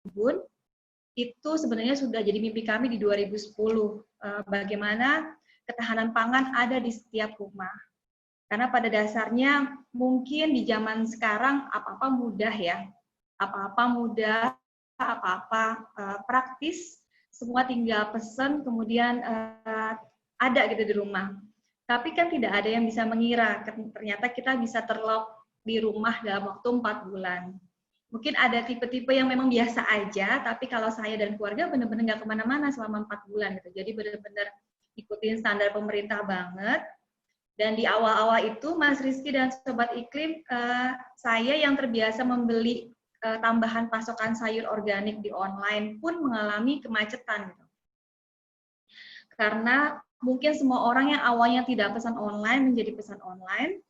berkebun, itu sebenarnya sudah jadi mimpi kami di 2010. Bagaimana ketahanan pangan ada di setiap rumah. Karena pada dasarnya mungkin di zaman sekarang apa-apa mudah ya. Apa-apa mudah, apa-apa praktis, semua tinggal pesan kemudian ada gitu di rumah. Tapi kan tidak ada yang bisa mengira ternyata kita bisa terlock di rumah dalam waktu 4 bulan. Mungkin ada tipe-tipe yang memang biasa aja, tapi kalau saya dan keluarga benar-benar nggak kemana-mana selama 4 bulan gitu. Jadi benar-benar ikutin standar pemerintah banget. Dan di awal-awal itu, Mas Rizky dan Sobat Iklim, saya yang terbiasa membeli tambahan pasokan sayur organik di online pun mengalami kemacetan. Gitu. Karena mungkin semua orang yang awalnya tidak pesan online menjadi pesan online,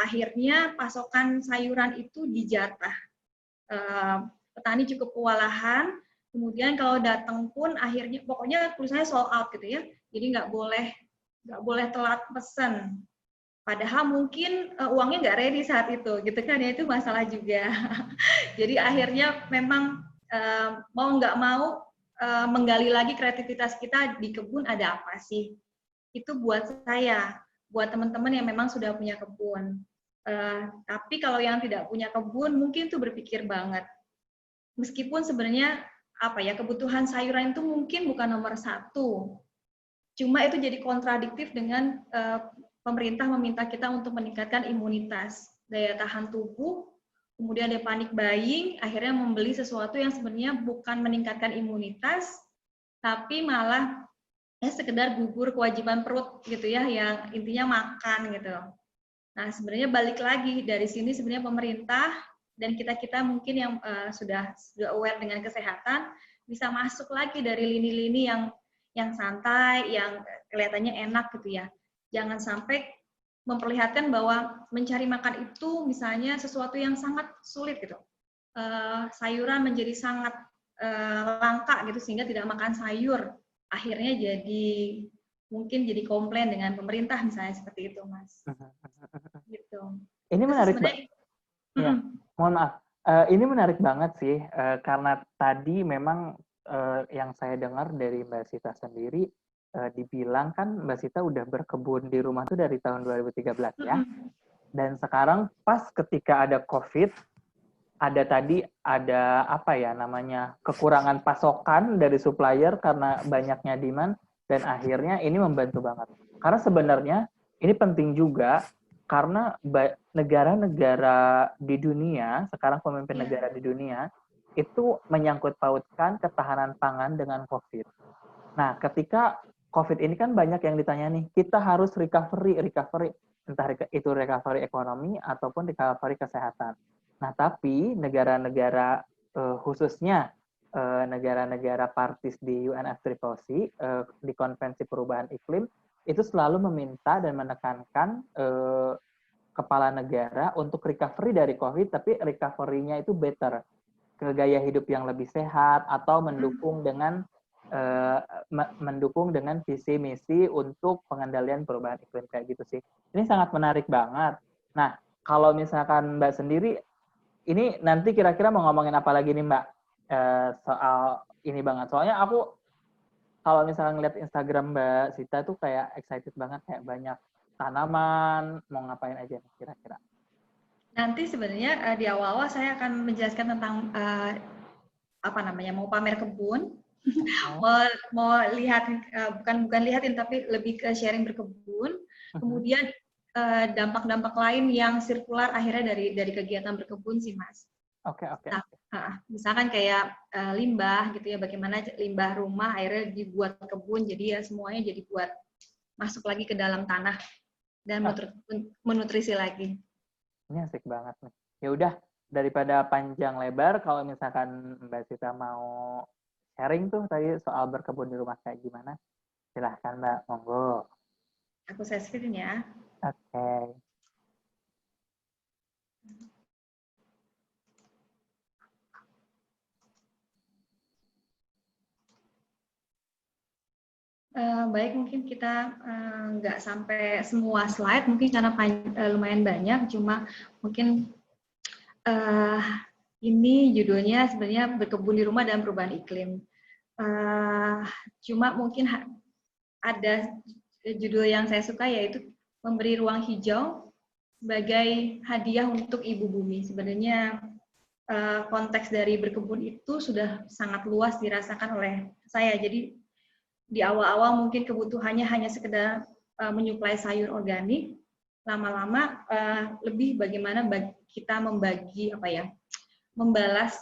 akhirnya pasokan sayuran itu dijatah. Petani cukup kewalahan, kemudian kalau datang pun akhirnya, pokoknya tulisannya sold out gitu ya, jadi nggak boleh telat pesan. Padahal mungkin uangnya nggak ready saat itu, gitu kan ya, itu masalah juga. Jadi akhirnya memang mau nggak mau menggali lagi kreativitas kita di kebun ada apa sih. Itu buat saya, buat teman-teman yang memang sudah punya kebun. Tapi kalau yang tidak punya kebun mungkin tuh berpikir banget. Meskipun sebenarnya apa ya, kebutuhan sayuran itu mungkin bukan nomor satu. Cuma itu jadi kontradiktif dengan pemerintah meminta kita untuk meningkatkan imunitas, daya tahan tubuh, kemudian ada panic buying, akhirnya membeli sesuatu yang sebenarnya bukan meningkatkan imunitas, tapi malah ya sekedar gugur kewajiban perut gitu ya, yang intinya makan gitu. Nah sebenarnya balik lagi dari sini sebenarnya pemerintah dan kita mungkin yang sudah aware dengan kesehatan bisa masuk lagi dari lini-lini yang santai, yang kelihatannya enak gitu ya. Jangan sampai memperlihatkan bahwa mencari makan itu misalnya sesuatu yang sangat sulit gitu. Sayuran menjadi sangat langka gitu sehingga tidak makan sayur. Akhirnya mungkin jadi komplain dengan pemerintah misalnya seperti itu, Mas. Gitu. Ini Itu menarik sebenarnya. Ya, mohon maaf. Ini menarik banget sih, karena tadi memang yang saya dengar dari Mbak Sita sendiri, dibilang kan Mbak Sita udah berkebun di rumah tuh dari tahun 2013 ya. Dan sekarang pas ketika ada COVID, ada apa ya namanya, kekurangan pasokan dari supplier karena banyaknya demand, dan akhirnya ini membantu banget. Karena sebenarnya ini penting juga karena negara-negara di dunia, sekarang pemimpin negara di dunia, itu menyangkut pautkan ketahanan pangan dengan COVID. Nah, ketika COVID ini kan banyak yang ditanya nih, kita harus recovery, entah itu recovery ekonomi ataupun recovery kesehatan. Nah, tapi negara-negara khususnya negara-negara partis di UNFCCC, di Konvensi Perubahan Iklim, itu selalu meminta dan menekankan kepala negara untuk recovery dari COVID, tapi recovery-nya itu better, ke gaya hidup yang lebih sehat, atau mendukung dengan visi misi untuk pengendalian perubahan iklim kayak gitu sih. Ini sangat menarik banget. Nah, kalau misalkan Mbak sendiri, ini nanti kira-kira mau ngomongin apa lagi nih Mbak? Soal ini banget. Soalnya aku kalau misalnya ngeliat Instagram Mbak Sita tuh kayak excited banget, kayak banyak tanaman, mau ngapain aja nih kira-kira? Nanti sebenarnya di awal-awal saya akan menjelaskan tentang apa namanya, mau pamer kebun, mau lihat bukan lihatin tapi lebih ke sharing berkebun, kemudian dampak-dampak lain yang sirkular akhirnya dari kegiatan berkebun sih Mas. Oke. Misalkan kayak limbah gitu ya, bagaimana limbah rumah akhirnya dibuat kebun, jadi ya semuanya jadi buat masuk lagi ke dalam tanah dan menutrisi lagi. Ini asik banget nih. Ya udah, daripada panjang lebar, kalau misalkan Mbak Sita mau sharing tuh tadi soal berkebun di rumah kayak gimana, silahkan Mbak, monggo. Aku share screen ya. Oke. Baik, mungkin kita nggak sampai semua slide, mungkin karena lumayan banyak, cuma mungkin Ini judulnya sebenarnya berkebun di rumah dan perubahan iklim. Cuma mungkin ada judul yang saya suka, yaitu memberi ruang hijau sebagai hadiah untuk ibu bumi. Sebenarnya konteks dari berkebun itu sudah sangat luas dirasakan oleh saya. Jadi di awal-awal mungkin kebutuhannya hanya sekedar menyuplai sayur organik. Lama-lama lebih bagaimana kita membagi membalas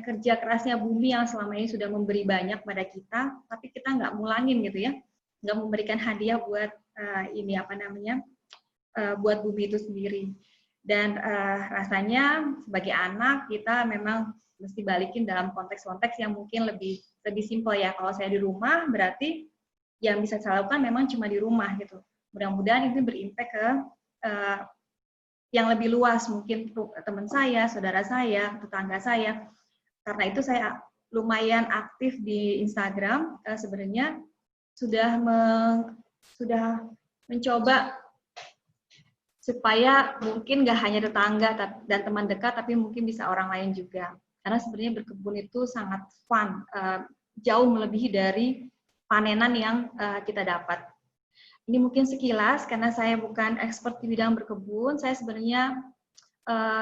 kerja kerasnya bumi yang selama ini sudah memberi banyak pada kita, tapi kita nggak mulangin gitu ya, nggak memberikan hadiah buat buat bumi itu sendiri. Dan rasanya sebagai anak kita memang mesti balikin dalam konteks-konteks yang mungkin lebih simpel ya. Kalau saya di rumah berarti yang bisa saya lakukan memang cuma di rumah gitu. Mudah-mudahan ini berimpact ke yang lebih luas, mungkin teman saya, saudara saya, tetangga saya. Karena itu saya lumayan aktif di Instagram, sebenarnya sudah mencoba supaya mungkin nggak hanya tetangga dan teman dekat, tapi mungkin bisa orang lain juga. Karena sebenarnya berkebun itu sangat fun, jauh melebihi dari panenan yang kita dapat. Ini mungkin sekilas, karena saya bukan expert di bidang berkebun. Saya sebenarnya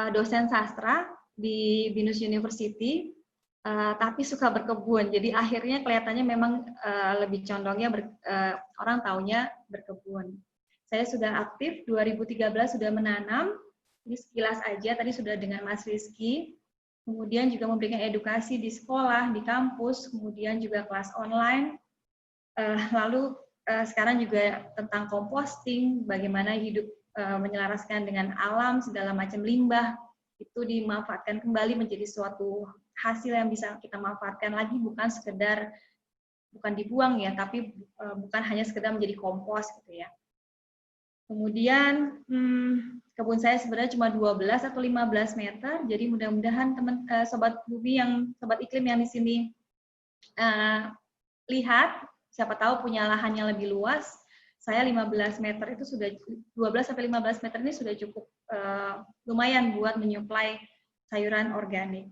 dosen sastra di Binus University, tapi suka berkebun. Jadi akhirnya kelihatannya memang lebih condongnya orang taunya berkebun. Saya sudah aktif, 2013 sudah menanam. Ini sekilas aja, tadi sudah dengan Mas Rizky. Kemudian juga memberikan edukasi di sekolah, di kampus, kemudian juga kelas online. Lalu sekarang juga tentang composting, bagaimana hidup menyelaraskan dengan alam, segala macam limbah, itu dimanfaatkan kembali menjadi suatu hasil yang bisa kita manfaatkan lagi, bukan dibuang ya, tapi bukan hanya sekedar menjadi kompos gitu ya. Kemudian kebun saya sebenarnya cuma 12 atau 15 meter, jadi mudah-mudahan sobat bumi sobat iklim yang di sini lihat, siapa tahu punya lahan yang lebih luas. Saya 15 meter itu sudah 12 sampai 15 meter ini sudah cukup lumayan buat menyuplai sayuran organik.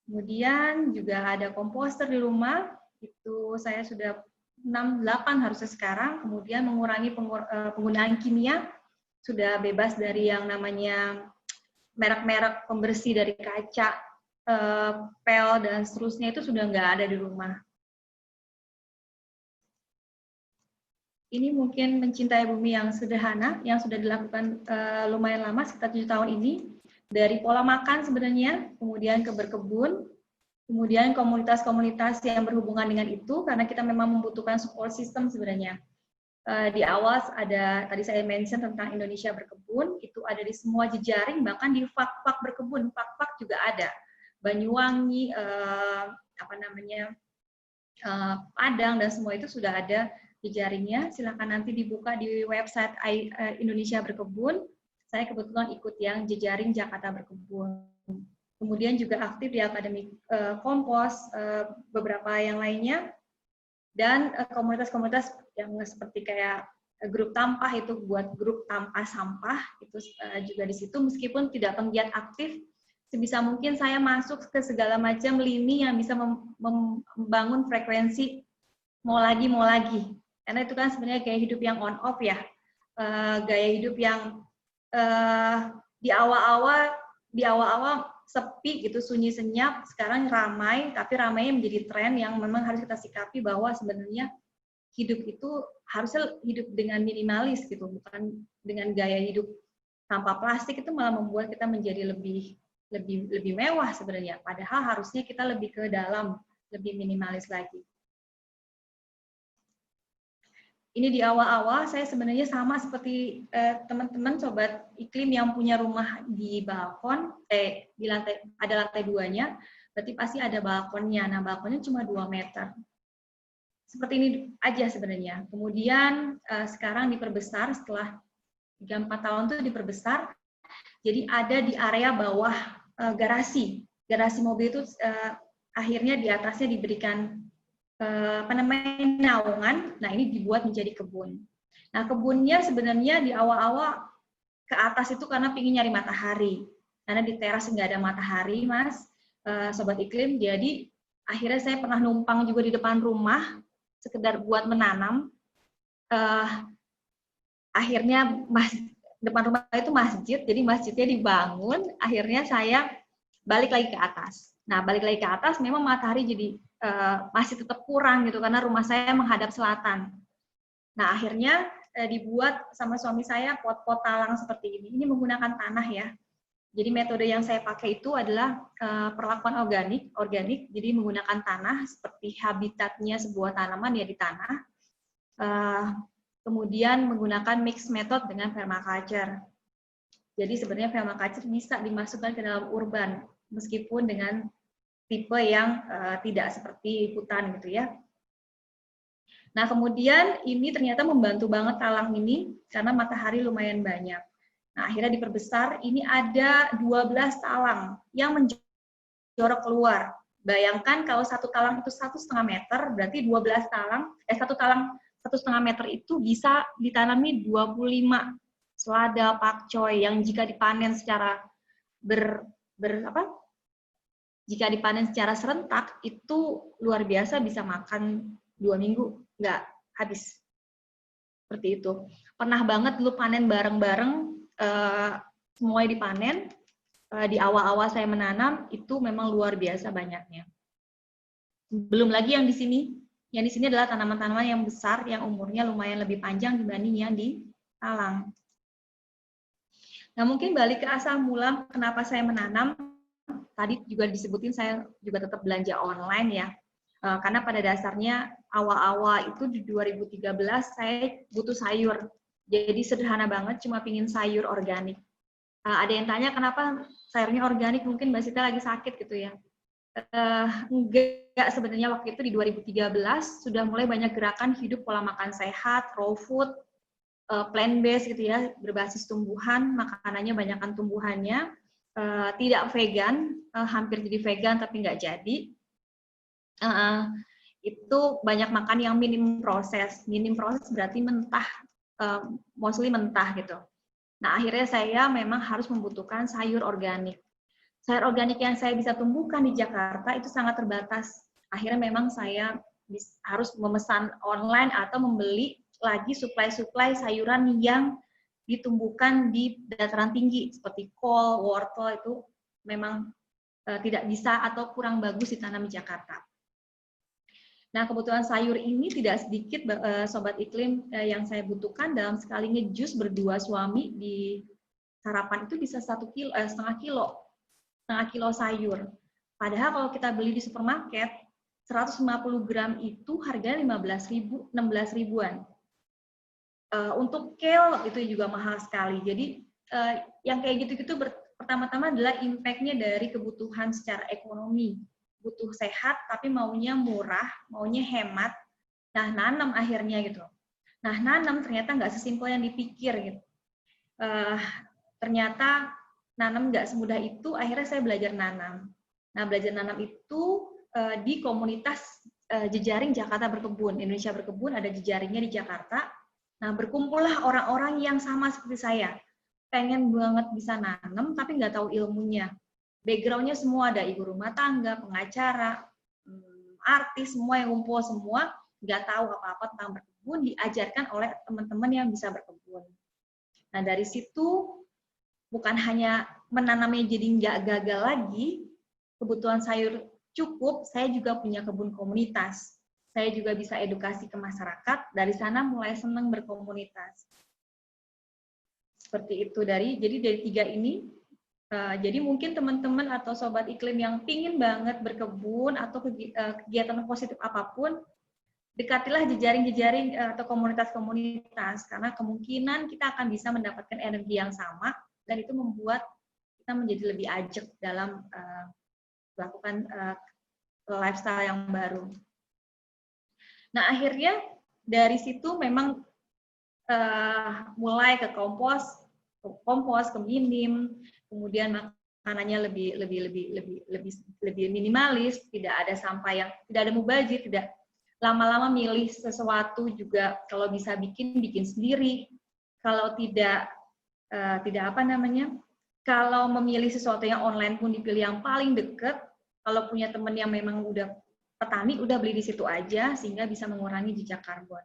Kemudian juga ada komposter di rumah, itu saya sudah 6-8 harusnya sekarang. Kemudian mengurangi penggunaan kimia, sudah bebas dari yang namanya merek-merek pembersih dari kaca, pel dan seterusnya, itu sudah nggak ada di rumah. Ini mungkin mencintai bumi yang sederhana, yang sudah dilakukan lumayan lama, sekitar 7 tahun ini. Dari pola makan sebenarnya, kemudian ke berkebun, kemudian komunitas-komunitas yang berhubungan dengan itu, karena kita memang membutuhkan support system sebenarnya. Di awal tadi saya mention tentang Indonesia Berkebun, itu ada di semua jejaring, bahkan di fak-fak berkebun, fak-fak juga ada. Banyuwangi, Padang, dan semua itu sudah ada jejaringnya. Silakan nanti dibuka di website Indonesia Berkebun. Saya kebetulan ikut yang jejaring Jakarta Berkebun. Kemudian juga aktif di Akademi Kompos, beberapa yang lainnya, dan komunitas-komunitas yang seperti kayak grup tampah, itu buat grup tanpa sampah, itu juga di situ. Meskipun tidak penggiat aktif, sebisa mungkin saya masuk ke segala macam lini yang bisa membangun frekuensi mau lagi. Karena itu kan sebenarnya gaya hidup yang on off ya, gaya hidup yang di awal-awal sepi gitu, sunyi senyap, sekarang ramai, tapi ramainya menjadi tren yang memang harus kita sikapi, bahwa sebenarnya hidup itu harusnya hidup dengan minimalis gitu, bukan dengan gaya hidup tanpa plastik. Itu malah membuat kita menjadi lebih mewah sebenarnya, padahal harusnya kita lebih ke dalam, lebih minimalis lagi. Ini di awal-awal saya sebenarnya sama seperti teman-teman sobat iklim yang punya rumah di balkon, ada lantai 2-nya, berarti pasti ada balkonnya. Nah, balkonnya cuma 2 meter. Seperti ini aja sebenarnya. Kemudian sekarang diperbesar, setelah 3-4 tahun itu diperbesar, jadi ada di area bawah garasi mobil itu, akhirnya di atasnya diberikan naungan. Nah, ini dibuat menjadi kebun. Nah, kebunnya sebenarnya di awal-awal ke atas itu karena ingin nyari matahari. karena di teras nggak ada matahari, Mas, Sobat Iklim. Jadi akhirnya saya pernah numpang juga di depan rumah, sekedar buat menanam. Akhirnya depan rumah itu masjid, jadi masjidnya dibangun, akhirnya saya balik lagi ke atas. Nah, balik lagi ke atas, memang matahari jadi masih tetap kurang gitu, karena rumah saya menghadap selatan. Nah, akhirnya dibuat sama suami saya pot-pot talang seperti ini. Ini menggunakan tanah ya. Jadi metode yang saya pakai itu adalah perlakuan organik, jadi menggunakan tanah seperti habitatnya sebuah tanaman ya di tanah. Kemudian menggunakan mix method dengan permaculture. Jadi sebenarnya permaculture bisa dimasukkan ke dalam urban, meskipun dengan tipe yang tidak seperti hutan gitu ya. Nah kemudian ini ternyata membantu banget talang ini, karena matahari lumayan banyak. Nah akhirnya diperbesar, ini ada 12 talang yang menjorok keluar. Bayangkan kalau satu talang itu 1,5 meter, berarti 12 talang, satu talang 1,5 meter itu bisa ditanami 25 selada pakcoy yang jika dipanen secara jika dipanen secara serentak itu luar biasa, bisa makan 2 minggu nggak habis. Seperti itu. Pernah banget dulu panen bareng-bareng, semuanya dipanen. Di awal-awal saya menanam itu memang luar biasa banyaknya. Belum lagi yang di sini. Yang di sini adalah tanaman-tanaman yang besar, yang umurnya lumayan lebih panjang dibanding yang di talang. Nah, mungkin balik ke asal mula kenapa saya menanam. Tadi juga disebutin saya juga tetap belanja online ya. Karena pada dasarnya awal-awal itu di 2013 saya butuh sayur. Jadi sederhana banget, cuma pingin sayur organik. Ada yang tanya kenapa sayurnya organik, mungkin Mbak Sita lagi sakit gitu ya. Enggak, sebenarnya waktu itu di 2013 sudah mulai banyak gerakan hidup pola makan sehat, raw food, plant based gitu ya, berbasis tumbuhan, makanannya banyakkan tumbuhannya, tidak vegan, hampir jadi vegan tapi nggak jadi. Itu banyak makan yang minim proses berarti mentah, mostly mentah gitu. Nah akhirnya saya memang harus membutuhkan sayur organik. Sayur organik yang saya bisa tumbuhkan di Jakarta itu sangat terbatas. Akhirnya memang saya harus memesan online atau membeli lagi suplai-suplai sayuran yang ditumbuhkan di dataran tinggi seperti kol, wortel itu memang tidak bisa atau kurang bagus ditanam di Jakarta. Nah, kebutuhan sayur ini tidak sedikit Sobat Iklim yang saya butuhkan. Dalam sekalinya jus berdua suami di sarapan itu bisa 1,5 kilo sayur. Padahal kalau kita beli di supermarket, 150 gram itu harganya 16 ribuan. Untuk kale itu juga mahal sekali. Jadi yang kayak gitu-gitu pertama-tama adalah impact-nya dari kebutuhan secara ekonomi. Butuh sehat tapi maunya murah, maunya hemat. Nah, nanam akhirnya gitu. Nah, nanam ternyata nggak sesimpel yang dipikir gitu. Ternyata nanam nggak semudah itu, akhirnya saya belajar nanam. Nah, belajar nanam itu di komunitas jejaring Jakarta Berkebun, Indonesia Berkebun, ada jejaringnya di Jakarta. Nah, berkumpullah orang-orang yang sama seperti saya. Pengen banget bisa nanam, tapi nggak tahu ilmunya. Background-nya semua ada, ibu rumah tangga, pengacara, artis, semua yang ngumpul semua, nggak tahu apa-apa tentang berkebun, diajarkan oleh teman-teman yang bisa berkebun. Nah, dari situ bukan hanya menanamnya jadi nggak gagal lagi, kebutuhan sayur cukup, saya juga punya kebun komunitas. Saya juga bisa edukasi ke masyarakat, dari sana mulai senang berkomunitas. Seperti itu jadi dari 3 ini, jadi mungkin teman-teman atau Sobat Iklim yang pingin banget berkebun atau kegiatan positif apapun, dekatilah jejaring-jejaring atau komunitas-komunitas, karena kemungkinan kita akan bisa mendapatkan energi yang sama, dan itu membuat kita menjadi lebih ajak dalam melakukan lifestyle yang baru. Nah, akhirnya dari situ memang mulai ke kompos, ke minim, kemudian makanannya lebih minimalis, tidak ada sampah yang tidak ada mubazir, tidak lama-lama milih sesuatu juga kalau bisa bikin sendiri, kalau tidak Kalau memilih sesuatu yang online pun dipilih yang paling dekat. Kalau punya teman yang memang udah petani, udah beli di situ aja, sehingga bisa mengurangi jejak karbon.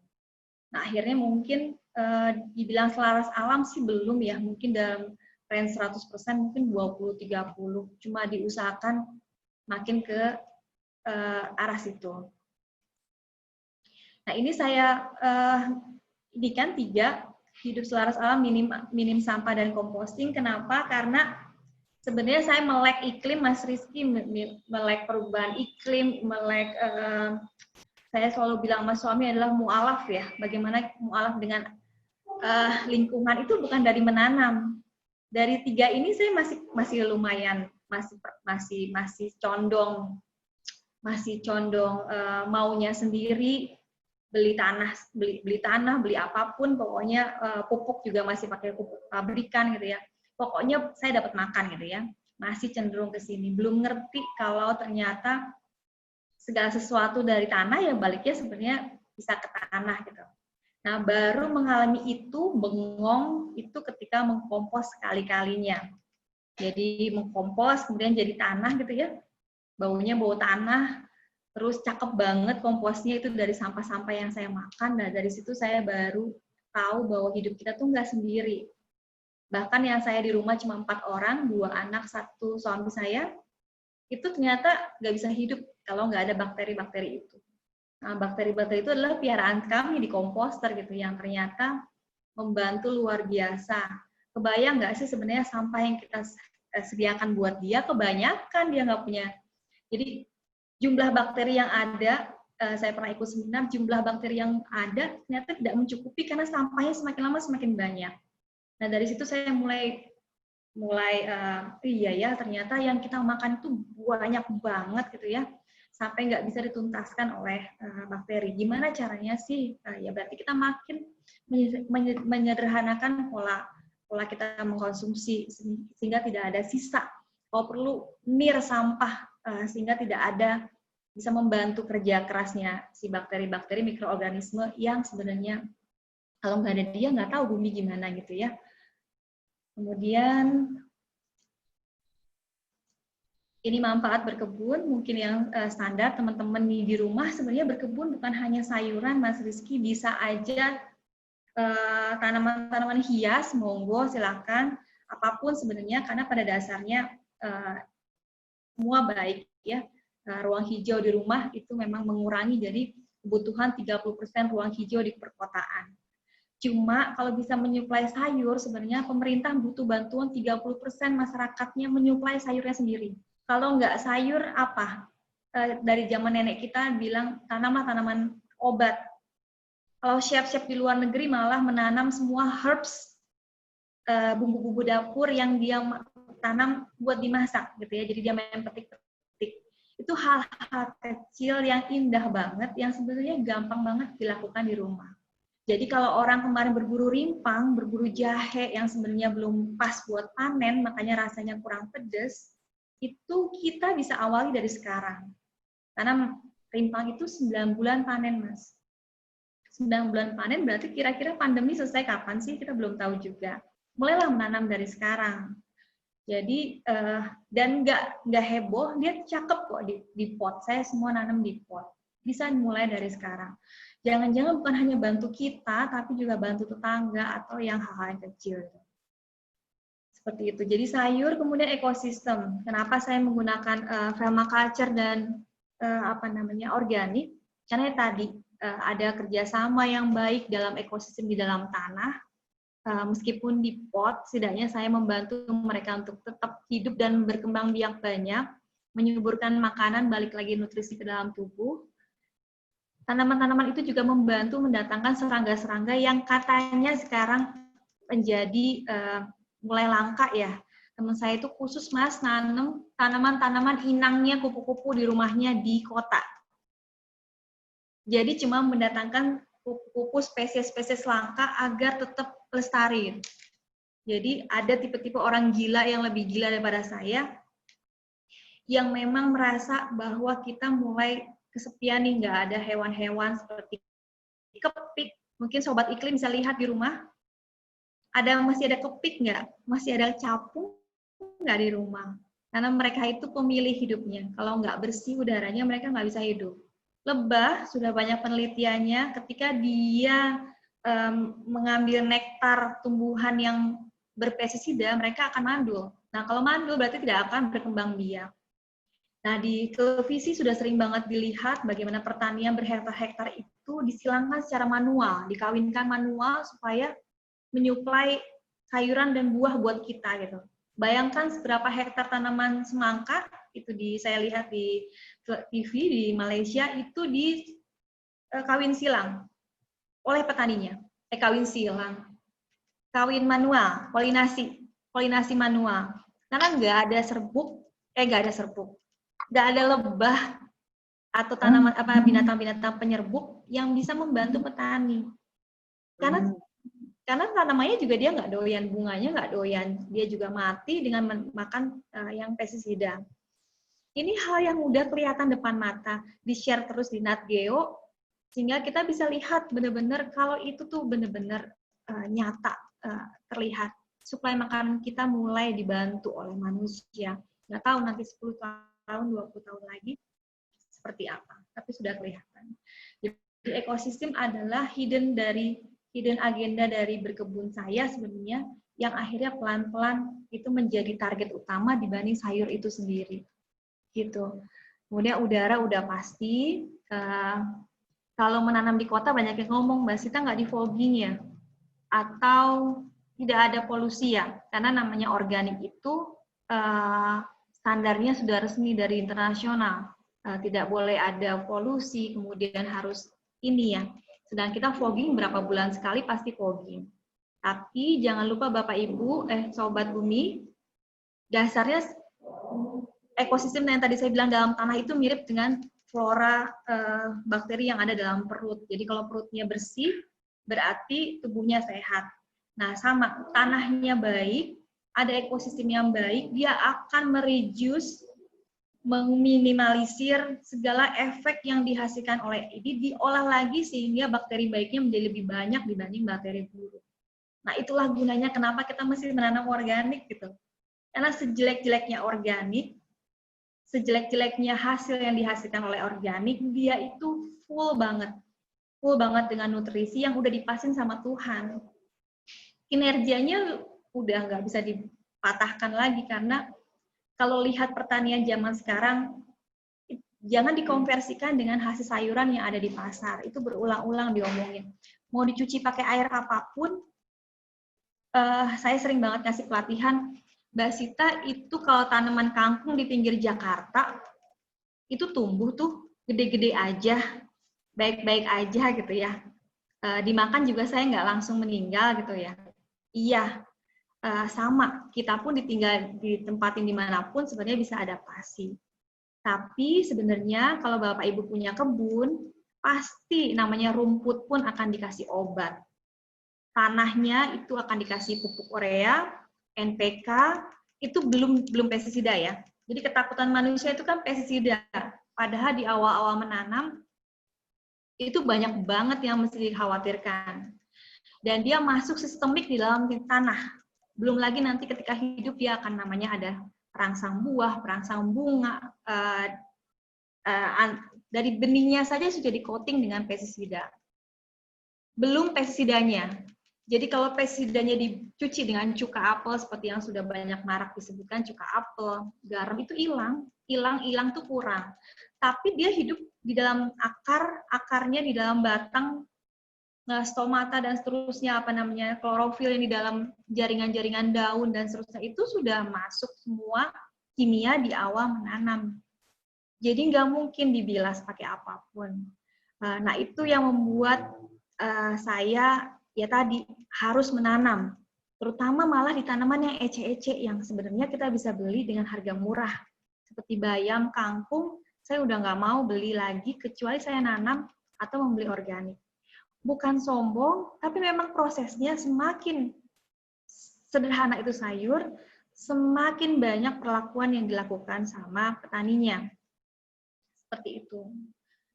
Nah, akhirnya mungkin dibilang selaras alam sih belum ya, mungkin dalam range 100%, mungkin 20-30. Cuma diusahakan makin ke arah situ. Nah, ini saya ini kan 3, hidup selaras alam, minim sampah dan composting. Kenapa? Karena sebenarnya saya melek iklim, Mas Rizky, melek perubahan iklim, melek saya selalu bilang sama suami adalah mu'alaf ya. Bagaimana mu'alaf dengan lingkungan itu bukan dari menanam. Dari 3 ini saya masih lumayan, masih condong maunya sendiri, beli tanah, beli apapun, pokoknya pupuk juga masih pakai pupuk pabrikan gitu ya. Pokoknya saya dapat makan gitu ya. Masih cenderung ke sini. Belum ngerti kalau ternyata segala sesuatu dari tanah ya baliknya sebenarnya bisa ke tanah gitu. Nah, baru mengalami itu, bengong itu ketika mengkompos sekali-kalinya. Jadi mengkompos kemudian jadi tanah gitu ya. Baunya bau tanah. Terus cakep banget komposnya itu dari sampah-sampah yang saya makan. Nah, dari situ saya baru tahu bahwa hidup kita tuh nggak sendiri. Bahkan yang saya di rumah cuma 4 orang, 2 anak, 1 suami saya, itu ternyata nggak bisa hidup kalau nggak ada bakteri-bakteri itu. Nah, bakteri-bakteri itu adalah piaraan kami di komposter gitu, yang ternyata membantu luar biasa. Kebayang nggak sih sebenarnya sampah yang kita sediakan buat dia, kebanyakan dia nggak punya. Jadi jumlah bakteri yang ada, saya pernah ikut seminar, jumlah bakteri yang ada ternyata tidak mencukupi karena sampahnya semakin lama semakin banyak. Nah, dari situ saya mulai iya ya, ternyata yang kita makan itu banyak banget gitu ya, sampai nggak bisa dituntaskan oleh bakteri. Gimana caranya sih? Ya berarti kita makin menyederhanakan pola kita mengkonsumsi sehingga tidak ada sisa. Kalau perlu nir sampah sehingga tidak ada, bisa membantu kerja kerasnya si bakteri-bakteri mikroorganisme yang sebenarnya kalau nggak ada dia nggak tahu bumi gimana gitu ya. Kemudian ini manfaat berkebun, mungkin yang standar teman-teman di rumah sebenarnya berkebun bukan hanya sayuran, Mas Rizky, bisa aja tanaman-tanaman hias, monggo silakan, apapun sebenarnya, karena pada dasarnya semua baik ya. Ruang hijau di rumah itu memang mengurangi jadi kebutuhan 30% ruang hijau di perkotaan. Cuma kalau bisa menyuplai sayur, sebenarnya pemerintah butuh bantuan 30% masyarakatnya menyuplai sayurnya sendiri. Kalau nggak sayur apa? Dari zaman nenek kita bilang tanaman obat. Kalau chef-chef di luar negeri malah menanam semua herbs, bumbu-bumbu dapur yang dia tanam buat dimasak gitu ya. Jadi dia main petik-petik. Itu hal-hal kecil yang indah banget, yang sebenarnya gampang banget dilakukan di rumah. Jadi kalau orang kemarin berburu rimpang, berburu jahe yang sebenarnya belum pas buat panen, makanya rasanya kurang pedas, itu kita bisa awali dari sekarang. Karena rimpang itu 9 bulan panen, Mas. 9 bulan panen berarti kira-kira pandemi selesai kapan sih? Kita belum tahu juga. Mulailah menanam dari sekarang. Jadi dan nggak heboh, dia cakep kok di pot. Saya semua nanam di pot. Bisa mulai dari sekarang. Jangan-jangan bukan hanya bantu kita, tapi juga bantu tetangga atau yang hal-hal yang kecil. Seperti itu. Jadi sayur, kemudian ekosistem. Kenapa saya menggunakan permaculture dan organik? Karena tadi ada kerjasama yang baik dalam ekosistem di dalam tanah. Meskipun di pot, setidaknya saya membantu mereka untuk tetap hidup dan berkembang biak banyak, menyuburkan makanan, balik lagi nutrisi ke dalam tubuh. Tanaman-tanaman itu juga membantu mendatangkan serangga-serangga yang katanya sekarang menjadi mulai langka ya. Teman saya itu khusus Mas nanam tanaman-tanaman inangnya kupu-kupu di rumahnya di kota. Jadi cuma mendatangkan kupu-kupu spesies-spesies langka agar tetap lestari. Jadi ada tipe-tipe orang gila yang lebih gila daripada saya, yang memang merasa bahwa kita mulai kesepian nih, nggak ada hewan-hewan seperti kepik. Mungkin Sobat Iklim bisa lihat di rumah, masih ada kepik nggak? Masih ada capung nggak di rumah. Karena mereka itu pemilih hidupnya. Kalau nggak bersih udaranya, mereka nggak bisa hidup. Lebah, sudah banyak penelitiannya, ketika dia mengambil nektar tumbuhan yang berpestisida, mereka akan mandul. Nah, kalau mandul berarti tidak akan berkembang biak. Nah, di televisi sudah sering banget dilihat bagaimana pertanian berhektar-hektar itu disilangkan secara manual, dikawinkan manual supaya menyuplai sayuran dan buah buat kita gitu. Bayangkan seberapa hektar tanaman semangka itu saya lihat di TV di Malaysia itu di kawin silang oleh petaninya. Kawin silang, kawin manual, polinasi manual. Karena nggak ada lebah atau tanaman binatang-binatang penyerbuk yang bisa membantu petani. Karena tanamannya juga dia nggak doyan, bunganya nggak doyan, dia juga mati dengan makan yang pestisida. Ini hal yang udah kelihatan depan mata, di-share terus di Nat Geo, sehingga kita bisa lihat benar-benar kalau itu tuh benar-benar nyata terlihat. Suplai makanan kita mulai dibantu oleh manusia. Nggak tahu nanti 10 tahun, 20 tahun lagi seperti apa, tapi sudah kelihatan. Jadi ekosistem adalah hidden agenda dari berkebun saya sebenarnya, yang akhirnya pelan-pelan itu menjadi target utama dibanding sayur itu sendiri. Gitu. Kemudian udara udah pasti. Kalau menanam di kota banyak yang ngomong, Mbak Sita nggak di fogging ya? Atau tidak ada polusi ya? Karena namanya organik itu standarnya sudah resmi dari internasional. Tidak boleh ada polusi, kemudian harus ini ya. Sedang kita fogging berapa bulan sekali pasti fogging. Tapi jangan lupa Bapak Ibu, Sobat Bumi, dasarnya ekosistem yang tadi saya bilang dalam tanah itu mirip dengan flora bakteri yang ada dalam perut. Jadi kalau perutnya bersih, berarti tubuhnya sehat. Nah, sama, tanahnya baik, ada ekosistem yang baik, dia akan mereduce, meminimalisir segala efek yang dihasilkan oleh ini, diolah lagi sehingga bakteri baiknya menjadi lebih banyak dibanding bakteri buruk. Nah, itulah gunanya kenapa kita mesti menanam organik gitu. Karena sejelek-jeleknya organik, sejelek-jeleknya hasil yang dihasilkan oleh organik, dia itu full banget dengan nutrisi yang udah dipasin sama Tuhan. Kinerjanya udah nggak bisa dipatahkan lagi, karena kalau lihat pertanian zaman sekarang, jangan dikonversikan dengan hasil sayuran yang ada di pasar. Itu berulang-ulang diomongin. Mau dicuci pakai air apapun, saya sering banget ngasih pelatihan, Mbak Sita, itu kalau tanaman kangkung di pinggir Jakarta, itu tumbuh tuh gede-gede aja, baik-baik aja gitu ya. Dimakan juga saya nggak langsung meninggal gitu ya. Iya, sama. Kita pun ditempatin dimanapun sebenarnya bisa adaptasi. Tapi sebenarnya kalau Bapak Ibu punya kebun, pasti namanya rumput pun akan dikasih obat. Tanahnya itu akan dikasih pupuk urea, NPK, itu belum pestisida ya. Jadi ketakutan manusia itu kan pestisida. Padahal di awal-awal menanam, itu banyak banget yang mesti dikhawatirkan. Dan dia masuk sistemik di dalam tanah. Belum lagi nanti ketika hidup dia akan namanya ada perangsang buah, perangsang bunga, dari benihnya saja sudah di-coating dengan pestisida. Belum pestisidanya. Jadi kalau pestisidanya dicuci dengan cuka apel seperti yang sudah banyak marak disebutkan, cuka apel, garam itu hilang tuh kurang. Tapi dia hidup di dalam akarnya di dalam batang, stomata dan seterusnya, klorofil yang di dalam jaringan-jaringan daun dan seterusnya, itu sudah masuk semua kimia di awal menanam. Jadi nggak mungkin dibilas pakai apapun. Nah itu yang membuat saya ya tadi harus menanam, terutama malah di tanaman yang ece-ece yang sebenarnya kita bisa beli dengan harga murah, seperti bayam, kangkung. Saya udah nggak mau beli lagi kecuali saya nanam atau membeli organik. Bukan sombong, tapi memang prosesnya semakin sederhana itu sayur, semakin banyak perlakuan yang dilakukan sama petaninya. Seperti itu.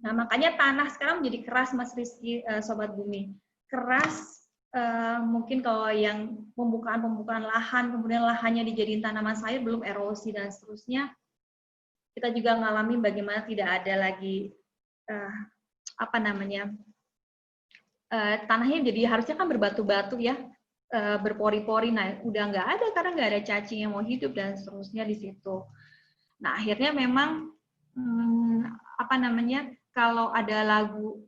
Nah, makanya tanah sekarang menjadi keras, Mas Rizky, Sobat Bumi. Keras Mungkin kalau yang pembukaan lahan, kemudian lahannya dijadiin tanaman sayur, belum erosi dan seterusnya, kita juga mengalami bagaimana tidak ada lagi tanahnya jadi harusnya kan berbatu-batu ya, berpori-pori. Nah, udah nggak ada karena nggak ada cacing yang mau hidup dan seterusnya di situ. Nah, akhirnya memang kalau ada lagu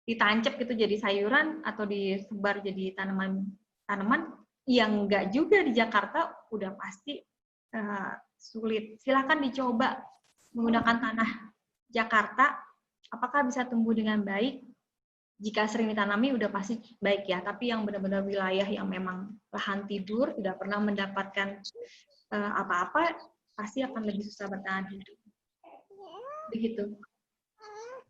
ditancap gitu jadi sayuran atau disebar jadi tanaman yang enggak juga di Jakarta udah pasti sulit. Silakan dicoba menggunakan tanah Jakarta, apakah bisa tumbuh dengan baik? Jika sering ditanami udah pasti baik ya, tapi yang benar-benar wilayah yang memang lahan tidur tidak pernah mendapatkan apa-apa pasti akan lebih susah bertahan hidup. Begitu.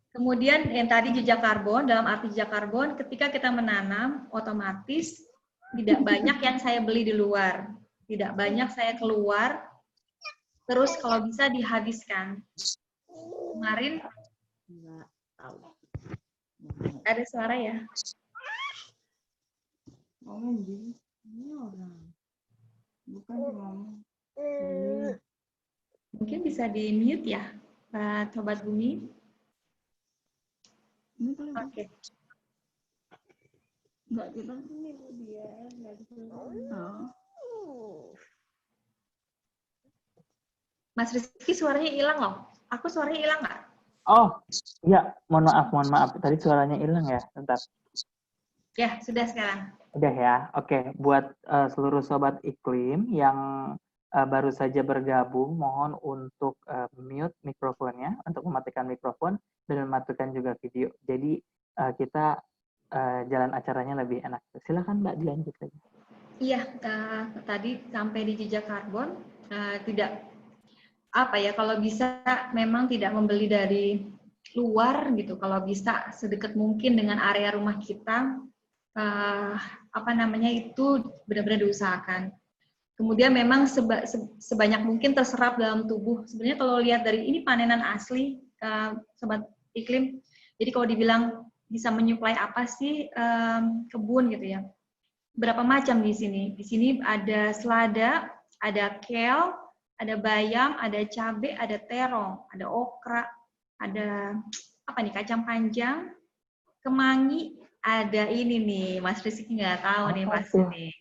Kemudian yang tadi jejak karbon, dalam arti jejak karbon, ketika kita menanam, otomatis tidak banyak yang saya beli di luar. Tidak banyak saya keluar, terus kalau bisa dihabiskan. Kemarin, ada suara ya? Mungkin bisa di-mute ya, Sobat Bumi? Oke. Mas Rizky suaranya hilang loh. Aku suaranya hilang nggak? Oh, iya. Mohon maaf. Tadi suaranya hilang ya. Bentar. Ya, sudah sekarang. Udah ya. Oke. Buat seluruh Sobat Iklim yang baru saja bergabung, mohon untuk mute mikrofonnya, untuk mematikan mikrofon, dan mematikan juga video. Jadi kita jalan acaranya lebih enak. Silakan Mbak dilanjut lagi. Iya, tadi sampai di jejak karbon, kalau bisa memang tidak membeli dari luar gitu, kalau bisa sedekat mungkin dengan area rumah kita, itu benar-benar diusahakan. Kemudian memang sebanyak mungkin terserap dalam tubuh. Sebenarnya kalau lihat dari ini panenan asli, Sobat Iklim, jadi kalau dibilang bisa menyuplai apa sih kebun gitu ya. Berapa macam di sini? Di sini ada selada, ada kale, ada bayam, ada cabai, ada terong, ada okra, ada kacang panjang, kemangi, ada ini nih, Mas Rizky nggak tahu nih pasti nih.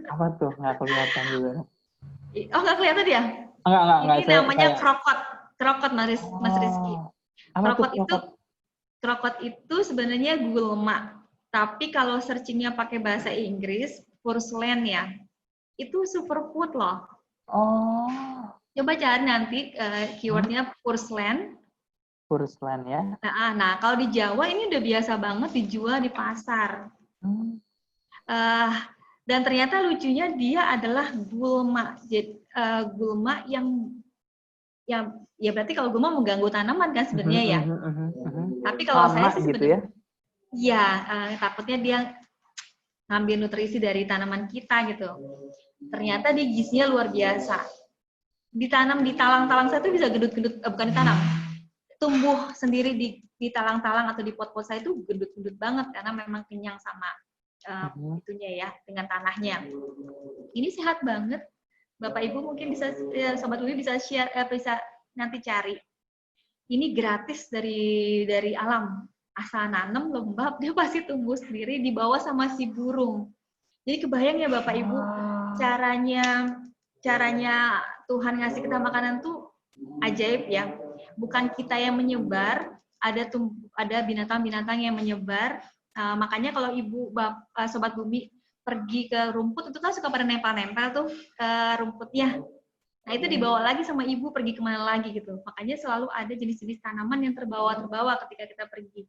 Apa tuh? Nggak kelihatan juga. Oh, nggak kelihatan ya? Enggak. Ini namanya krokot, Mas Rizky. Krokot itu sebenarnya gulma. Tapi kalau searchingnya pakai bahasa Inggris, purslane ya, itu superfood loh. Oh. Coba cari nanti keywordnya purslane. Purslane ya. Nah, kalau di Jawa ini udah biasa banget dijual di pasar. Dan ternyata lucunya dia adalah gulma. Jadi gulma yang ya berarti kalau gulma mengganggu tanaman kan sebenarnya ya. Tapi kalau saya sih sebenarnya gitu ya, takutnya dia ngambil nutrisi dari tanaman kita gitu. Ternyata dia gizinya luar biasa. Ditanam di talang-talang saya itu bisa gendut-gendut, bukan ditanam, tumbuh sendiri di talang-talang atau di pot-pot saya itu gendut-gendut banget karena memang kenyang sama itunya ya, dengan tanahnya. Ini sehat banget. Bapak Ibu mungkin bisa, Sobat Umi bisa share, bisa nanti cari. Ini gratis dari alam. Asal nanam lembab, dia pasti tumbuh sendiri, dibawa sama si burung. Jadi kebayang ya Bapak Ibu, caranya Tuhan ngasih kita makanan tuh ajaib ya. Bukan kita yang menyebar, ada binatang-binatang yang menyebar. Makanya kalau Sobat Bumi pergi ke rumput itu kan suka pada nempel-nempel tuh rumputnya. Nah itu dibawa lagi sama ibu pergi kemana lagi gitu. Makanya selalu ada jenis-jenis tanaman yang terbawa ketika kita pergi.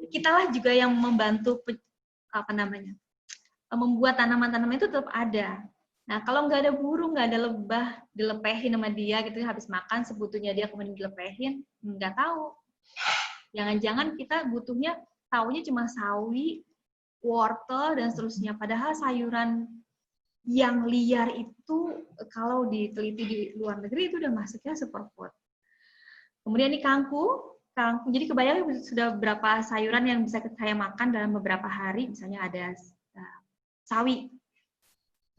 Kitalah juga yang membantu membuat tanaman-tanaman itu tetap ada. Nah kalau nggak ada burung, nggak ada lebah, dilepehin sama dia gitu, habis makan sebutunya dia kemudian dilepehin, nggak tahu. Jangan-jangan kita butuhnya taunya cuma sawi, wortel dan seterusnya. Padahal sayuran yang liar itu kalau diteliti di luar negeri itu udah masuknya superfood. Kemudian ini kangkung. kangkung. Jadi kebayang sudah berapa sayuran yang bisa saya makan dalam beberapa hari. Misalnya ada sawi.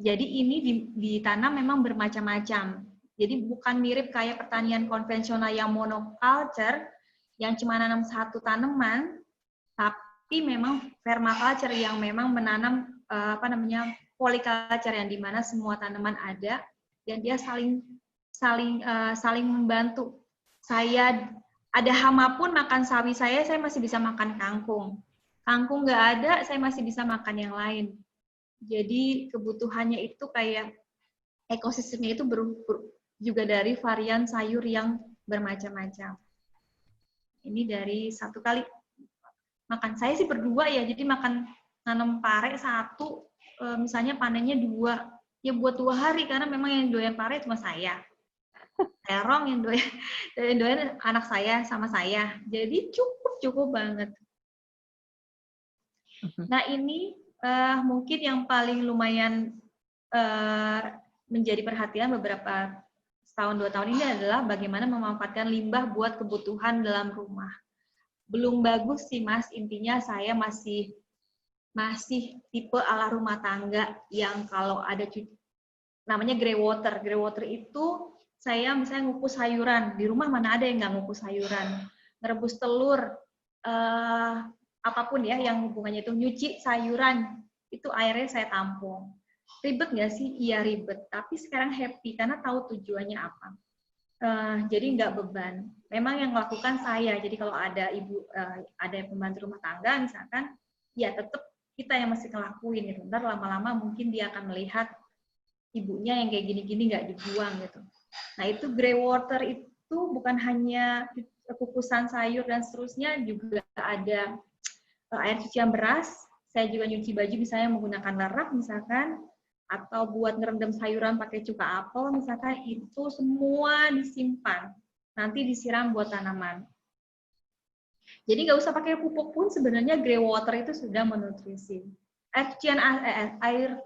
Jadi ini ditanam memang bermacam-macam. Jadi bukan mirip kayak pertanian konvensional yang monoculture, yang cuma nanam satu tanaman, tapi memang permaculture yang memang menanam polyculture yang dimana semua tanaman ada dan dia saling membantu. Saya ada hama pun makan sawi saya masih bisa makan kangkung. Kangkung nggak ada, saya masih bisa makan yang lain. Jadi kebutuhannya itu kayak ekosistemnya itu juga dari varian sayur yang bermacam-macam. Ini dari satu kali makan. Saya sih berdua ya, jadi makan nanam pare satu, misalnya panennya 2, ya buat 2 hari, karena memang yang doyan pare cuma saya. Terong yang doyan anak saya sama saya. Jadi cukup banget. Nah ini mungkin yang paling lumayan menjadi perhatian beberapa setahun 2 tahun ini adalah bagaimana memanfaatkan limbah buat kebutuhan dalam rumah. Belum bagus sih Mas, intinya saya masih tipe ala rumah tangga yang kalau ada namanya grey water. Grey water itu saya misalnya ngukus sayuran, di rumah mana ada yang nggak ngukus sayuran, merebus telur, apapun ya yang hubungannya itu, nyuci sayuran, itu airnya saya tampung. Ribet nggak sih? Iya ribet, tapi sekarang happy karena tahu tujuannya apa. Jadi nggak beban. Memang yang melakukan saya, jadi kalau ada ada pembantu rumah tangga misalkan, ya tetap kita yang mesti ngelakuin gitu. Ntar lama-lama mungkin dia akan melihat ibunya yang kayak gini-gini nggak dibuang gitu. Nah itu grey water itu bukan hanya kukusan sayur dan seterusnya, juga ada air cucian beras. Saya juga nyuci baju misalnya menggunakan lerap misalkan, atau buat ngerendam sayuran pakai cuka apel misalkan, itu semua disimpan. Nanti disiram buat tanaman. Jadi nggak usah pakai pupuk pun sebenarnya grey water itu sudah menutrisi. Air cucian air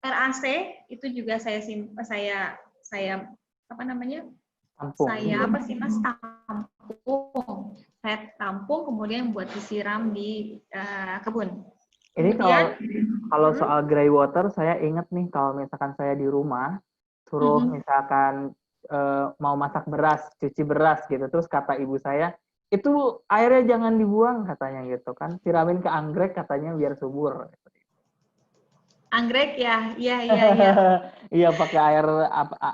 AC itu juga saya apa namanya? Tampung. Saya apa sih Mas, tampung. Saya tampung kemudian buat disiram di kebun. Ini Kemudian, kalau soal grey water, saya ingat nih kalau misalkan saya di rumah suruh misalkan mau masak beras, cuci beras gitu, terus kata ibu saya, itu airnya jangan dibuang katanya gitu kan, siramin ke anggrek katanya biar subur. anggrek ya, iya. Iya pakai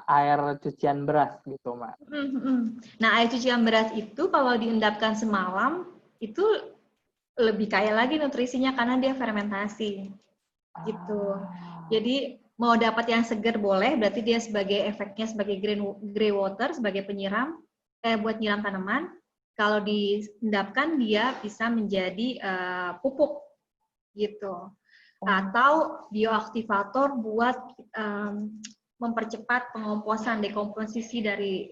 air cucian beras gitu, Mak. Nah, air cucian beras itu kalau diendapkan semalam itu lebih kaya lagi nutrisinya karena dia fermentasi. Gitu. Jadi mau dapat yang segar boleh, berarti dia efeknya sebagai grey water, sebagai penyiram, buat nyiram tanaman. Kalau diendapkan dia bisa menjadi pupuk gitu. Atau bioaktivator buat mempercepat pengomposan, dekomposisi dari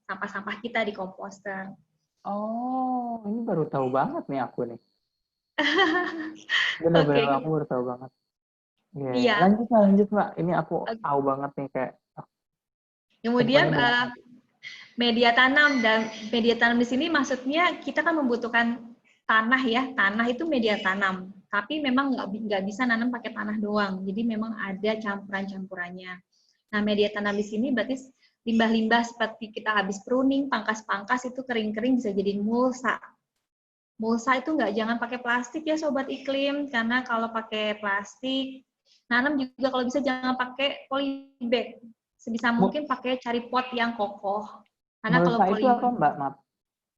sampah-sampah kita di komposter. Oh, ini baru tahu banget nih aku nih. Bener-bener aku baru tahu banget. Iya. Lanjut Mbak. Ini aku tahu banget nih kayak. Kemudian media tanam, dan media tanam di sini maksudnya kita kan membutuhkan tanah ya. Tanah itu media tanam, tapi memang nggak bisa nanam pakai tanah doang. Jadi memang ada campuran-campurannya. Nah, media tanam di sini berarti limbah-limbah seperti kita habis pruning, pangkas-pangkas itu kering-kering bisa jadi mulsa. Mulsa itu jangan pakai plastik ya Sobat Iklim, karena kalau pakai plastik, nanam juga kalau bisa jangan pakai polybag. Sebisa mungkin cari pot yang kokoh. Karena mulsa kalau itu apa Mbak? Maaf.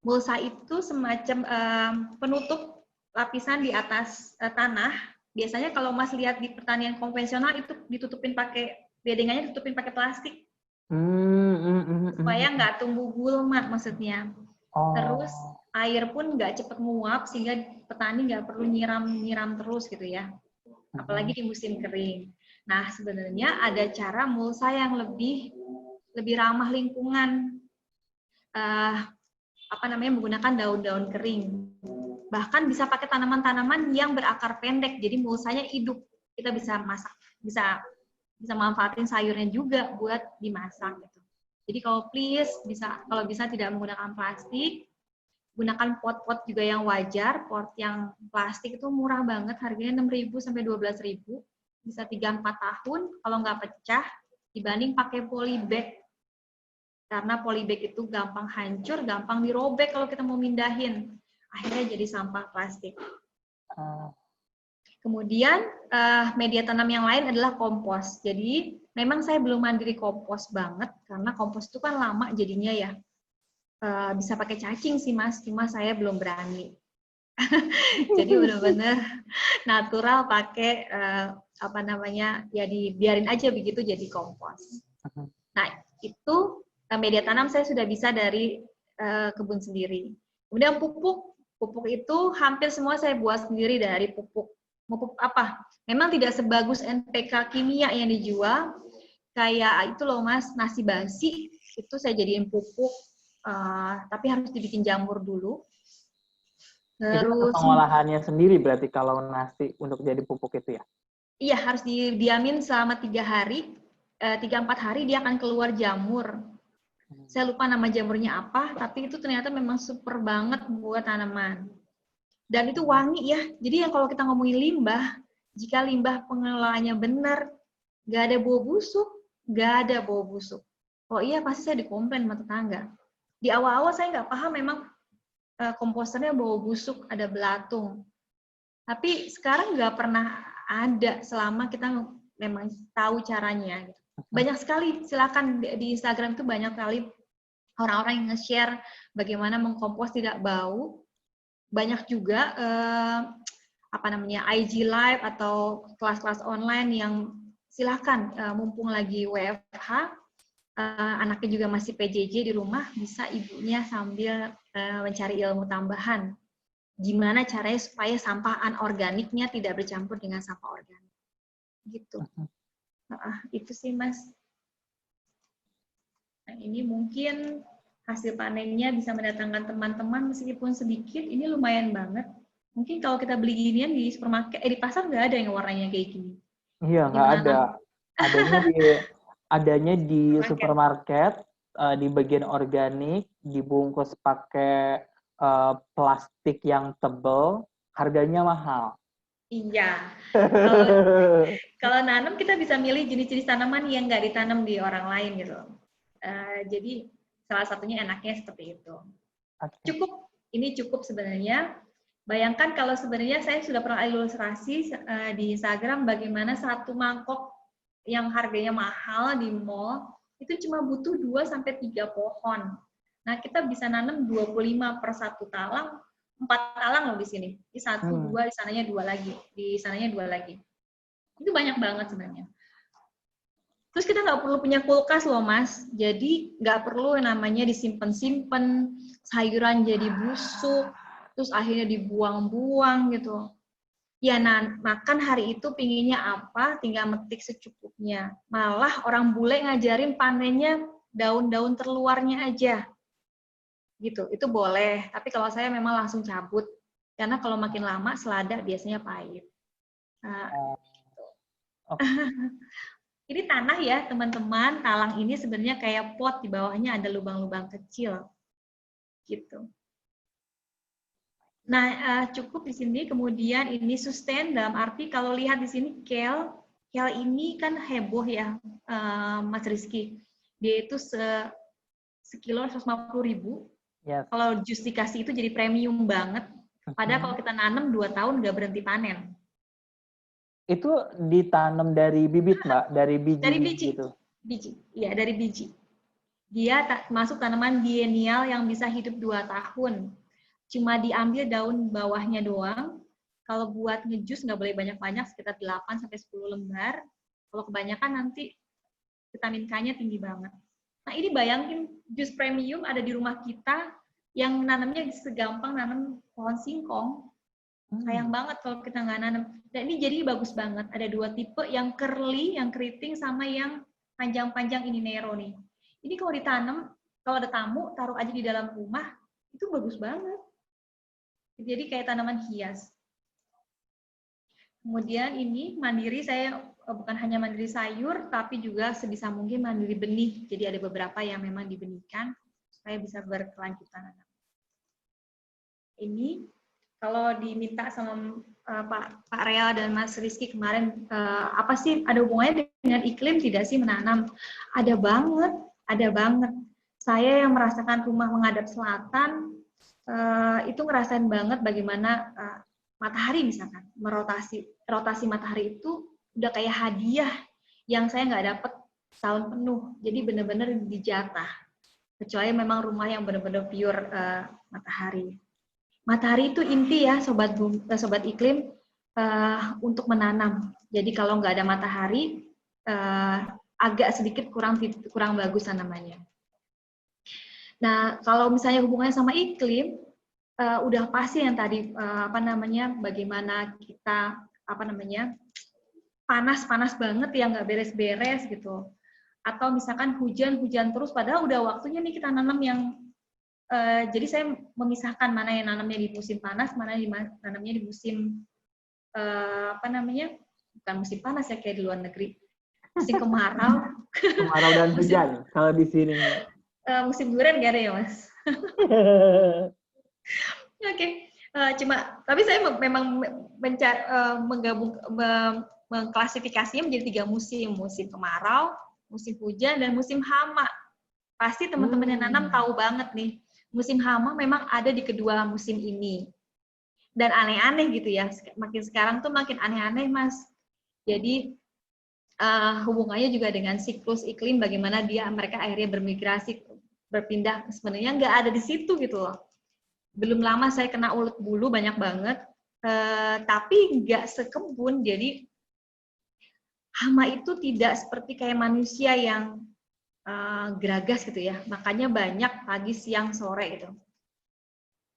Mulsa itu semacam penutup lapisan di atas tanah. Biasanya kalau Mas lihat di pertanian konvensional itu ditutupin bedengannya ditutupin pakai plastik. Supaya nggak tumbuh gulma maksudnya. Terus air pun nggak cepat nguap sehingga petani nggak perlu nyiram terus gitu ya. Apalagi di musim kering. Nah, sebenarnya ada cara mulsa yang lebih ramah lingkungan. Menggunakan daun-daun kering. Bahkan bisa pakai tanaman-tanaman yang berakar pendek, jadi mulsanya hidup. Kita bisa masak, bisa manfaatin sayurnya juga buat dimasak gitu. Jadi kalau bisa tidak menggunakan plastik, Gunakan pot-pot juga yang wajar, pot yang plastik itu murah banget, harganya 6.000 sampai 12.000, bisa 3-4 tahun kalau nggak pecah, dibanding pakai polybag. Karena polybag itu gampang hancur, gampang dirobek kalau kita mau mindahin. Akhirnya jadi sampah plastik. Kemudian media tanam yang lain adalah kompos. Jadi memang saya belum mandiri kompos banget, karena kompos itu kan lama jadinya ya. Bisa pakai cacing sih Mas, cuma saya belum berani. Jadi benar-benar natural pakai apa namanya, ya dibiarin aja begitu jadi kompos. Nah itu media tanam saya sudah bisa dari kebun sendiri. Kemudian pupuk itu hampir semua saya buat sendiri dari pupuk. Pupuk apa? Memang tidak sebagus NPK kimia yang dijual, kayak itu loh Mas, nasi basi itu saya jadiin pupuk. Tapi harus dibikin jamur dulu. Itu Terus pengolahannya sendiri berarti kalau nasi untuk jadi pupuk itu ya? Iya, harus didiamin selama 3 hari, 3-4 hari dia akan keluar jamur. Saya lupa nama jamurnya apa, tapi itu ternyata memang super banget buat tanaman. Dan itu wangi ya. Jadi yang kalau kita ngomongin limbah, jika limbah pengelolaannya benar, nggak ada bau busuk, nggak ada bau busuk. Oh iya, pasti saya dikomplain sama tetangga. Di awal-awal saya nggak paham memang komposternya bau busuk, ada belatung. Tapi sekarang nggak pernah ada selama kita memang tahu caranya. Banyak sekali, silakan di Instagram itu banyak sekali orang-orang yang nge-share bagaimana mengkompos tidak bau. Banyak juga apa namanya IG Live atau kelas-kelas online yang silakan mumpung lagi WFH, anaknya juga masih PJJ di rumah, bisa ibunya sambil mencari ilmu tambahan. Gimana caranya supaya sampah anorganiknya tidak bercampur dengan sampah organik. Gitu. Itu sih, Mas. Nah, ini mungkin hasil panennya bisa mendatangkan teman-teman meskipun sedikit, ini lumayan banget. Mungkin kalau kita beli ginian di supermarket, di pasar nggak ada yang warnanya kayak gini. Iya, nggak ada. Adanya di supermarket, di bagian organik, dibungkus pakai plastik yang tebal, harganya mahal. Iya. Kalau nanam kita bisa milih jenis-jenis tanaman yang nggak ditanam di orang lain gitu. Jadi salah satunya enaknya seperti itu. Cukup, ini cukup sebenarnya. Bayangkan kalau sebenarnya saya sudah pernah ilustrasi di Instagram bagaimana satu mangkok yang harganya mahal di mall itu cuma butuh 2-3 pohon. Nah, kita bisa nanam 25 per satu talang, 4 talang loh di sini. Di 1, 2, di sananya 2 lagi. Di sananya 2 lagi. Itu banyak banget sebenarnya. Terus kita nggak perlu punya kulkas loh, Mas. Jadi nggak perlu yang namanya disimpan-simpan, sayuran jadi busuk, terus akhirnya dibuang-buang gitu. Ya, makan hari itu pinginnya apa, tinggal metik secukupnya. Malah orang bule ngajarin panennya daun-daun terluarnya aja. Gitu, itu boleh. Tapi kalau saya memang langsung cabut. Karena kalau makin lama selada biasanya pahit. Nah, gitu. Ini tanah ya, teman-teman. Talang ini sebenarnya kayak pot, di bawahnya ada lubang-lubang kecil. Gitu. Nah, cukup di sini. Kemudian ini sustain dalam arti kalau lihat di sini kale ini kan heboh ya, Mas Rizky. Dia itu sekilo 150.000. Yes. Kalau jus dikasih itu jadi premium banget. Padahal kalau kita nanam 2 tahun nggak berhenti panen. Itu ditanam dari bibit, Mbak? Dari biji? Dari biji. Gitu. Biji. Iya, dari biji. Dia masuk tanaman biennial yang bisa hidup 2 tahun. Cuma diambil daun bawahnya doang. Kalau buat ngejus nggak boleh banyak-banyak, sekitar 8-10 lembar. Kalau kebanyakan nanti vitamin K-nya tinggi banget. Nah, ini bayangin jus premium ada di rumah kita yang nanamnya segampang nanam pohon singkong. Sayang banget kalau kita nggak nanam. Dan ini jadi bagus banget. Ada 2 tipe, yang curly, yang keriting, sama yang panjang-panjang ini Nero nih. Ini kalau ditanam, kalau ada tamu, taruh aja di dalam rumah, itu bagus banget. Jadi kayak tanaman hias. Kemudian ini mandiri, saya bukan hanya mandiri sayur, tapi juga sebisa mungkin mandiri benih. Jadi ada beberapa yang memang dibenihkan supaya bisa berkelanjutan. ini kalau diminta sama Pak Rea dan Mas Rizky kemarin, apa sih ada hubungannya dengan iklim tidak sih menanam? Ada banget, ada banget. Saya yang merasakan rumah menghadap selatan, itu ngerasain banget bagaimana matahari misalkan rotasi matahari itu udah kayak hadiah yang saya nggak dapet tahun penuh. Jadi benar-benar dijatah. Kecuali memang rumah yang benar-benar pure matahari. Matahari itu inti ya, sobat iklim, untuk menanam. Jadi kalau nggak ada matahari, agak sedikit kurang bagus tanamannya. Nah, kalau misalnya hubungannya sama iklim, udah pasti yang tadi bagaimana kita panas banget ya nggak beres-beres gitu. Atau misalkan hujan terus, padahal udah waktunya nih kita nanam yang jadi saya memisahkan mana yang nanamnya di musim panas, mana yang nanamnya di musim bukan musim panas ya kayak di luar negeri, musim kemarau. Kemarau dan hujan kalau di sini. Musim durian nggak ada ya Mas? Oke. Tapi saya memang mengklasifikasinya menjadi 3 musim kemarau, musim hujan, dan musim hama. Pasti teman-teman yang nanam tahu banget nih, musim hama memang ada di kedua musim ini. Dan aneh-aneh gitu ya, makin sekarang tuh makin aneh-aneh Mas. Jadi hubungannya juga dengan siklus iklim, bagaimana mereka akhirnya bermigrasi, berpindah, sebenarnya nggak ada di situ gitu loh. Belum lama saya kena ulet bulu banyak banget, tapi nggak sekebun. Jadi hama itu tidak seperti kayak manusia yang geragas gitu ya, makanya banyak pagi, siang, sore gitu.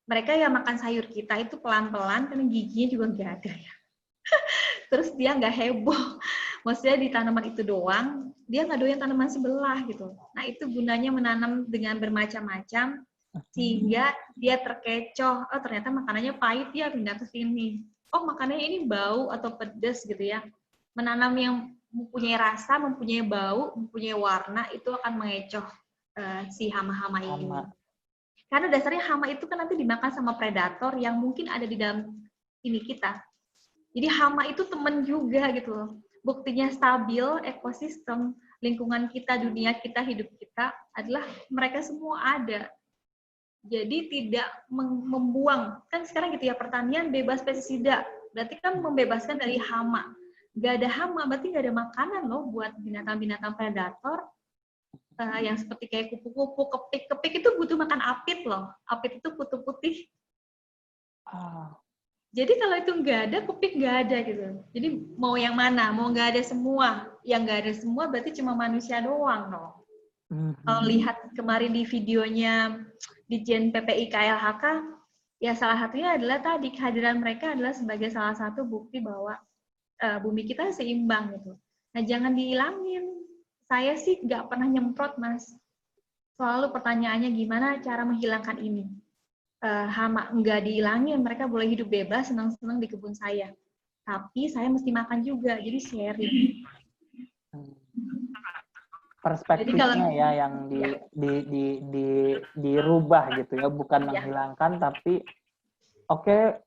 Mereka yang makan sayur kita itu pelan-pelan karena giginya juga nggak ada ya. Terus dia nggak heboh, maksudnya di tanaman itu doang, dia nggak doyan tanaman sebelah gitu. Nah itu gunanya menanam dengan bermacam-macam, sehingga dia terkecoh, oh ternyata makanannya pahit ya, pindah ke sini. Oh makanannya ini bau atau pedas gitu ya. Menanam yang mempunyai rasa, mempunyai bau, mempunyai warna, itu akan mengecoh si hama-hama ini. Karena dasarnya hama itu kan nanti dimakan sama predator yang mungkin ada di dalam ini kita. Jadi hama itu teman juga gitu loh. Buktinya stabil ekosistem, lingkungan kita, dunia kita, hidup kita adalah mereka semua ada. Jadi tidak membuang. Kan sekarang gitu ya, pertanian bebas pestisida. Berarti kan membebaskan dari hama. Gak ada hama, berarti gak ada makanan loh buat binatang-binatang predator yang seperti kayak kupu-kupu, kepik itu butuh makan apit loh. Apit itu kutu putih. Jadi kalau itu nggak ada, kepik nggak ada gitu. Jadi mau yang mana? Mau nggak ada semua. Yang nggak ada semua berarti cuma manusia doang loh. Kalau lihat kemarin di videonya Ditjen PPI KLHK, ya salah satunya adalah tadi kehadiran mereka adalah sebagai salah satu bukti bahwa bumi kita seimbang gitu. Nah jangan dihilangin. Saya sih nggak pernah nyemprot Mas. Selalu pertanyaannya gimana cara menghilangkan ini. Hama nggak dihilangin, mereka boleh hidup bebas, senang-senang di kebun saya. Tapi saya mesti makan juga, jadi sharing. Perspektifnya ya yang dirubah gitu ya, bukan menghilangkan, tapi oke,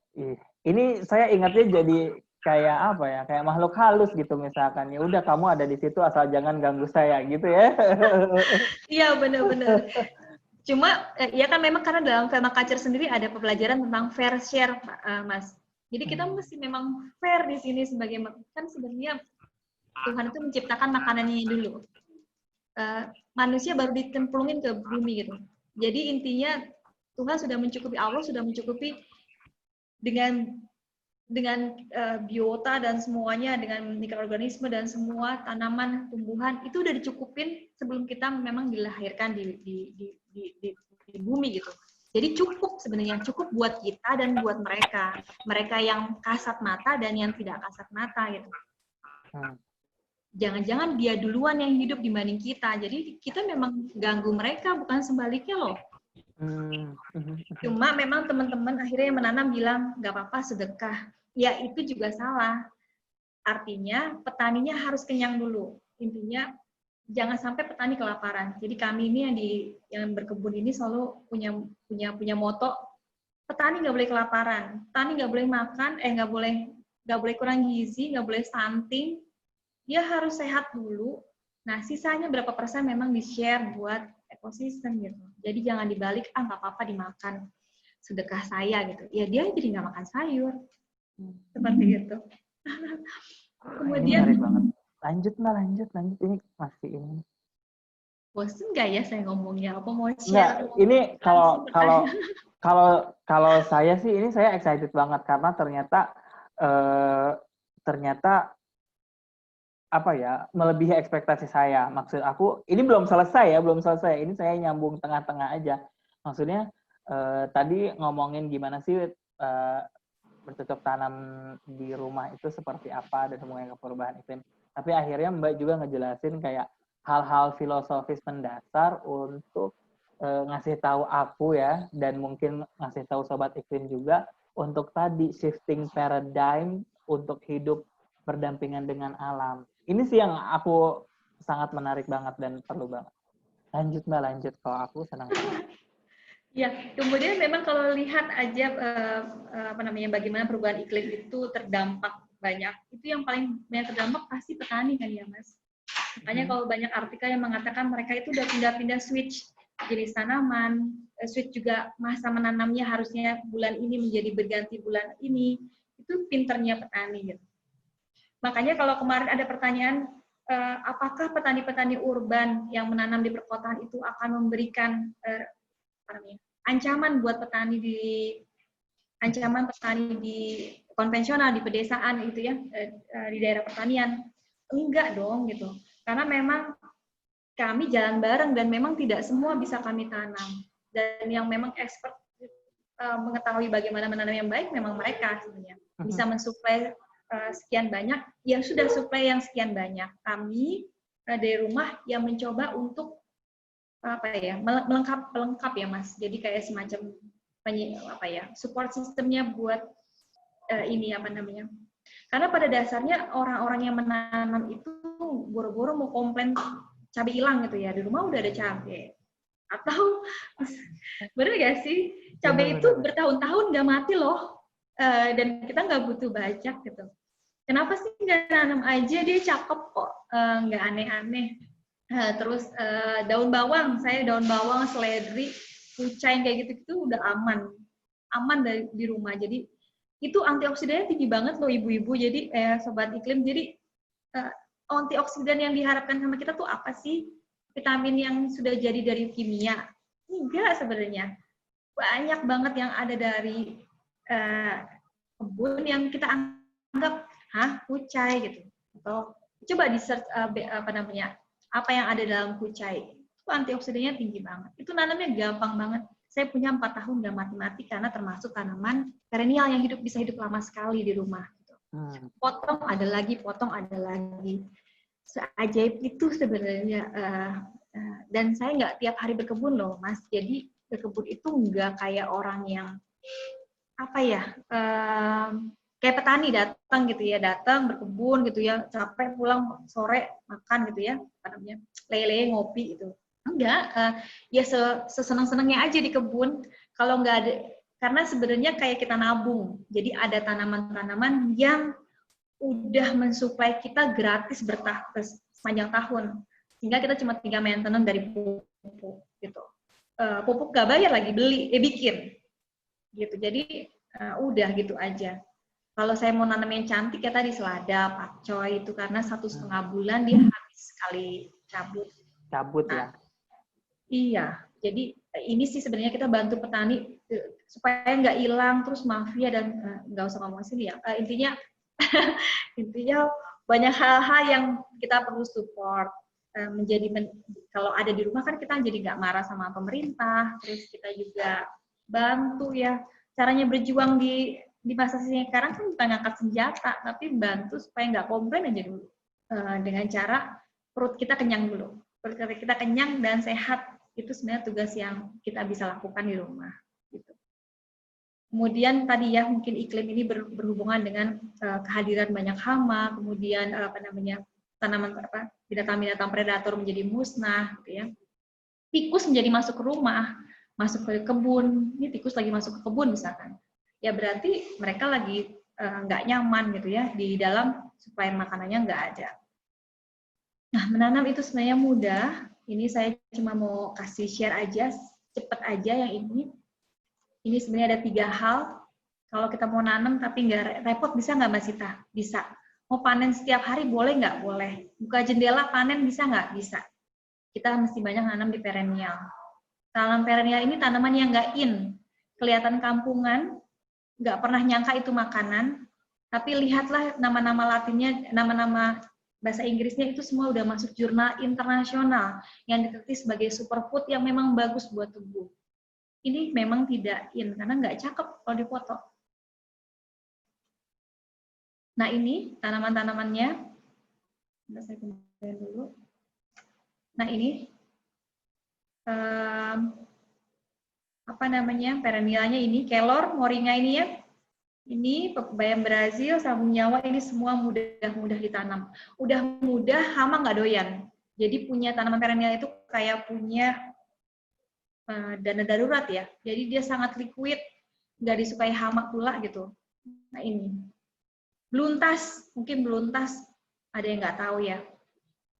ini saya ingatnya jadi kayak apa ya, kayak makhluk halus gitu misalkan, ya udah kamu ada di situ asal jangan ganggu saya gitu ya. Iya benar-benar. Cuma ya kan memang karena dalam permaculture sendiri ada pembelajaran tentang fair share, Mas. Jadi kita mesti memang fair di sini sebagai kan sebenarnya Tuhan itu menciptakan makanannya dulu. Manusia baru dicemplungin ke bumi gitu. Jadi intinya Tuhan sudah mencukupi, Allah sudah mencukupi dengan biota dan semuanya, dengan mikroorganisme dan semua tanaman, tumbuhan itu udah dicukupin sebelum kita memang dilahirkan di bumi gitu. Jadi cukup sebenarnya, cukup buat kita dan buat mereka yang kasat mata dan yang tidak kasat mata gitu. Jangan-jangan dia duluan yang hidup dibanding kita, jadi kita memang ganggu mereka, bukan sebaliknya loh. Cuma memang teman-teman akhirnya menanam bilang nggak apa-apa sedekah. Ya itu juga salah. Artinya petaninya harus kenyang dulu. Intinya jangan sampai petani kelaparan. Jadi kami ini yang berkebun ini selalu punya moto petani nggak boleh kelaparan, petani nggak boleh makan, nggak boleh kurang gizi, nggak boleh stunting, dia harus sehat dulu. Nah, sisanya berapa persen memang di-share buat ekosistem gitu. Jadi jangan dibalik, nggak apa-apa dimakan, sedekah saya gitu. Ya dia jadi nggak makan sayur. Seperti itu. Ini Kemudian, menarik banget. Lanjut. Ini masih ini. bosen nggak ya saya ngomongnya? Apa mau Enggak, share? ini kalau saya sih ini saya excited banget karena ternyata apa ya, melebihi ekspektasi saya. Maksud aku ini belum selesai. Ini saya nyambung tengah-tengah aja. Maksudnya tadi ngomongin gimana sih bercocok tanam di rumah itu seperti apa dan semuanya perubahan iklim. Tapi akhirnya Mbak juga ngejelasin kayak hal-hal filosofis mendasar untuk ngasih tahu aku ya, dan mungkin ngasih tahu sobat iklim juga untuk tadi shifting paradigm untuk hidup berdampingan dengan alam. Ini sih yang aku sangat menarik banget dan perlu banget. Lanjut. Kalau aku senang banget. Ya, kemudian memang kalau lihat aja bagaimana perubahan iklim itu terdampak banyak, itu yang paling banyak terdampak pasti petani kan ya Mas. Makanya kalau banyak artikel yang mengatakan mereka itu udah pindah-pindah switch jenis tanaman, switch juga masa menanamnya harusnya bulan ini menjadi berganti bulan ini, itu pinternya petani gitu. Makanya kalau kemarin ada pertanyaan, apakah petani-petani urban yang menanam di perkotaan itu akan memberikan ancaman buat petani di konvensional, di pedesaan itu ya, di daerah pertanian? Enggak dong gitu. Karena memang kami jalan bareng dan memang tidak semua bisa kami tanam. Dan yang memang expert mengetahui bagaimana menanam yang baik memang mereka sebenarnya. Bisa mensuplai sekian banyak, ya sudah suplai yang sekian banyak. Kami dari rumah yang mencoba untuk melengkap ya Mas. Jadi kayak semacam support sistemnya buat karena pada dasarnya orang-orang yang menanam itu boro-boro mau komplain cabai hilang gitu ya, di rumah udah ada cabai. Atau bener gak sih, cabai itu bertahun-tahun nggak mati loh, dan kita nggak butuh banyak gitu. Kenapa sih nggak nanam aja, dia cakep kok, nggak aneh-aneh. Terus daun bawang, seledri, kucai kayak gitu udah aman di rumah. Jadi itu antioksidannya tinggi banget loh ibu-ibu. Jadi sobat iklim, jadi antioksidan yang diharapkan sama kita tuh apa sih? Vitamin yang sudah jadi dari kimia? Enggak sebenarnya. Banyak banget yang ada dari kebun yang kita anggap kucai gitu. Atau coba di search apa yang ada dalam kucai, itu antioksidannya tinggi banget. Itu nanamnya gampang banget. Saya punya 4 tahun nggak mati-mati karena termasuk tanaman perennial yang bisa hidup lama sekali di rumah. Gitu. Potong ada lagi. Seajaib itu sebenarnya. Dan saya nggak tiap hari berkebun loh, Mas. Jadi berkebun itu nggak kayak orang yang kayak petani datang berkebun gitu ya, capek pulang sore makan gitu ya, lele ngopi gitu. Enggak, ya sesenang-senangnya aja di kebun. Kalau nggak ada, karena sebenarnya kayak kita nabung. Jadi ada tanaman-tanaman yang udah mensuplai kita gratis sepanjang tahun. Sehingga kita cuma tinggal maintenance dari pupuk gitu. Pupuk nggak bayar lagi, bikin. Gitu. Jadi udah gitu aja. Kalau saya mau nanam yang cantik ya tadi selada, pakcoy itu karena 1,5 bulan dia habis sekali cabut ya. Iya, jadi ini sih sebenarnya kita bantu petani supaya nggak hilang terus mafia dan nggak usah ngomong sini ya. Intinya banyak hal-hal yang kita perlu support. Kalau ada di rumah kan kita jadi nggak marah sama pemerintah, terus kita juga bantu ya. Caranya berjuang di masa sekarang kan bukan ngangkat senjata, tapi bantu supaya nggak komplain aja dulu. Dengan cara perut kita kenyang dulu. Perut kita kenyang dan sehat, itu sebenarnya tugas yang kita bisa lakukan di rumah. Gitu. Kemudian tadi ya mungkin iklim ini berhubungan dengan kehadiran banyak hama, kemudian binatang-binatang predator menjadi musnah, gitu ya. Tikus menjadi masuk ke rumah. masuk ke kebun, ini tikus lagi masuk ke kebun misalkan, ya berarti mereka lagi nggak nyaman gitu ya di dalam supplier makanannya nggak ada. Nah, menanam itu sebenarnya mudah. Ini saya cuma mau kasih share aja, cepet aja yang ini. Ini sebenarnya ada 3 hal. Kalau kita mau nanam tapi nggak repot, bisa nggak Mbak Sita? Bisa. Mau panen setiap hari boleh nggak? Boleh. Buka jendela panen bisa nggak? Bisa. Kita mesti banyak nanam di perennial. Tanam perennial ini tanaman yang nggak in. Kelihatan kampungan, nggak pernah nyangka itu makanan, tapi lihatlah nama-nama latinnya, nama-nama bahasa Inggrisnya itu semua udah masuk jurnal internasional yang diteliti sebagai superfood yang memang bagus buat tubuh. Ini memang tidak in, karena nggak cakep kalau dipoto. Nah ini tanaman-tanamannya, saya kembali dulu. Nah ini, apa namanya, perennialnya ini, kelor, moringa ini ya, ini bayam Brazil, sabun nyawa, ini semua mudah ditanam. Udah mudah, hama nggak doyan. Jadi punya tanaman perennial itu kayak punya dana darurat ya. Jadi dia sangat liquid, nggak disukai hama pula gitu. Nah ini. Beluntas, mungkin beluntas, ada yang nggak tahu ya.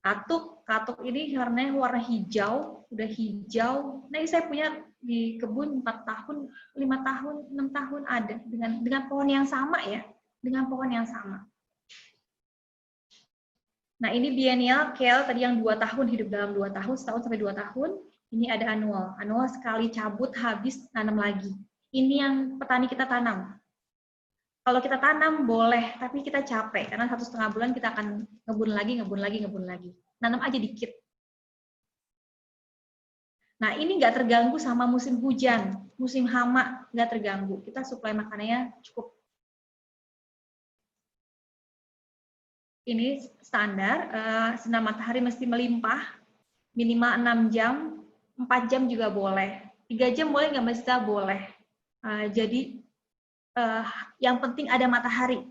Katuk ini warna hijau, udah hijau. Nah ini saya punya di kebun 4 tahun, 5 tahun, 6 tahun ada dengan pohon yang sama ya, dengan pohon yang sama. Nah ini biennial kale tadi yang 2 tahun, hidup dalam 2 tahun, setahun sampai 2 tahun. Ini ada annual sekali cabut habis tanam lagi. Ini yang petani kita tanam. Kalau kita tanam boleh, tapi kita capek karena 1,5 bulan kita akan ngebun lagi. Nanam aja dikit. Nah, ini nggak terganggu sama musim hujan, musim hama nggak terganggu. Kita suplai makanannya cukup. Ini standar, sinar matahari mesti melimpah, minimal 6 jam, 4 jam juga boleh. 3 jam boleh nggak Mbak Sita? Boleh. Jadi, yang penting ada matahari.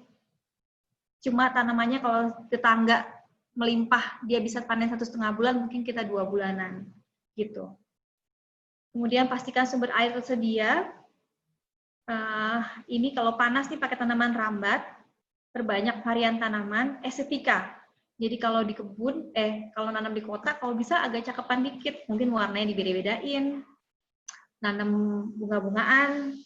Cuma tanamannya kalau tetangga melimpah, dia bisa panen 1,5 bulan, mungkin kita 2 bulanan. Gitu. Kemudian pastikan sumber air tersedia. Ini kalau panas nih pakai tanaman rambat, terbanyak varian tanaman, estetika. Jadi kalau di kebun, kalau nanam di kota, kalau bisa agak cakepan dikit, mungkin warnanya dibeda-bedain, nanam bunga-bungaan,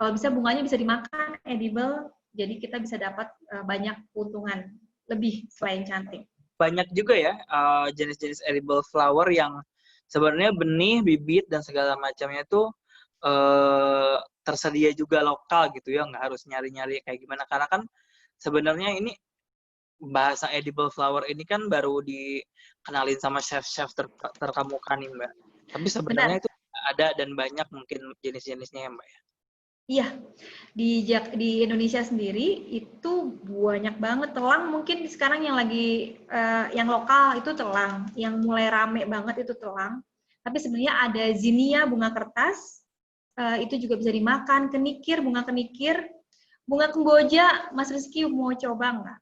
kalau bisa bunganya bisa dimakan, edible, jadi kita bisa dapat banyak keuntungan lebih selain cantik. Banyak juga ya jenis-jenis edible flower yang sebenarnya benih, bibit, dan segala macamnya itu tersedia juga lokal gitu ya, nggak harus nyari-nyari kayak gimana. Karena kan sebenarnya ini bahasa edible flower ini kan baru dikenalin sama chef-chef terkemuka nih Mbak. Tapi sebenarnya itu ada dan banyak mungkin jenis-jenisnya ya Mbak ya. Iya, di Indonesia sendiri itu banyak banget. Telang mungkin sekarang yang lagi yang lokal itu telang, yang mulai rame banget itu telang. Tapi sebenarnya ada zinnia, bunga kertas, itu juga bisa dimakan. Kenikir, bunga kenikir, bunga kemboja. Mas Rizky mau coba nggak?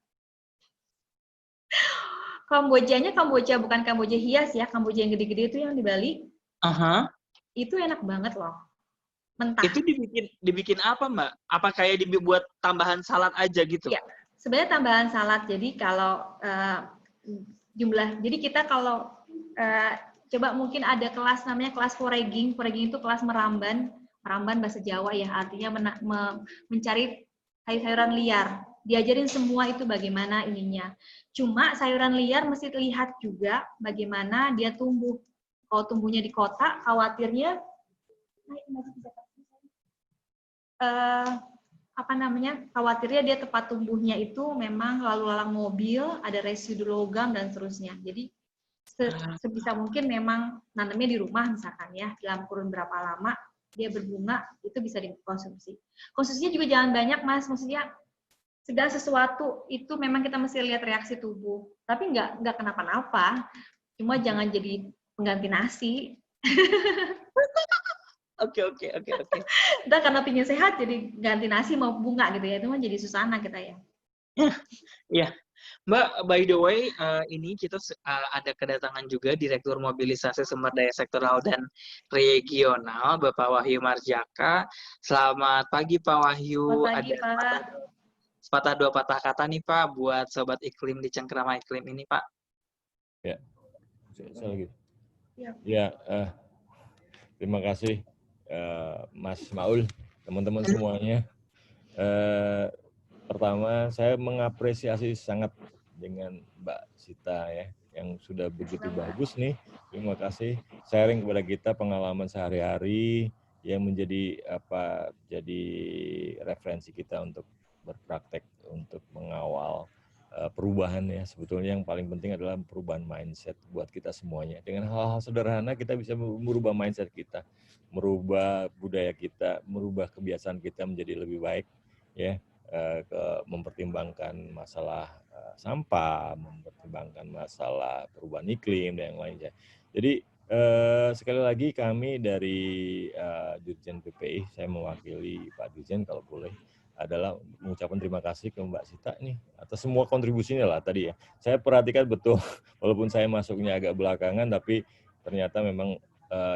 Kambojanya Kamboja, bukan Kamboja hias ya, Kamboja yang gede-gede itu yang di Bali. Itu enak banget loh. Mentah. Itu dibikin apa Mbak? Apa kayak dibuat tambahan salad aja gitu? Ya, sebenarnya tambahan salad. Jadi kalau jadi kita kalau coba mungkin ada kelas namanya kelas foraging. Foraging itu kelas meramban bahasa Jawa ya, artinya mencari sayur-sayuran liar. Diajarin semua itu bagaimana ininya. Cuma sayuran liar mesti lihat juga bagaimana dia tumbuh. Kalau tumbuhnya di kota, khawatirnya khawatirnya dia tempat tumbuhnya itu memang lalu lalang mobil, ada residu logam dan seterusnya. Jadi sebisa mungkin memang nanamnya di rumah misalkan ya, dalam kurun berapa lama dia berbunga itu bisa dikonsumsi. Konsumsinya juga jangan banyak Mas, maksudnya segala sesuatu itu memang kita mesti lihat reaksi tubuh. Tapi nggak kenapa-napa, cuma jangan jadi pengganti nasi. Oke. Udah karena pingin sehat jadi ganti nasi mau bunga gitu ya, itu mah jadi susana kita ya. Iya. Mbak, by the way, ini kita ada kedatangan juga Direktur Mobilisasi Sumber Daya Sektoral dan Regional, Bapak Wahyu Marjaka. Selamat pagi, Pak Wahyu. Selamat pagi, Ada Pak. sepatah dua patah kata nih, Pak, buat Sobat Iklim di Cengkerama Iklim ini, Pak. Ya, saya lagi. Ya. Ya, terima kasih Mas Maul, teman-teman semuanya. Pertama, saya mengapresiasi sangat dengan Mbak Sita ya, yang sudah begitu bagus nih. Terima kasih sharing kepada kita pengalaman sehari-hari yang menjadi jadi referensi kita untuk berpraktek untuk mengawal perubahan ya. Sebetulnya yang paling penting adalah perubahan mindset buat kita semuanya. Dengan hal-hal sederhana kita bisa merubah mindset kita, merubah budaya kita, merubah kebiasaan kita menjadi lebih baik ya. Mempertimbangkan masalah sampah, mempertimbangkan masalah perubahan iklim dan yang lainnya. Jadi sekali lagi kami dari Dirjen PPI, saya mewakili Pak Dirjen kalau boleh, adalah mengucapkan terima kasih ke Mbak Sita nih atas semua kontribusinya lah tadi ya. Saya perhatikan betul, walaupun saya masuknya agak belakangan, tapi ternyata memang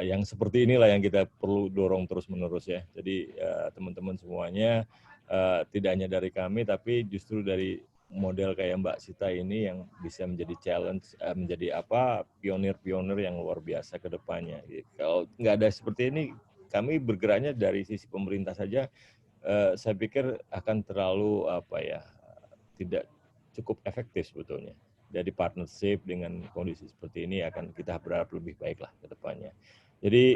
yang seperti inilah yang kita perlu dorong terus-menerus ya. Jadi teman-teman semuanya, tidak hanya dari kami, tapi justru dari model kayak Mbak Sita ini yang bisa menjadi challenge, menjadi pionir-pionir yang luar biasa ke depannya. Kalau nggak ada seperti ini, kami bergeraknya dari sisi pemerintah saja, saya pikir akan terlalu tidak cukup efektif sebetulnya. Jadi partnership dengan kondisi seperti ini akan kita berharap lebih baik lah ke depannya. Jadi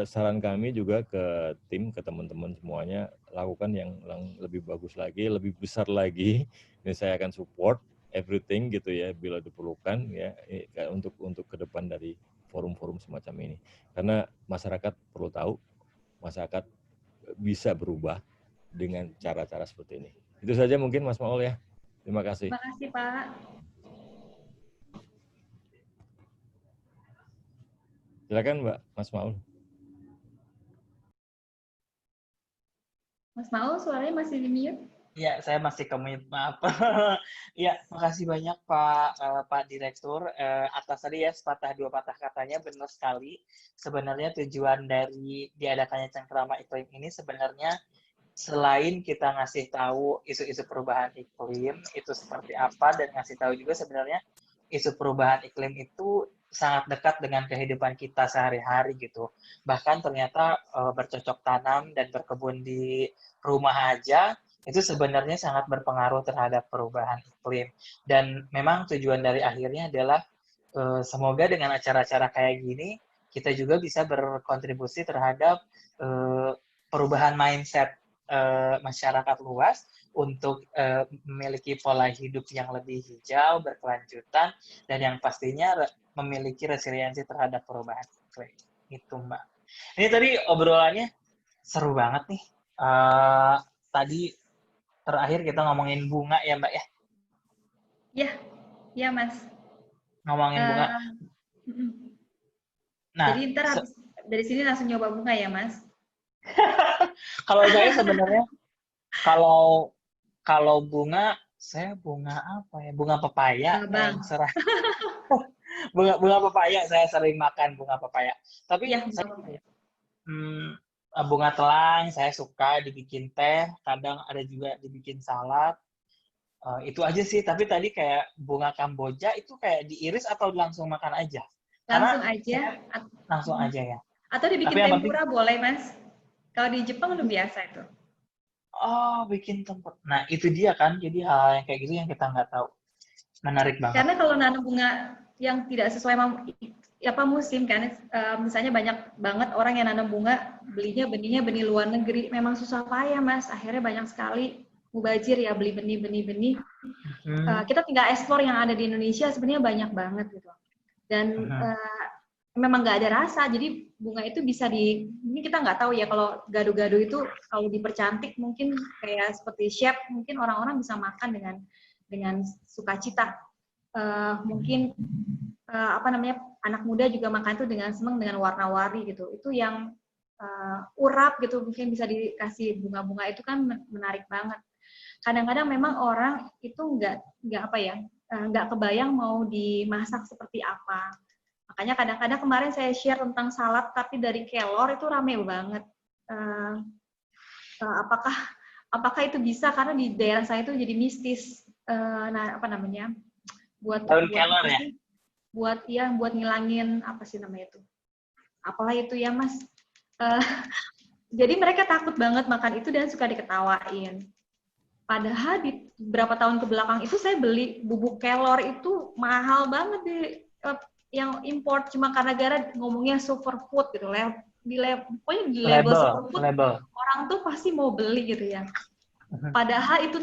saran kami juga ke tim, ke teman-teman semuanya, lakukan yang lebih bagus lagi, lebih besar lagi. Ini saya akan support everything gitu ya, bila diperlukan ya, untuk ke depan dari forum-forum semacam ini. Karena masyarakat perlu tahu, masyarakat bisa berubah dengan cara-cara seperti ini. Itu saja mungkin Mas Maul ya. Terima kasih. Terima kasih, Pak. Silakan Mbak, Mas Maul. Mas Maul, suaranya masih di mute? Ya, saya masih ke-mute, maaf. Ya, makasih banyak Pak Direktur atas tadi ya sepatah dua patah katanya, benar sekali. Sebenarnya tujuan dari diadakannya Cengkerama Iklim ini sebenarnya selain kita ngasih tahu isu-isu perubahan iklim itu seperti apa, dan ngasih tahu juga sebenarnya isu perubahan iklim itu sangat dekat dengan kehidupan kita sehari-hari gitu. Bahkan ternyata bercocok tanam dan berkebun di rumah aja itu sebenarnya sangat berpengaruh terhadap perubahan iklim. Dan memang tujuan dari akhirnya adalah semoga dengan acara-acara kayak gini kita juga bisa berkontribusi terhadap perubahan mindset masyarakat luas untuk memiliki pola hidup yang lebih hijau, berkelanjutan, dan yang pastinya memiliki resiliensi terhadap perubahan iklim. Itu Mbak. Ini tadi obrolannya seru banget nih. Tadi terakhir kita ngomongin bunga ya Mbak ya? Iya Mas. Ngomongin bunga. Nah, jadi ntar habis dari sini langsung nyoba bunga ya Mas? Kalau saya sebenarnya, kalau bunga, saya bunga apa ya? Bunga pepaya. Serah. bunga pepaya, saya sering makan bunga pepaya. Tapi ya, bunga telang saya suka dibikin teh, kadang ada juga dibikin salad. Itu aja sih. Tapi tadi kayak bunga Kamboja itu kayak diiris atau langsung makan aja? Langsung aja. Langsung aja ya. Atau dibikin tempura boleh Mas. Kalau di Jepang udah biasa itu. Oh, bikin tempura. Nah, itu dia kan. Jadi hal yang kayak gitu yang kita nggak tahu. Menarik banget. Karena kalau nanam bunga yang tidak sesuai musim kan, misalnya banyak banget orang yang nanam bunga, belinya benihnya benih luar negeri, memang susah payah Mas. Akhirnya banyak sekali mubazir ya beli benih-benih. Kita tinggal eksplor yang ada di Indonesia sebenarnya banyak banget gitu. Dan memang nggak ada rasa, jadi bunga itu bisa ini kita nggak tahu ya, kalau gado-gado itu kalau dipercantik mungkin kayak seperti shape, mungkin orang-orang bisa makan dengan sukacita. Mungkin anak muda juga makan itu dengan senang, dengan warna-warni gitu. Itu yang urap gitu, mungkin bisa dikasih bunga-bunga itu kan menarik banget. Kadang-kadang memang orang itu nggak kebayang mau dimasak seperti apa. Makanya kadang-kadang kemarin saya share tentang salad tapi dari kelor itu rame banget. Apakah itu bisa, karena di daerah saya itu jadi mistis. Buat Daun kelor ya? buat ngilangin apa sih namanya itu? Apalah itu ya Mas. Jadi mereka takut banget makan itu dan suka diketawain. Padahal di beberapa tahun ke belakang itu saya beli bubuk kelor itu mahal banget yang import, cuma karena gara ngomongnya superfood gitu, pokoknya di label superfood orang tuh pasti mau beli gitu ya. Padahal itu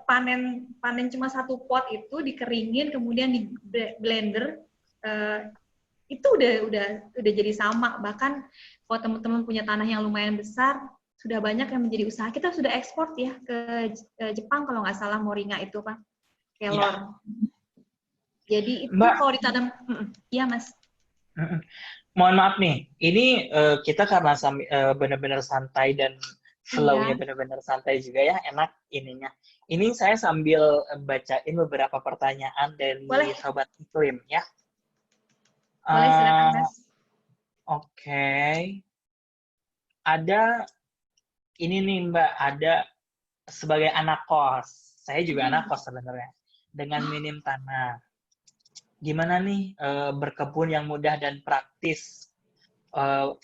panen cuma satu pot itu dikeringin kemudian di blender, itu udah jadi sama. Bahkan kalau teman-teman punya tanah yang lumayan besar, sudah banyak yang menjadi usaha. Kita sudah ekspor ya ke Jepang kalau nggak salah, moringa itu Pak, kelor. Ya. Jadi itu Mbak, kalau ditanam, iya Mas. Mohon maaf nih, ini kita karena benar-benar santai dan flow-nya benar-benar santai juga ya, enak ininya. Ini saya sambil bacain beberapa pertanyaan dari Sobat Iklim ya. Boleh, silakan Mas. Oke. Ada ini nih Mbak, ada sebagai anak kos. Saya juga anak kos sebenarnya. Dengan minim tanah. Gimana nih berkebun yang mudah dan praktis?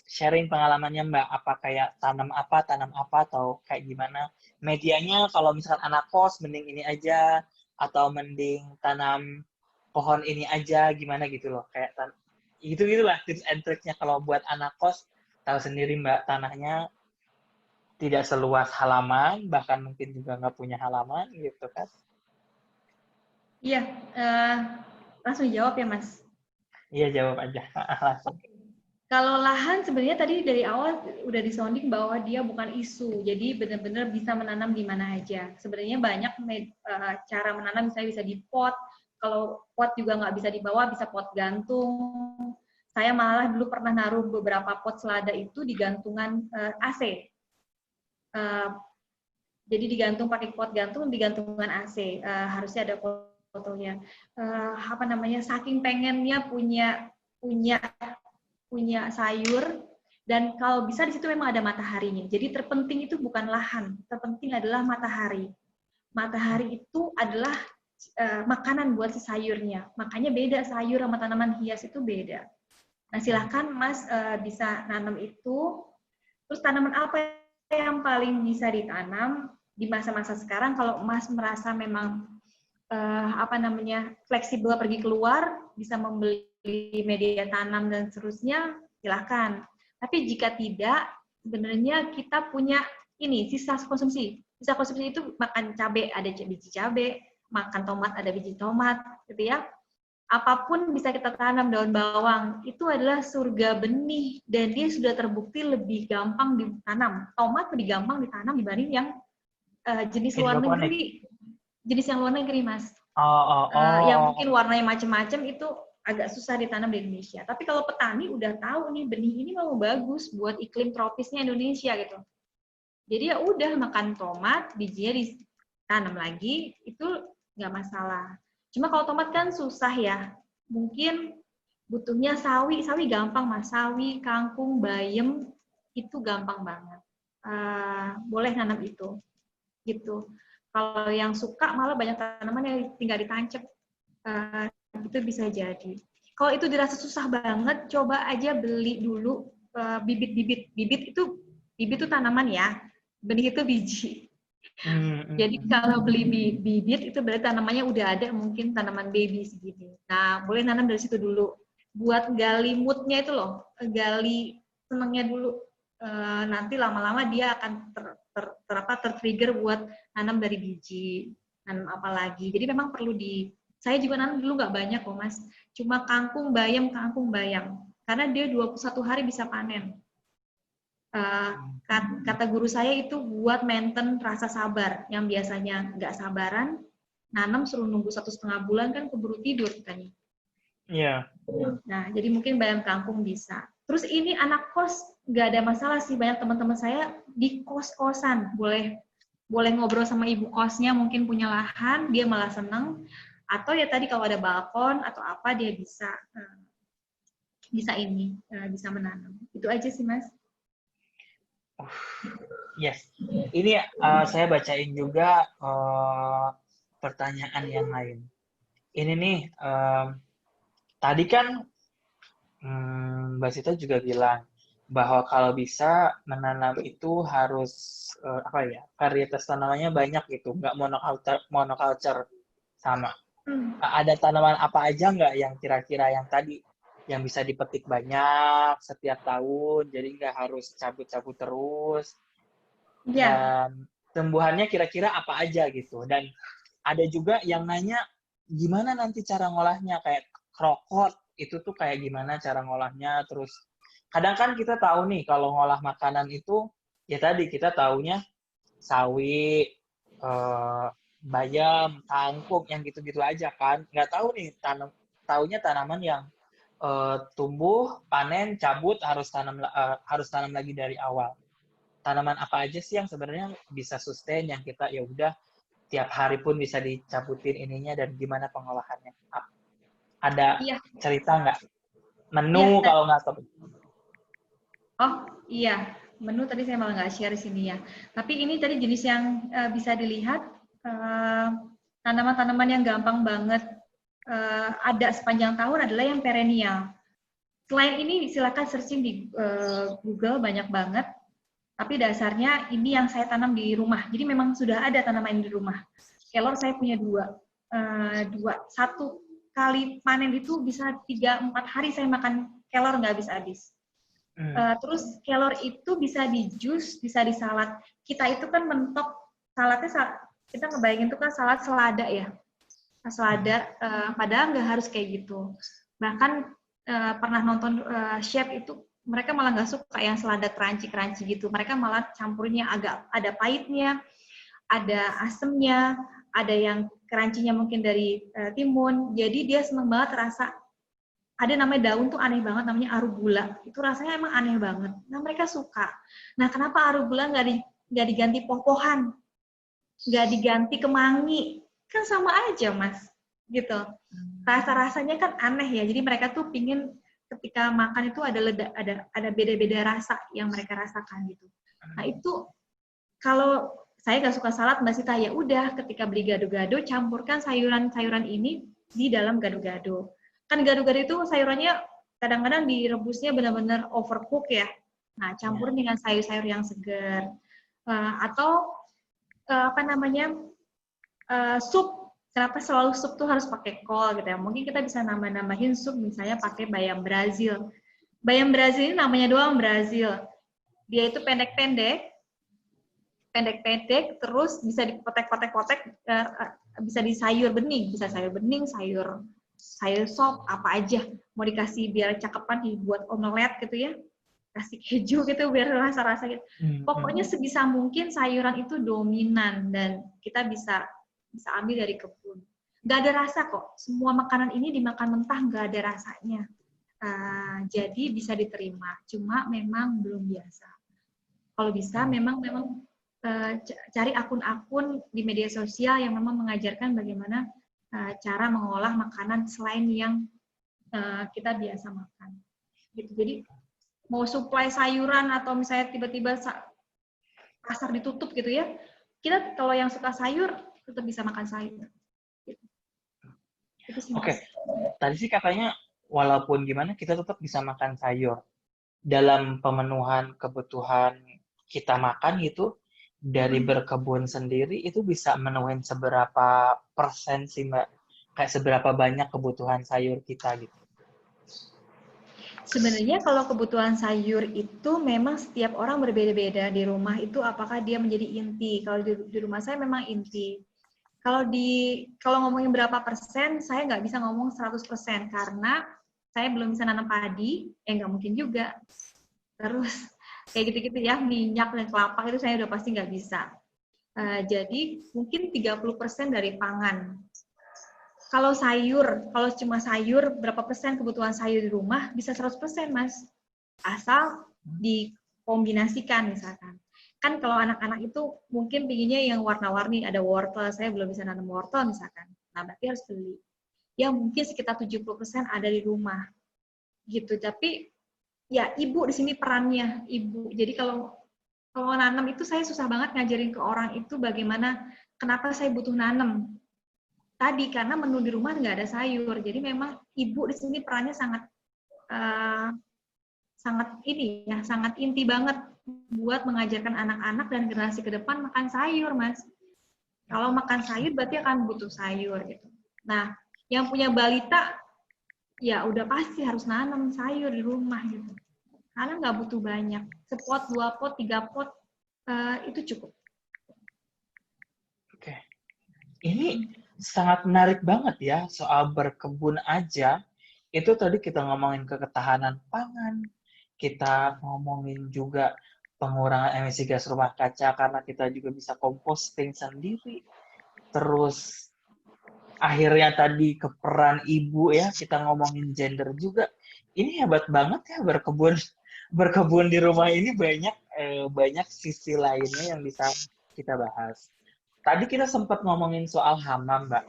Sharing pengalamannya Mbak, apa kayak tanam apa atau kayak gimana? Medianya kalau misalkan anak kos mending ini aja atau mending tanam pohon ini aja, gimana gitu loh. Kayak gitulah tips and triknya. Kalau buat anak kos tahu sendiri Mbak, tanahnya tidak seluas halaman, bahkan mungkin juga nggak punya halaman gitu kan. Iya, langsung jawab ya Mas? Iya, jawab aja langsung. Kalau lahan sebenarnya tadi dari awal udah disounding bahwa dia bukan isu, jadi benar-benar bisa menanam di mana aja. Sebenarnya banyak cara menanam, misalnya bisa di pot, kalau pot juga nggak bisa dibawa, bisa pot gantung. Saya malah dulu pernah naruh beberapa pot selada itu di gantungan AC. Jadi digantung pakai pot gantung di gantungan AC. Harusnya ada fotonya. Saking pengennya punya sayur, dan kalau bisa di situ memang ada mataharinya. Jadi terpenting itu bukan lahan, terpenting adalah matahari. Matahari itu adalah makanan buat si sayurnya. Makanya beda sayur sama tanaman hias itu beda. Nah silakan Mas bisa nanam itu. Terus tanaman apa yang paling bisa ditanam di masa-masa sekarang? Kalau Mas merasa memang fleksibel pergi keluar, bisa membeli media tanam dan seterusnya, silahkan. Tapi jika tidak, sebenarnya kita punya sisa konsumsi. Sisa konsumsi itu makan cabai, ada biji cabai, makan tomat, ada biji tomat, gitu ya. Apapun bisa kita tanam, daun bawang, itu adalah surga benih, dan dia sudah terbukti lebih gampang ditanam. Tomat lebih gampang ditanam dibanding yang jenis luar negeri. Jenis yang luar negeri, Mas. Yang mungkin warnanya macam-macam itu agak susah ditanam di Indonesia. Tapi kalau petani udah tahu nih benih ini mau bagus buat iklim tropisnya Indonesia gitu. Jadi ya udah makan tomat, bijinya ditanam lagi, itu nggak masalah. Cuma kalau tomat kan susah ya. Mungkin butuhnya sawi gampang Mas. Sawi, kangkung, bayam itu gampang banget. Boleh nanam itu. Gitu. Kalau yang suka malah banyak tanaman yang tinggal ditancap, itu bisa jadi. Kalau itu dirasa susah banget, coba aja beli dulu bibit-bibit. Bibit itu tanaman ya, benih itu biji. Jadi kalau beli bibit itu berarti tanamannya udah ada, mungkin tanaman baby segini. Nah, boleh nanam dari situ dulu. Buat gali moodnya itu loh, gali senangnya dulu. Nanti lama-lama dia akan tertrigger buat nanam dari biji, nanam apa lagi. Jadi memang perlu saya juga nanam dulu nggak banyak kok Mas, cuma kangkung bayam, karena dia 21 hari bisa panen. Kata guru saya itu buat maintain rasa sabar, yang biasanya nggak sabaran, nanam suruh nunggu 1,5 bulan kan keburu tidur katanya. Iya. Nah, jadi mungkin bayam kangkung bisa. Terus ini anak kos nggak ada masalah sih, banyak teman-teman saya di kos-kosan boleh boleh ngobrol sama ibu kosnya, mungkin punya lahan, dia malah seneng. Atau ya tadi kalau ada balkon atau apa, dia bisa bisa menanam. Itu aja sih, Mas. Yes. Ini saya bacain juga pertanyaan yang lain. Ini nih, tadi kan Mbak Sita juga bilang bahwa kalau bisa menanam itu harus varietas tanamannya banyak gitu, nggak monoculture sama. Ada tanaman apa aja nggak yang kira-kira yang tadi yang bisa dipetik banyak setiap tahun, jadi nggak harus cabut-cabut terus. Dan tumbuhannya kira-kira apa aja gitu. Dan ada juga yang nanya gimana nanti cara ngolahnya, kayak krokot itu tuh kayak gimana cara ngolahnya. Terus kadang kan kita tahu nih kalau ngolah makanan itu ya tadi kita taunya sawi, bayam, kangkung yang gitu-gitu aja kan. Nggak tahu nih taunya tanaman yang tumbuh, panen, cabut, harus tanam lagi dari awal. Tanaman apa aja sih yang sebenarnya bisa sustain, yang kita ya udah tiap hari pun bisa dicabutin ininya, dan gimana pengolahannya? Ada cerita nggak? Menu kalau nggak tahu. Oh iya, menu tadi saya malah nggak share di sini ya. Tapi ini tadi jenis yang bisa dilihat, tanaman-tanaman yang gampang banget ada sepanjang tahun adalah yang perennial. Selain ini silakan searching di Google, banyak banget. Tapi dasarnya ini yang saya tanam di rumah. Jadi memang sudah ada tanaman di rumah. Kelor saya punya dua. Satu kali panen itu bisa 3-4 hari saya makan kelor nggak habis-habis. Terus kelor itu bisa di jus, bisa di salad. Kita itu kan mentok saladnya, kita ngebayangin itu kan salad selada ya. Selada, padahal nggak harus kayak gitu. Bahkan pernah nonton chef itu, mereka malah nggak suka yang selada crunchy gitu. Mereka malah campurnya agak ada pahitnya, ada asemnya, ada yang crunchy-nya mungkin dari timun. Jadi dia seneng banget rasa. Ada namanya daun tuh aneh banget, namanya arugula. Itu rasanya emang aneh banget. Nah mereka suka. Nah kenapa arugula nggak diganti poh-pohan? Nggak diganti kemangi? Kan sama aja, Mas. Gitu. Rasa-rasanya kan aneh ya. Jadi mereka tuh pingin ketika makan itu ada beda-beda rasa yang mereka rasakan gitu. Nah itu kalau saya nggak suka salad, Mbak Sita, ya udah ketika beli gado-gado campurkan sayuran-sayuran ini di dalam gado-gado. Kan gado-gado itu sayurannya kadang-kadang direbusnya benar-benar overcook ya. Nah campurin dengan sayur-sayur yang segar. Atau sup. Kenapa selalu sup tuh harus pakai kol gitu ya? Mungkin kita bisa nambahin sup misalnya pakai bayam Brazil. Bayam Brazil ini namanya doang Brazil. Dia itu pendek-pendek, terus bisa dipotek-potek, bisa di sayur bening, sayur sop, apa aja. Mau dikasih biar cakepan dibuat omelet gitu ya. Kasih keju gitu biar rasa-rasa gitu. Pokoknya sebisa mungkin sayuran itu dominan dan kita bisa ambil dari kebun. Nggak ada rasa kok. Semua makanan ini dimakan mentah nggak ada rasanya. Jadi bisa diterima. Cuma memang belum biasa. Kalau bisa memang cari akun-akun di media sosial yang memang mengajarkan bagaimana cara mengolah makanan selain yang kita biasa makan. Gitu. Jadi mau suplai sayuran atau misalnya tiba-tiba pasar ditutup gitu ya. Kita kalau yang suka sayur tetap bisa makan sayur. Oke. Tadi sih katanya walaupun gimana kita tetap bisa makan sayur. Dalam pemenuhan kebutuhan kita makan gitu, dari berkebun sendiri itu bisa menuhin seberapa persen sih Mbak? Kayak seberapa banyak kebutuhan sayur kita gitu? Sebenarnya kalau kebutuhan sayur itu memang setiap orang berbeda-beda di rumah itu, apakah dia menjadi inti. Kalau di rumah saya memang inti. Kalau ngomongin berapa persen, saya nggak bisa ngomong 100% karena saya belum bisa nanam padi, nggak mungkin juga. Terus kayak gitu-gitu ya, minyak dan kelapa itu saya udah pasti nggak bisa. Jadi mungkin 30% dari pangan. Kalau cuma sayur, berapa persen kebutuhan sayur di rumah? Bisa 100%, Mas. Asal dikombinasikan misalkan. Kan kalau anak-anak itu mungkin pinginnya yang warna-warni, ada wortel, saya belum bisa nanam wortel misalkan. Nah, berarti harus beli. Ya mungkin sekitar 70% ada di rumah. Gitu. Tapi ya ibu di sini perannya, ibu. Jadi kalau nanam itu saya susah banget ngajarin ke orang itu bagaimana, kenapa saya butuh nanam. Tadi karena menu di rumah nggak ada sayur. Jadi memang ibu di sini perannya sangat sangat inti banget buat mengajarkan anak-anak dan generasi ke depan makan sayur, Mas. Kalau makan sayur berarti akan butuh sayur gitu. Nah, yang punya balita ya udah pasti harus nanam sayur di rumah gitu. Karena nggak butuh banyak. Sepot, 2 pot, 3 pot itu cukup. Oke. Ini sangat menarik banget ya soal berkebun aja. Itu tadi kita ngomongin ketahanan pangan, kita ngomongin juga pengurangan emisi gas rumah kaca karena kita juga bisa composting sendiri. Terus akhirnya tadi ke peran ibu ya, kita ngomongin gender juga. Ini hebat banget ya berkebun di rumah ini, banyak sisi lainnya yang bisa kita bahas. Tadi kita sempat ngomongin soal hama, Mbak.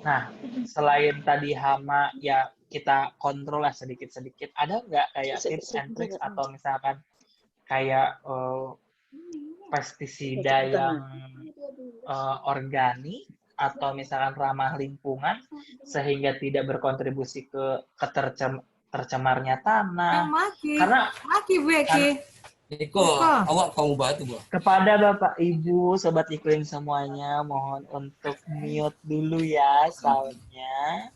Nah, selain tadi hama ya kita kontrol lah sedikit-sedikit. Ada nggak kayak tips and tricks atau misalkan kayak pestisida yang organik atau misalkan ramah lingkungan sehingga tidak berkontribusi ke tercemarnya tanah? Karena Iko, awak kamu batu gua. kepada Bapak Ibu, Sobat Iklim semuanya, mohon untuk mute dulu ya soundnya.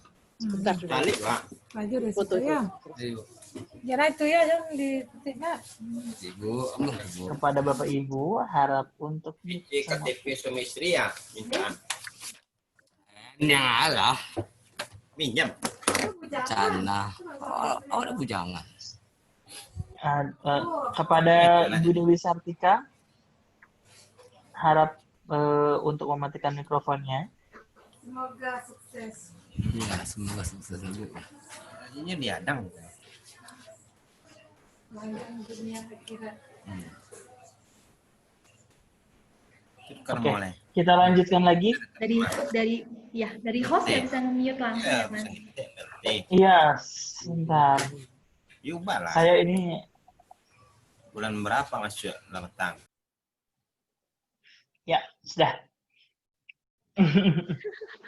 Balik, Pak. Maju dari situ ya. Jangan itu ya, jangan dititiknya. Ibu, Ibu. Kepada Bapak Ibu, harap untuk mute semua. KTP suami istri ya, minta. Yang alah. Minjam. Cana. Oh, ada bujangan. Kepada Bu Dewi Sartika, harap untuk mematikan mikrofonnya. Semoga sukses. Iya, semoga sukses dulu. Ini diadang. Lanjut dunia pikiran. Oke, kita lanjutkan lagi. Dari host ya bisa nge-mute langsung ya, Mas. Iya, sebentar. Yubalah. Saya ini Bulan berapa Mas Lametang? ya sudah.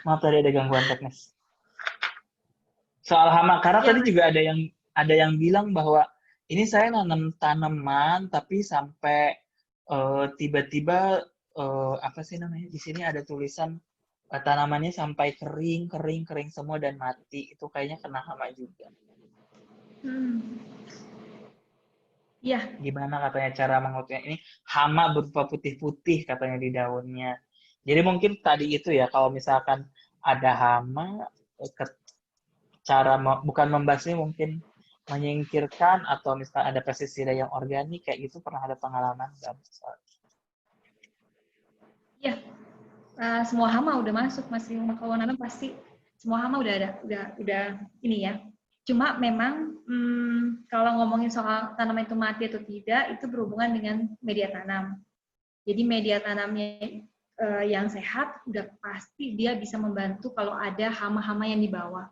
Maaf tadi ada gangguan teknis. Soal hama, karena tadi juga ada yang bilang bahwa ini saya nanam tanaman tapi sampai tiba-tiba apa sih namanya, di sini ada tulisan tanamannya sampai kering semua dan mati. Itu kayaknya kena hama juga. Iya. Gimana katanya cara mengobatinya? Ini hama berupa putih-putih katanya di daunnya. Jadi mungkin tadi itu ya, kalau misalkan ada hama, cara bukan membasmi, mungkin menyingkirkan, atau misalnya ada pestisida yang organik kayak gitu, pernah ada pengalaman nggak? Iya. Semua hama udah masuk, masih kalau nanam pasti semua hama udah ada, udah ini ya. Cuma memang kalau ngomongin soal tanaman itu mati atau tidak, itu berhubungan dengan media tanam. Jadi media tanamnya yang sehat, udah pasti dia bisa membantu kalau ada hama-hama yang di bawah.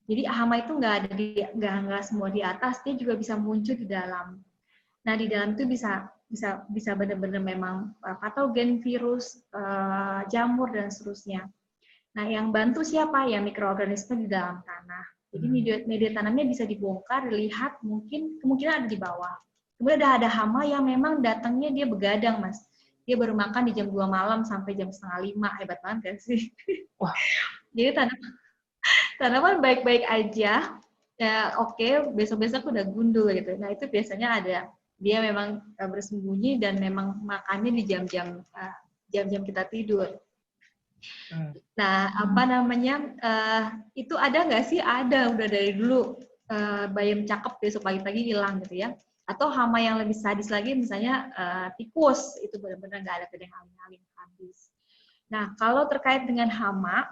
Jadi hama itu nggak semua di atas, dia juga bisa muncul di dalam. Nah di dalam itu bisa benar-benar memang patogen, virus, jamur dan seterusnya. Nah yang bantu siapa? Ya mikroorganisme di dalam tanah. Jadi media tanamnya bisa dibongkar, dilihat, kemungkinan ada di bawah. Kemudian ada hama yang memang datangnya dia begadang, Mas. Dia baru makan di jam 2 malam sampai jam 4:30. Hebat banget kan sih? Wah. Jadi tanaman baik-baik aja, ya oke, besok-besok udah gundul gitu. Nah itu biasanya dia memang bersembunyi dan memang makannya di jam-jam kita tidur. Nah, apa namanya, itu ada nggak sih? Ada, udah dari dulu. Bayam cakep besok pagi-pagi hilang gitu ya. Atau hama yang lebih sadis lagi, misalnya tikus, itu benar-benar nggak ada kedeng aling-aling habis. Nah, kalau terkait dengan hama,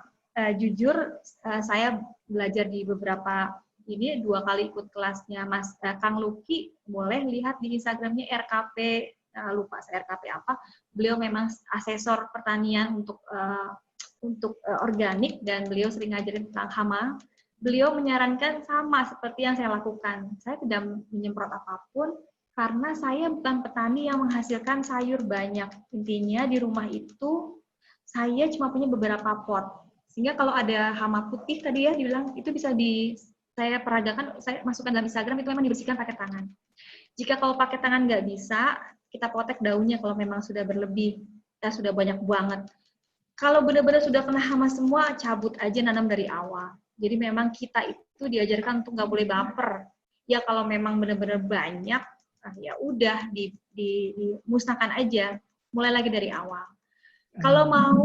jujur saya belajar di beberapa 2 kali ikut kelasnya Mas Kang Luki, boleh lihat di Instagramnya RKP lupa saya RKP apa. Beliau memang asesor pertanian untuk organik dan beliau sering ngajarin tentang hama. Beliau menyarankan sama seperti yang saya lakukan. Saya tidak menyemprot apapun karena saya bukan petani yang menghasilkan sayur banyak. Intinya di rumah itu saya cuma punya beberapa pot. Sehingga kalau ada hama putih tadi ya dibilang itu bisa saya peragakan, saya masukkan dalam Instagram itu memang dibersihkan pakai tangan. Jika kalau pakai tangan nggak bisa, kita potek daunnya kalau memang sudah berlebih, sudah banyak banget. Kalau benar-benar sudah kena hama semua, cabut aja nanam dari awal. Jadi memang kita itu diajarkan untuk nggak boleh baper. Ya kalau memang benar-benar banyak, ya udah dimusnahkan aja, mulai lagi dari awal. Kalau mau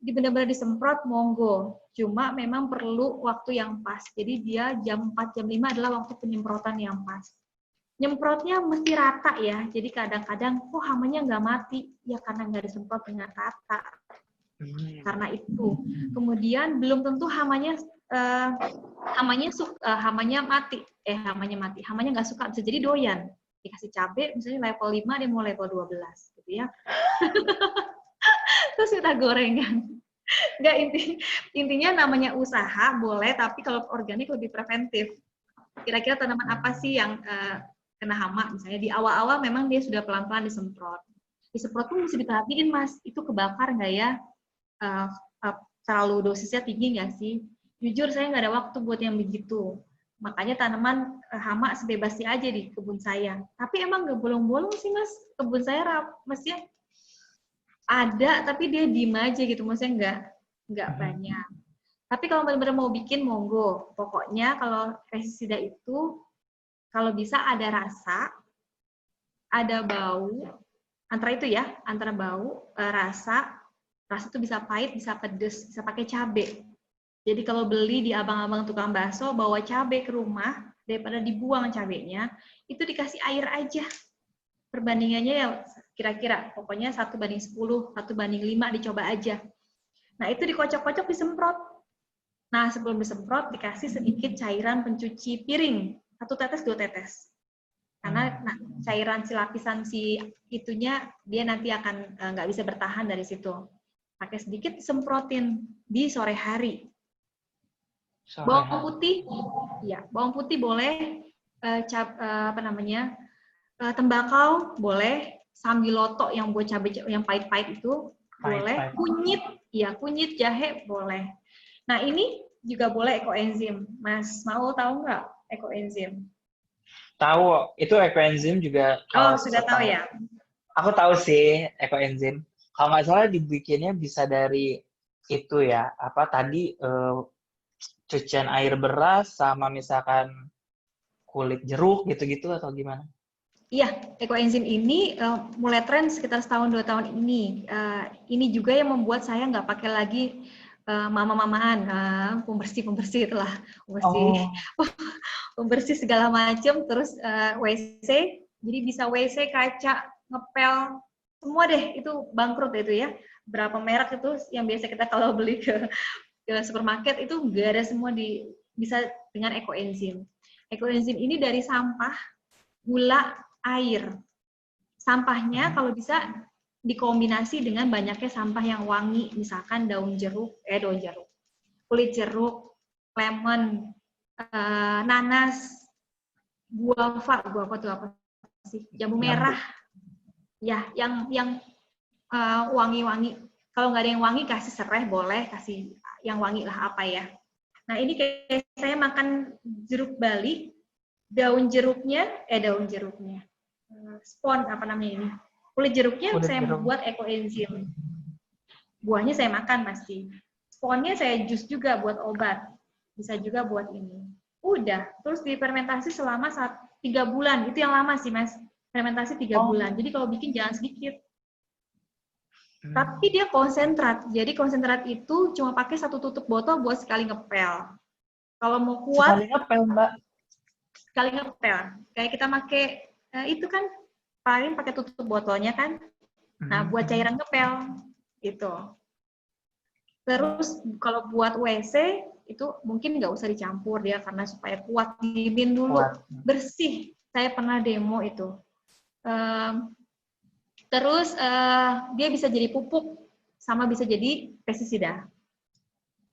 benar-benar disemprot, monggo. Cuma memang perlu waktu yang pas. Jadi dia jam 4, jam 5 adalah waktu penyemprotan yang pas. Nyemprotnya mesti rata ya. Jadi kadang-kadang, kok hamanya nggak mati? Ya karena nggak disemprot dengan rata. Karena itu. Kemudian belum tentu hamanya mati. Hamanya nggak suka. Bisa jadi doyan. Dikasih cabai, misalnya level 5, dia mau level 12. Gitu ya. Terus kita gorengan. Nggak, intinya namanya usaha boleh, tapi kalau organik lebih preventif. Kira-kira tanaman apa sih yang kena hama? Misalnya di awal-awal memang dia sudah pelan-pelan disemprot. Disemprot pun mesti diperhatiin, Mas, itu kebakar nggak ya? Terlalu dosisnya tinggi nggak sih? Jujur saya nggak ada waktu buat yang begitu. Makanya tanaman hama sebebasnya aja di kebun saya. Tapi emang nggak bolong-bolong sih, Mas. Kebun saya mestinya ada, tapi dia diem aja gitu, maksudnya nggak banyak. Tapi kalau benar-benar mau bikin, monggo. Pokoknya kalau pestisida itu, kalau bisa ada rasa, ada bau, antara bau, rasa itu bisa pahit, bisa pedes, bisa pakai cabai. Jadi kalau beli di abang-abang tukang bakso, bawa cabai ke rumah, daripada dibuang cabainya, itu dikasih air aja. Perbandingannya ya kira-kira, pokoknya 1:10, 1:5 dicoba aja. Nah itu dikocok-kocok, disemprot. Nah sebelum disemprot, dikasih sedikit cairan pencuci piring, 1 tetes, 2 tetes. Karena cairan si lapisan si itunya, dia nanti akan nggak bisa bertahan dari situ. Pakai sedikit, disemprotin di sore hari. Bawang putih, ya bawang putih boleh, tembakau boleh, sambiloto yang buat cabai yang pahit-pahit itu boleh, kunyit jahe boleh. Nah ini juga boleh ekoenzim. Mas mau tahu nggak ekoenzim? Tahu, itu ekoenzim juga. Sudah tahu ya? Aku tahu sih ekoenzim. Kalau nggak salah dibikinnya bisa dari itu ya, cucian air beras sama misalkan kulit jeruk gitu-gitu atau gimana? Iya, ekoenzim ini mulai tren sekitar 1-2 tahun ini. Ini juga yang membuat saya nggak pakai lagi mama-mamaan, pembersih itulah, pembersih segala macam, terus WC, jadi bisa WC, kaca, ngepel, semua deh, itu bangkrut itu ya. Berapa merek itu yang biasa kita kalau beli ke supermarket itu nggak ada, semua bisa dengan ekoenzim. Ekoenzim ini dari sampah, gula, air. Sampahnya kalau bisa dikombinasi dengan banyaknya sampah yang wangi, misalkan daun jeruk, kulit jeruk, lemon, nanas, guava itu apa sih? Jambu merah. Ya, yang wangi-wangi. Kalau nggak ada yang wangi, kasih serai boleh, kasih yang wangi lah apa ya. Nah ini kayak saya makan jeruk Bali, daun jeruknya, spon apa namanya ini, kulit jeruknya saya buat ekoenzim. Buahnya saya makan pasti. Sponnya saya jus juga buat obat. Bisa juga buat ini. Udah, terus difermentasi selama 3 bulan. Itu yang lama sih, Mas. Fermentasi 3 bulan. Jadi kalau bikin jangan sedikit. Tapi dia konsentrat. Jadi konsentrat itu cuma pakai 1 tutup botol buat sekali ngepel. Kalau mau kuat, sekali ngepel, Mbak. Sekali ngepel. Kayak kita pakai itu kan paling pakai tutup botolnya kan. Nah, buat cairan ngepel gitu. Terus kalau buat WC itu mungkin nggak usah dicampur dia, karena supaya kuat, diemin dulu, bersih. Saya pernah demo itu. Terus dia bisa jadi pupuk, sama bisa jadi pestisida.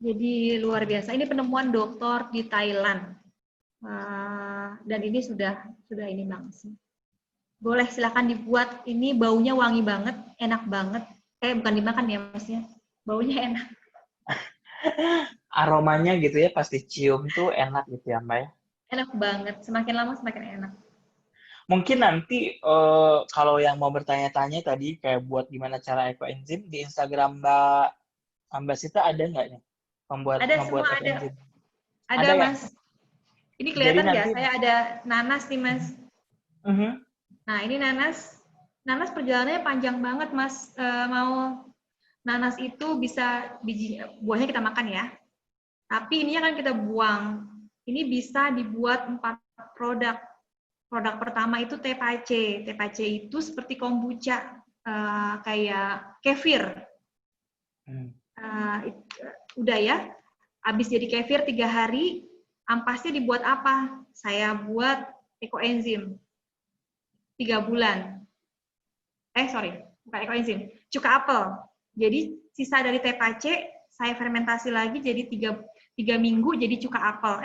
Jadi luar biasa. Ini penemuan dokter di Thailand. Dan ini sudah ini banget sih. Boleh silakan dibuat. Ini baunya wangi banget, enak banget. Bukan dimakan ya Masnya. Baunya enak. Aromanya gitu ya, pasti cium tuh enak gitu ya Mbak ya. Enak banget. Semakin lama semakin enak. Mungkin nanti kalau yang mau bertanya-tanya tadi kayak buat gimana cara ekoenzim di Instagram Mbak Sita ada nggak nih? Membuat Semua ada. ekoenzim. Ada ya? Mas. Ini kelihatan nggak? Nanti... Saya ada nanas nih Mas. Nah ini nanas. Nanas perjalanannya panjang banget Mas. Nanas itu bisa buahnya kita makan ya. Tapi ini kan kita buang. Ini bisa dibuat 4 produk. Produk pertama itu tepache. Tepache itu seperti kombucha, kayak kefir. Udah ya. Habis jadi kefir 3 hari, ampasnya dibuat apa? Saya buat ekoenzim. 3 bulan. Bukan ekoenzim. Cuka apel. Jadi sisa dari tepache saya fermentasi lagi jadi 3 minggu jadi cuka apel.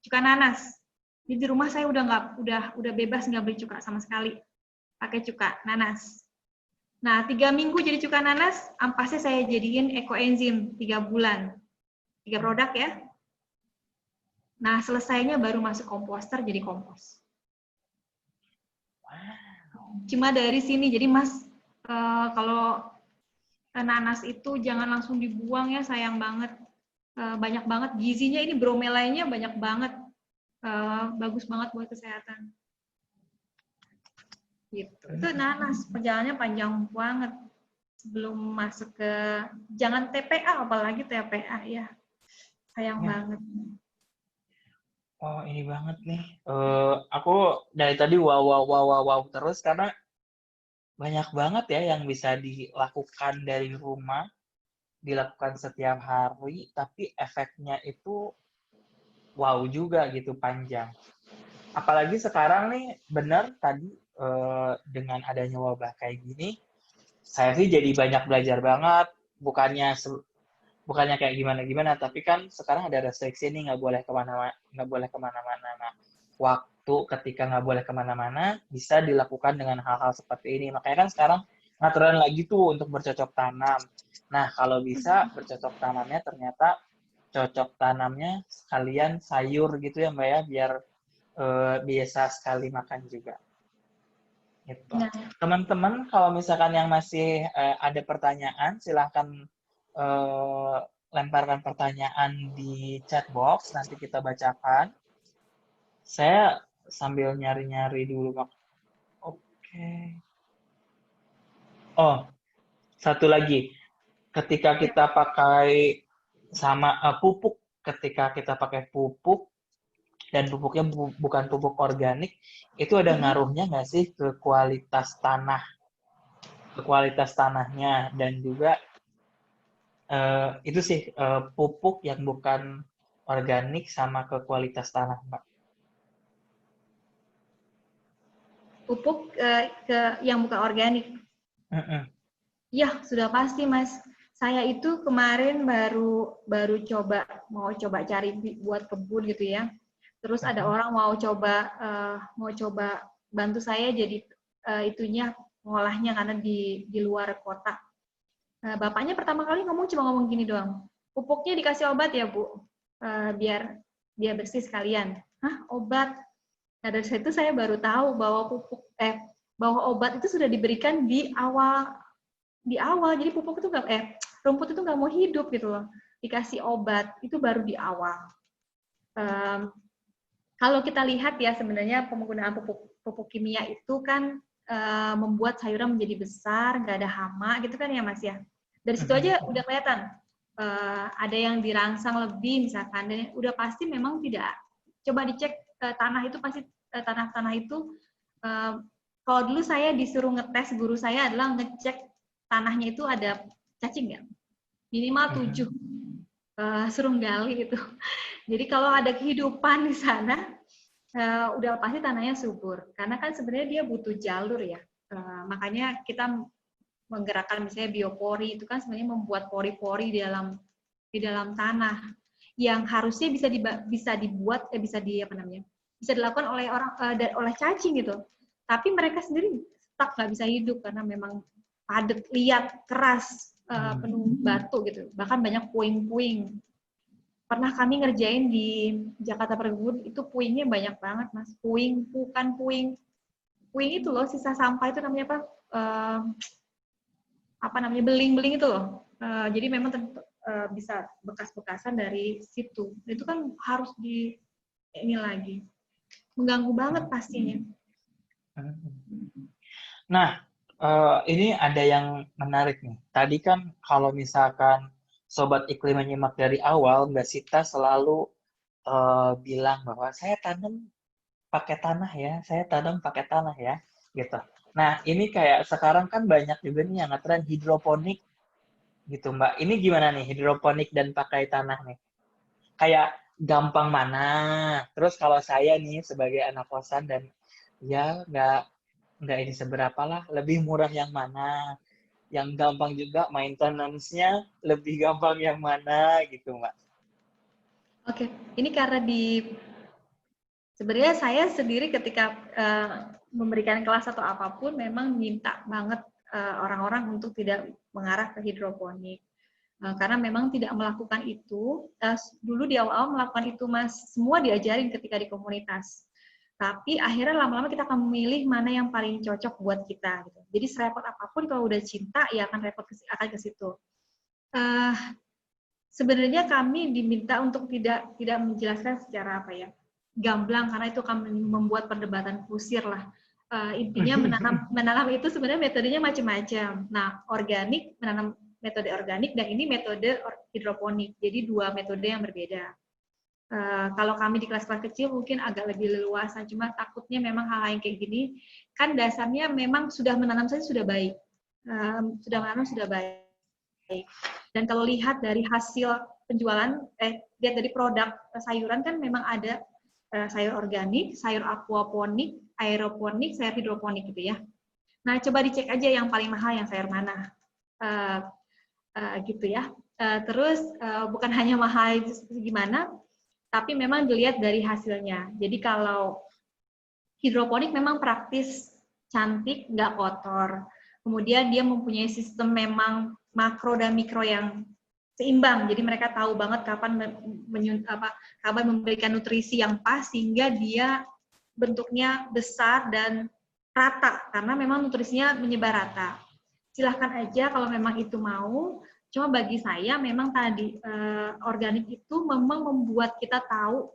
Cuka nanas. Jadi di rumah saya udah bebas nggak beli cuka sama sekali. Pakai cuka nanas. Nah, 3 minggu jadi cuka nanas, ampasnya saya jadiin ekoenzim 3 bulan. 3 produk ya. Nah, selesainya baru masuk komposter jadi kompos. Cuma dari sini. Jadi Mas, kalau nanas itu jangan langsung dibuang ya, sayang banget. Banyak banget gizinya, ini bromelainya banyak banget. Bagus banget buat kesehatan. Gitu. Itu nanas, perjalanannya panjang banget. Sebelum masuk ke, jangan TPA, apalagi TPA ya. Sayang banget. Oh, ini banget nih. Aku dari tadi wow terus karena banyak banget ya yang bisa dilakukan dari rumah, dilakukan setiap hari, tapi efeknya itu wow juga gitu, panjang. Apalagi sekarang nih, benar tadi dengan adanya wabah kayak gini, saya sih jadi banyak belajar banget. Bukannya kayak gimana, tapi kan sekarang ada restriksi nih, nggak boleh kemana-mana. Nah, waktu ketika nggak boleh kemana-mana, bisa dilakukan dengan hal-hal seperti ini. Makanya kan sekarang ngaturan lagi tuh untuk bercocok tanam. Nah, kalau bisa bercocok tanamnya ternyata cocok tanamnya sekalian sayur gitu ya Mbak ya, biar biasa sekali makan juga. Gitu. Nah. Teman-teman, kalau misalkan yang masih ada pertanyaan, silahkan lemparkan pertanyaan di chat box, nanti kita bacakan. Saya sambil nyari-nyari dulu. Oke. Oh, satu lagi. Ketika kita pakai pupuk, ketika kita pakai pupuk, dan pupuknya bukan pupuk organik, itu ada ngaruhnya nggak sih ke kualitas tanahnya, dan juga itu sih pupuk yang bukan organik sama ke kualitas tanah, Mbak. Pupuk yang bukan organik? Ya, sudah pasti Mas. Saya itu kemarin baru mau coba cari buat kebun gitu ya. Terus ada orang mau coba bantu saya jadi ngolahnya karena di luar kota. Bapaknya pertama kali cuma ngomong gini doang, pupuknya dikasih obat ya Bu, biar dia bersih sekalian. Hah, obat? Nah dari situ saya baru tahu bahwa bahwa obat itu sudah diberikan di awal. Jadi pupuk itu rumput itu nggak mau hidup gitu loh. Dikasih obat itu baru di awal. Kalau kita lihat ya sebenarnya penggunaan pupuk kimia itu kan membuat sayuran menjadi besar, nggak ada hama gitu kan ya Mas ya. Dari situ aja udah kelihatan ada yang dirangsang lebih misalkan, dan udah pasti memang tidak. Coba dicek tanah itu pasti tanah itu. Kalau dulu saya disuruh ngetes, guru saya adalah ngecek tanahnya itu ada cacing nggak, minimal 7. Suruh gali gitu. Jadi kalau ada kehidupan di sana, udah pasti tanahnya subur. Karena kan sebenarnya dia butuh jalur ya. Makanya kita menggerakkan misalnya biopori, itu kan sebenarnya membuat pori-pori di dalam tanah yang harusnya bisa dilakukan oleh oleh cacing gitu. Tapi mereka sendiri stuck, nggak bisa hidup karena memang padat, liat, keras, penuh batu gitu. Bahkan banyak puing-puing. Pernah kami ngerjain di Jakarta Perkebun, itu puingnya banyak banget, Mas. Puing itu loh, sisa sampah itu namanya beling-beling itu loh. Jadi memang bisa bekas-bekasan dari situ. Itu kan harus ini lagi. Mengganggu banget pastinya. Nah, ini ada yang menarik nih. Tadi kan kalau misalkan Sobat Iklim menyimak dari awal, Mbak Sita selalu bilang bahwa saya tanam pakai tanah ya, gitu. Nah, ini kayak sekarang kan banyak juga nih yang ngetren hidroponik, gitu Mbak. Ini gimana nih hidroponik dan pakai tanah nih? Kayak gampang mana? Terus kalau saya nih sebagai anak kosan dan ya nggak ini seberapa lah, lebih murah yang mana? Yang gampang juga maintenance-nya lebih gampang yang mana gitu, Mbak? Oke, ini karena sebenarnya saya sendiri ketika memberikan kelas atau apapun memang minta banget orang-orang untuk tidak mengarah ke hidroponik. Karena memang tidak melakukan itu, dulu di awal melakukan itu Mas, semua diajarin ketika di komunitas. Tapi akhirnya lama-lama kita akan memilih mana yang paling cocok buat kita. Gitu. Jadi serepot apapun kalau udah cinta ya akan akan ke situ. Sebenarnya kami diminta untuk tidak menjelaskan secara gamblang, karena itu akan membuat perdebatan kusir lah. Intinya menanam itu sebenarnya metodenya macam-macam. Nah, menanam metode organik dan ini metode hidroponik. Jadi dua metode yang berbeda. Kalau kami di kelas-kelas kecil mungkin agak lebih leluasa, cuma takutnya memang hal-hal yang kayak gini kan dasarnya memang sudah menanam saja sudah baik, sudah baik. Dan kalau lihat dari hasil penjualan, lihat dari produk sayuran kan memang ada sayur organik, sayur aquaponik, aeroponik, sayur hidroponik gitu ya. Nah coba dicek aja yang paling mahal yang sayur mana, gitu ya. Terus bukan hanya mahal gimana, tapi memang dilihat dari hasilnya. Jadi kalau hidroponik memang praktis, cantik, nggak kotor. Kemudian dia mempunyai sistem memang makro dan mikro yang seimbang. Jadi mereka tahu banget kapan memberikan nutrisi yang pas sehingga dia bentuknya besar dan rata. Karena memang nutrisinya menyebar rata. Silahkan aja kalau memang itu mau. Cuma bagi saya memang tadi organik itu memang membuat kita tahu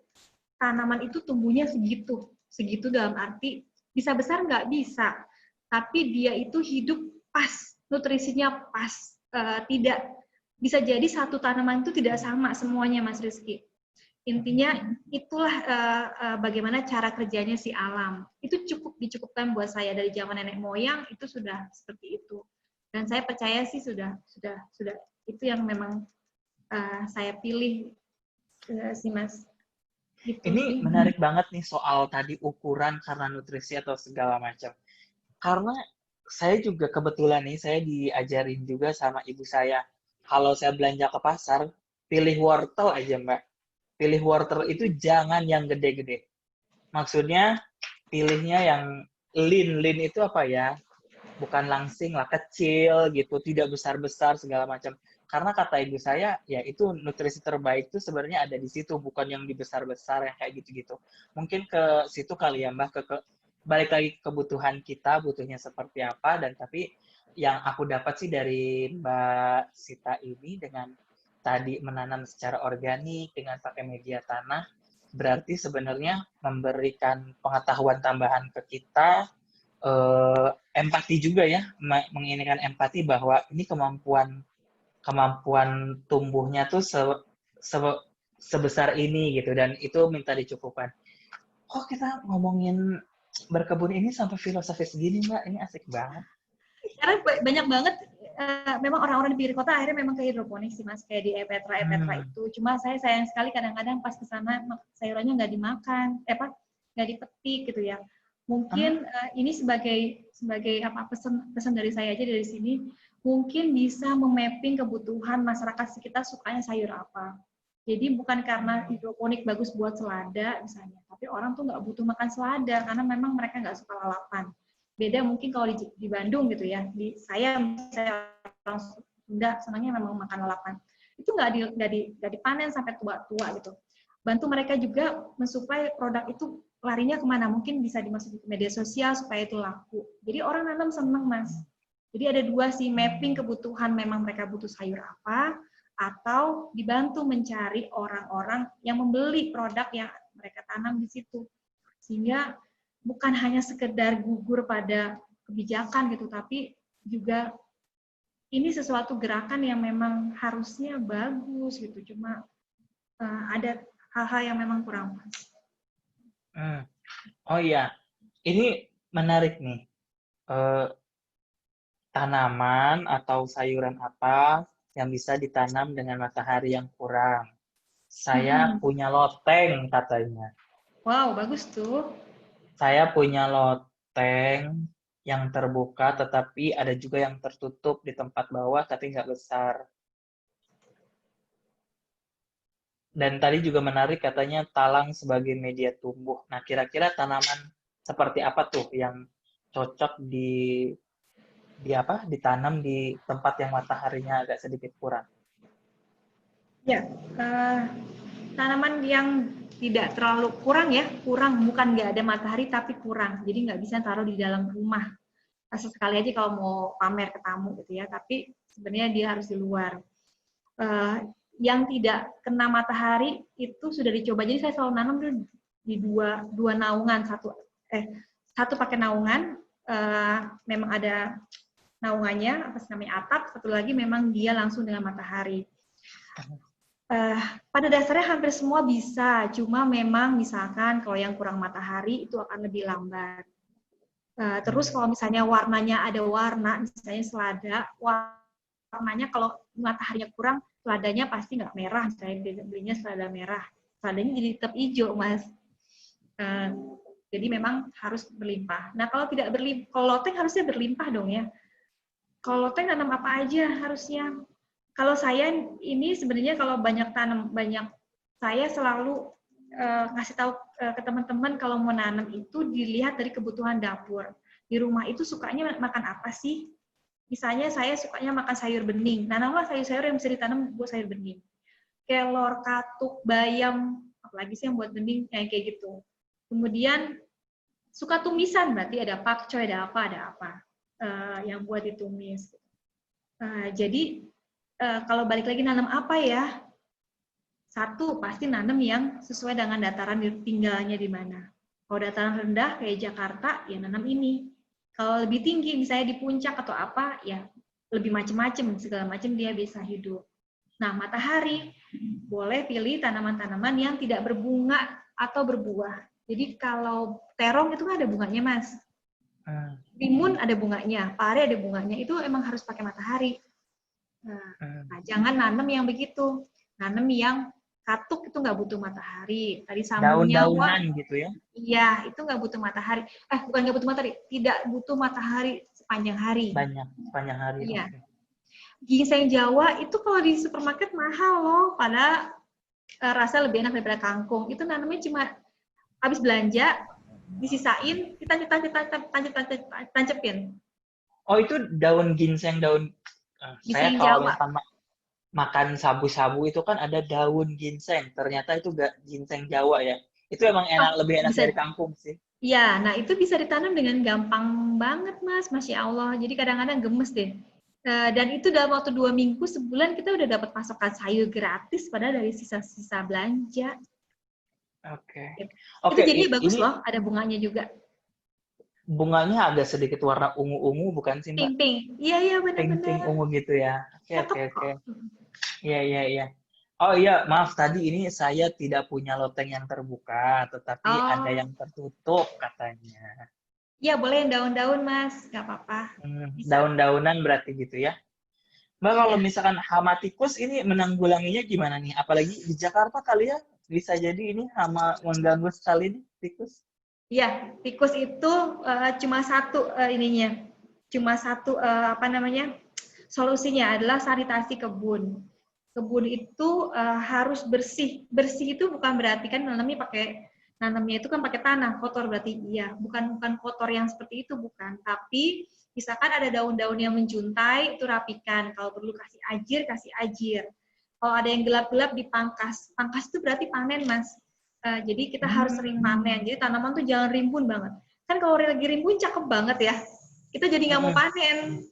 tanaman itu tumbuhnya segitu dalam arti bisa besar nggak bisa, tapi dia itu hidup pas, nutrisinya pas, tidak bisa jadi satu tanaman itu tidak sama semuanya Mas Rizky. Intinya itulah bagaimana cara kerjanya si alam. Itu dicukupkan buat saya dari zaman nenek moyang itu sudah seperti itu. Dan saya percaya sih sudah itu yang memang saya pilih sih Mas. Gitu ini sih. menarik banget nih soal tadi ukuran karena nutrisi atau segala macam. Karena saya juga kebetulan nih saya diajarin juga sama ibu saya. Kalau saya belanja ke pasar, pilih wortel aja Mbak. Pilih wortel itu jangan yang gede-gede. Maksudnya pilihnya yang lean itu apa ya? Bukan langsing lah, kecil gitu, tidak besar-besar segala macam. Karena kata ibu saya, ya itu nutrisi terbaik itu sebenarnya ada di situ, bukan yang dibesar-besar yang kayak gitu-gitu. Mungkin ke situ kali ya Mbak, balik lagi kebutuhan kita, butuhnya seperti apa, dan tapi yang aku dapat sih dari Mbak Sita ini dengan tadi menanam secara organik dengan pakai media tanah, berarti sebenarnya memberikan pengetahuan tambahan ke kita, empati juga ya, menginikan empati bahwa ini kemampuan tumbuhnya tuh sebesar ini gitu, dan itu minta dicukupkan. Kok kita ngomongin berkebun ini sampai filosofis gini Mbak, ini asik banget. Karena banyak banget memang orang-orang di pinggir kota akhirnya memang ke hidroponik sih Mas, kayak di Epetra itu. Cuma saya sayang sekali kadang-kadang pas kesana sayurannya nggak dimakan, nggak dipetik gitu ya. Mungkin ini sebagai sebagai pesan dari saya aja dari sini, mungkin bisa memapping kebutuhan masyarakat sekitar sukanya sayur apa. Jadi bukan karena hidroponik bagus buat selada misalnya, tapi orang tuh nggak butuh makan selada karena memang mereka nggak suka lalapan. Beda mungkin kalau di Bandung gitu ya, saya orang Sunda senangnya memang makan lalapan. Itu nggak dipanen sampai tua-tua gitu. Bantu mereka juga mensuplai produk itu larinya kemana, mungkin bisa dimasukin ke media sosial supaya itu laku. Jadi orang nanam seneng, Mas. Jadi ada dua sih, mapping kebutuhan memang mereka butuh sayur apa, atau dibantu mencari orang-orang yang membeli produk yang mereka tanam di situ. Sehingga bukan hanya sekedar gugur pada kebijakan gitu, tapi juga ini sesuatu gerakan yang memang harusnya bagus gitu. Cuma ada hal-hal yang memang kurang pas. Oh iya, ini menarik nih. Tanaman atau sayuran apa yang bisa ditanam dengan matahari yang kurang? Saya punya loteng katanya. Wow, bagus tuh. Saya punya loteng yang terbuka, tetapi ada juga yang tertutup di tempat bawah, tapi nggak besar. Dan tadi juga menarik katanya talang sebagai media tumbuh. Nah, kira-kira tanaman seperti apa tuh yang cocok ditanam di tempat yang mataharinya agak sedikit kurang? Ya, tanaman yang tidak terlalu kurang bukan nggak ada matahari tapi kurang, jadi nggak bisa taruh di dalam rumah. Sekali aja kalau mau pamer ke tamu gitu ya, tapi sebenarnya dia harus di luar. Yang tidak kena matahari itu sudah dicoba, jadi saya selalu nanam di dua naungan, satu pakai naungan, memang ada naungannya, namanya atap, satu lagi memang dia langsung dengan matahari. Pada dasarnya hampir semua bisa, cuma memang misalkan kalau yang kurang matahari itu akan lebih lambat. Terus kalau misalnya warnanya ada warna, misalnya selada, warnanya kalau mataharinya kurang, seladanya pasti nggak merah, misalnya belinya selada merah, seladanya jadi tetap hijau, Mas. Jadi memang harus berlimpah. Nah kalau tidak berlimpah, kalau loteng harusnya berlimpah dong ya. Kalau loteng tanam apa aja harusnya. Kalau saya ini sebenarnya kalau saya selalu ngasih tahu ke teman-teman kalau mau nanam itu dilihat dari kebutuhan dapur. Di rumah itu sukanya makan apa sih? Misalnya saya sukanya makan sayur bening. Nanamlah sayur-sayur yang bisa ditanam buat sayur bening. Kelor, katuk, bayam, apalagi sih yang buat bening kayak gitu. Kemudian suka tumisan, berarti ada pakcoy, ada apa. Yang buat ditumis. Jadi kalau balik lagi nanam apa ya? Satu pasti nanam yang sesuai dengan dataran tinggalnya di mana. Kalau dataran rendah kayak Jakarta, ya nanam ini. Kalau lebih tinggi, misalnya di puncak atau apa, ya lebih macam-macam, segala macam dia bisa hidup. Nah, matahari boleh pilih tanaman-tanaman yang tidak berbunga atau berbuah. Jadi kalau terong itu kan ada bunganya, Mas. Timun ada bunganya, pare ada bunganya, itu emang harus pakai matahari. Nah, jangan nanam yang begitu, nanam yang katuk itu nggak butuh matahari. Tadi sambung nyawa, gitu ya? Iya, itu nggak butuh matahari. Bukan nggak butuh matahari, tidak butuh matahari sepanjang hari. Sepanjang hari. Iya. Ginseng Jawa itu kalau di supermarket mahal loh, padahal rasa lebih enak daripada kangkung. Itu nanamnya cuma habis belanja, disisain, kita tancepin. Oh, itu daun ginseng, saya kalau misalkan makan sabu-sabu itu kan ada daun ginseng. Ternyata itu gak ginseng Jawa ya. Itu emang lebih enak dari kangkung sih. Iya, nah itu bisa ditanam dengan gampang banget, Mas. Masya Allah. Jadi kadang-kadang gemes deh. Dan itu dalam waktu 2 minggu, sebulan kita udah dapat pasokan sayur gratis padahal dari sisa-sisa belanja. Oke. Itu jadi bagus loh, ada bunganya juga. Bunganya agak sedikit warna ungu-ungu, bukan sih, Mbak? Pink. Iya, benar-benar. Pink ungu gitu ya. Oke. Iya. Oh iya, maaf tadi ini saya tidak punya loteng yang terbuka, tetapi ada yang tertutup katanya. Iya, boleh yang daun-daun, Mas. Nggak apa-apa. Daun-daunan berarti gitu ya. Mbak, kalau misalkan hama tikus ini menanggulanginya gimana nih? Apalagi di Jakarta kali ya, bisa jadi ini hama mengganggu sekali nih tikus. Iya, tikus itu cuma satu solusinya adalah sanitasi kebun. Kebun itu harus bersih. Bersih itu bukan berarti kan nanamnya itu kan pakai tanah, kotor berarti iya. Bukan kotor yang seperti itu, bukan. Tapi misalkan ada daun-daun yang menjuntai, itu rapikan. Kalau perlu kasih ajir. Kalau ada yang gelap-gelap dipangkas. Pangkas itu berarti panen, Mas. Jadi kita harus sering panen. Jadi tanaman tuh jangan rimbun banget. Kan kalau lagi rimbun cakep banget ya. Kita jadi nggak mau panen.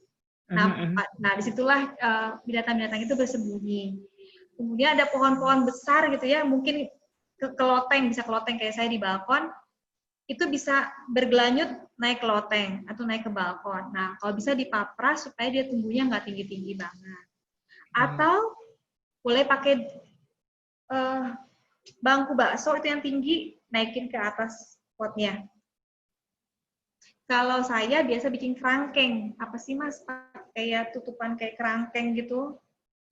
Nah disitulah binatang-binatang itu bersembunyi. Kemudian ada pohon-pohon besar gitu ya, mungkin bisa keloteng kayak saya di balkon, itu bisa bergelanjut naik ke loteng atau naik ke balkon. Nah kalau bisa dipapras supaya dia tumbuhnya nggak tinggi-tinggi banget. Atau boleh pakai bangku bakso itu yang tinggi, naikin ke atas potnya. Kalau saya biasa bikin kerangkeng. Apa sih Mas? Kayak tutupan kayak kerangkeng gitu.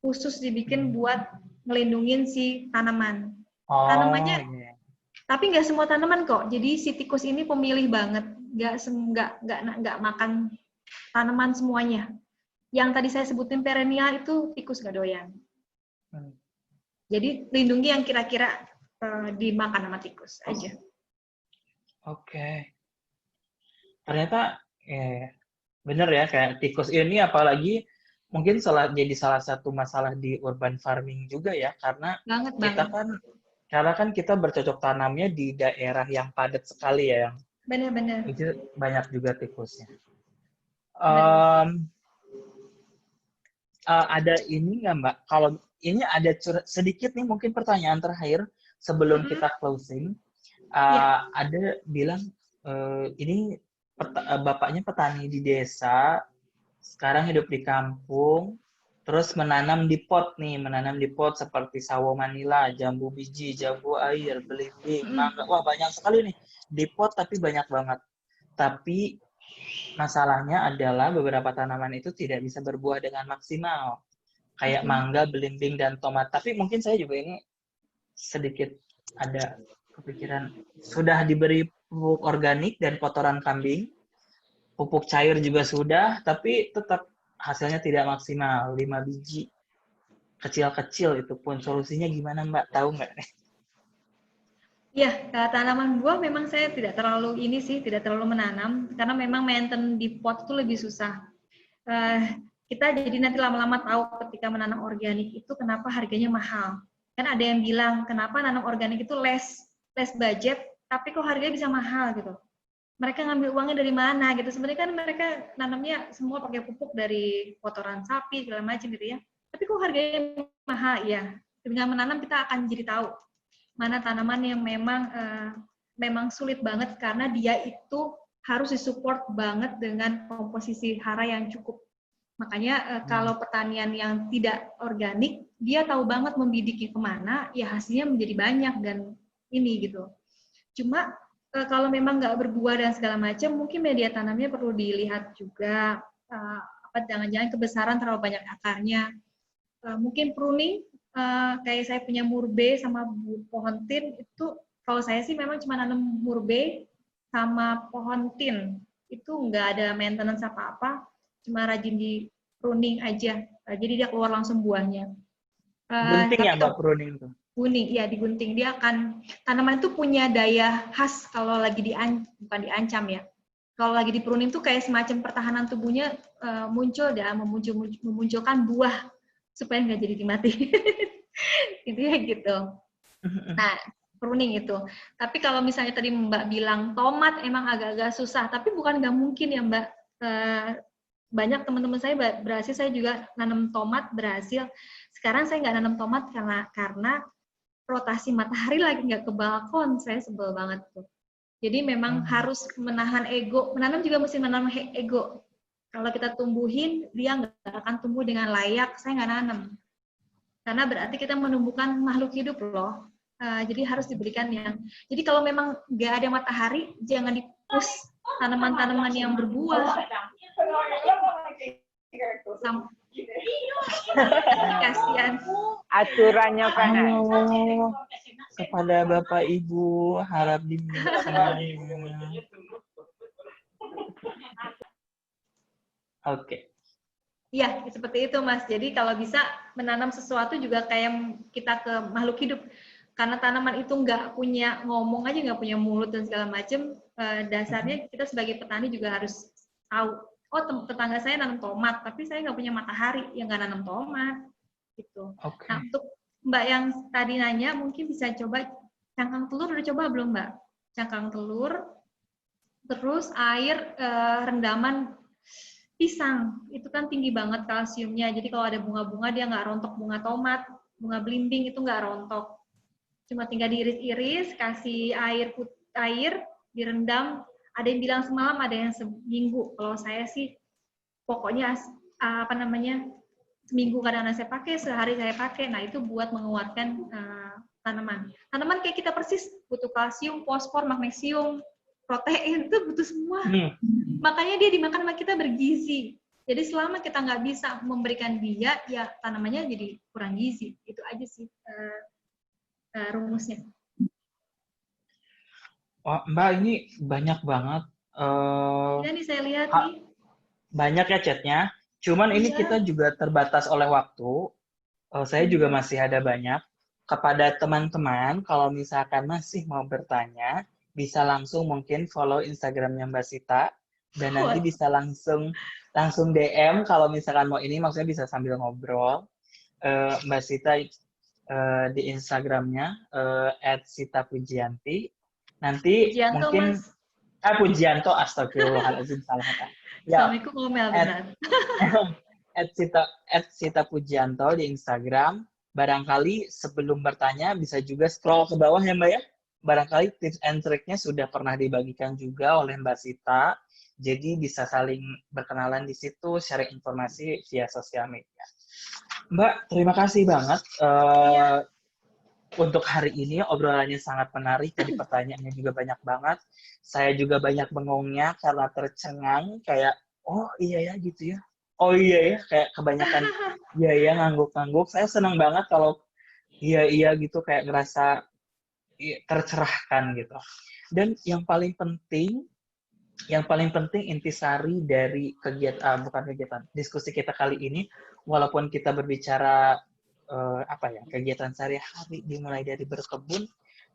Khusus dibikin buat ngelindungin si tanaman. Tanamannya, tapi nggak semua tanaman kok. Jadi si tikus ini pemilih banget. Nggak makan tanaman semuanya. Yang tadi saya sebutin perennial itu tikus nggak doyan. Jadi lindungi yang kira-kira dimakan sama tikus aja. Oke. Ternyata bener ya, kayak tikus ini apalagi mungkin jadi salah satu masalah di urban farming juga ya, karena kita bercocok tanamnya di daerah yang padat sekali ya, yang benar-benar itu banyak juga tikusnya. Ada ini nggak Mbak? Kalau ini ada sedikit nih mungkin pertanyaan terakhir sebelum kita closing. Ada bilang ini bapaknya petani di desa, sekarang hidup di kampung, terus menanam di pot seperti sawo Manila, jambu biji, jambu air, belimbing, mangga, wah banyak sekali nih di pot tapi banyak banget. Tapi masalahnya adalah beberapa tanaman itu tidak bisa berbuah dengan maksimal, kayak mangga, belimbing, dan tomat. Tapi mungkin saya juga ini sedikit ada kepikiran, sudah diberi pupuk organik dan kotoran kambing, pupuk cair juga sudah, tapi tetap hasilnya tidak maksimal, 5 biji kecil-kecil itu pun. Solusinya gimana Mbak? Tahu nggak? Ya, tanaman buah memang saya tidak terlalu menanam, karena memang maintain di pot itu lebih susah. Kita jadi nanti lama-lama tahu ketika menanam organik itu kenapa harganya mahal. Kan ada yang bilang, kenapa nanam organik itu less budget, tapi kok harganya bisa mahal gitu. Mereka ngambil uangnya dari mana gitu. Sebenarnya kan mereka nanamnya semua pakai pupuk dari kotoran sapi, segala macam gitu ya. Tapi kok harganya mahal ya. Dengan menanam kita akan jadi tahu mana tanaman yang memang sulit banget karena dia itu harus disupport banget dengan komposisi hara yang cukup. Makanya kalau pertanian yang tidak organik, dia tahu banget membidiki kemana, ya hasilnya menjadi banyak dan ini gitu. Cuma kalau memang nggak berbuah dan segala macam, mungkin media tanamnya perlu dilihat juga. Jangan-jangan kebesaran terlalu banyak akarnya. Mungkin pruning, kayak saya punya murbe sama pohon tin, itu kalau saya sih memang cuma nanam murbe sama pohon tin. Itu nggak ada maintenance apa-apa, cuma rajin di pruning aja. Jadi dia keluar langsung buahnya. Gunting ya Mbak pruning itu? Gunting, ya digunting. Dia akan, tanaman itu punya daya khas kalau lagi bukan diancam ya. Kalau lagi di pruning tuh kayak semacam pertahanan tubuhnya memunculkan buah supaya nggak jadi dimati. Itu ya gitu. Nah, pruning itu. Tapi kalau misalnya tadi Mbak bilang tomat emang agak-agak susah, tapi bukan nggak mungkin ya Mbak. Banyak teman-teman saya berhasil, saya juga nanam tomat berhasil. Sekarang saya nggak nanam tomat karena rotasi matahari lagi nggak ke balkon, saya sebel banget tuh. Jadi memang harus menahan ego. Menanam juga mesti menanam ego. Kalau kita tumbuhin, dia nggak akan tumbuh dengan layak, saya nggak nanam. Karena berarti kita menumbuhkan makhluk hidup loh. Jadi harus diberikan yang. Jadi kalau memang nggak ada matahari, jangan dipus tanaman-tanaman yang berbuah. Kasihan. Aturannya kan. kepada Bapak Ibu, harap diminta. Oke. Iya, seperti itu Mas. Jadi kalau bisa menanam sesuatu juga kayak kita ke makhluk hidup. Karena tanaman itu nggak punya ngomong aja, nggak punya mulut dan segala macam. Dasarnya kita sebagai petani juga harus tahu. Oh, tetangga saya nanam tomat, tapi saya nggak punya matahari yang nggak nanam tomat. Gitu. Oke. Nah, untuk Mbak yang tadi nanya, mungkin bisa coba cangkang telur. Udah coba belum Mbak? Cangkang telur, terus air rendaman pisang, itu kan tinggi banget kalsiumnya. Jadi kalau ada bunga-bunga dia nggak rontok, bunga tomat, bunga belimbing itu nggak rontok. Cuma tinggal diiris-iris, kasih air direndam. Ada yang bilang semalam, ada yang seminggu. Kalau saya sih pokoknya seminggu kadang saya pakai, sehari saya pakai. Nah itu buat menguatkan tanaman. Tanaman kayak kita persis butuh kalsium, fosfor, magnesium, protein itu butuh semua. Makanya dia dimakan sama kita bergizi. Jadi selama kita nggak bisa memberikan dia, ya tanamannya jadi kurang gizi. Itu aja sih rumusnya. Wah, Mbak ini banyak banget. Iya nih saya lihat nih. Banyak ya chatnya. Cuman ini kita juga terbatas oleh waktu. Saya juga masih ada banyak. Kepada teman-teman, kalau misalkan masih mau bertanya, bisa langsung mungkin follow Instagramnya Mbak Sita. Dan nanti bisa langsung DM kalau misalkan mau ini, maksudnya bisa sambil ngobrol. Mbak Sita di Instagramnya @sitapujianti. Nanti Pujianto, mungkin Mas. Pujianto, astagfirullahaladzim, salah kata. Ya, Suamiku ngomel benar. @Sita Pujianto di Instagram. Barangkali sebelum bertanya bisa juga scroll ke bawah ya Mbak ya. Barangkali tips and triknya sudah pernah dibagikan juga oleh Mbak Sita. Jadi bisa saling berkenalan di situ, share informasi via sosial media. Mbak, terima kasih banget. Untuk hari ini obrolannya sangat menarik. Tadi pertanyaannya juga banyak banget. Saya juga banyak bengongnya karena tercengang. Kayak, oh iya ya gitu ya. Oh iya ya, kayak kebanyakan iya ya ngangguk-ngangguk. Saya senang banget kalau iya gitu kayak ngerasa tercerahkan gitu. Dan yang paling penting intisari dari diskusi kita kali ini, walaupun kita berbicara kegiatan sehari-hari dimulai dari berkebun,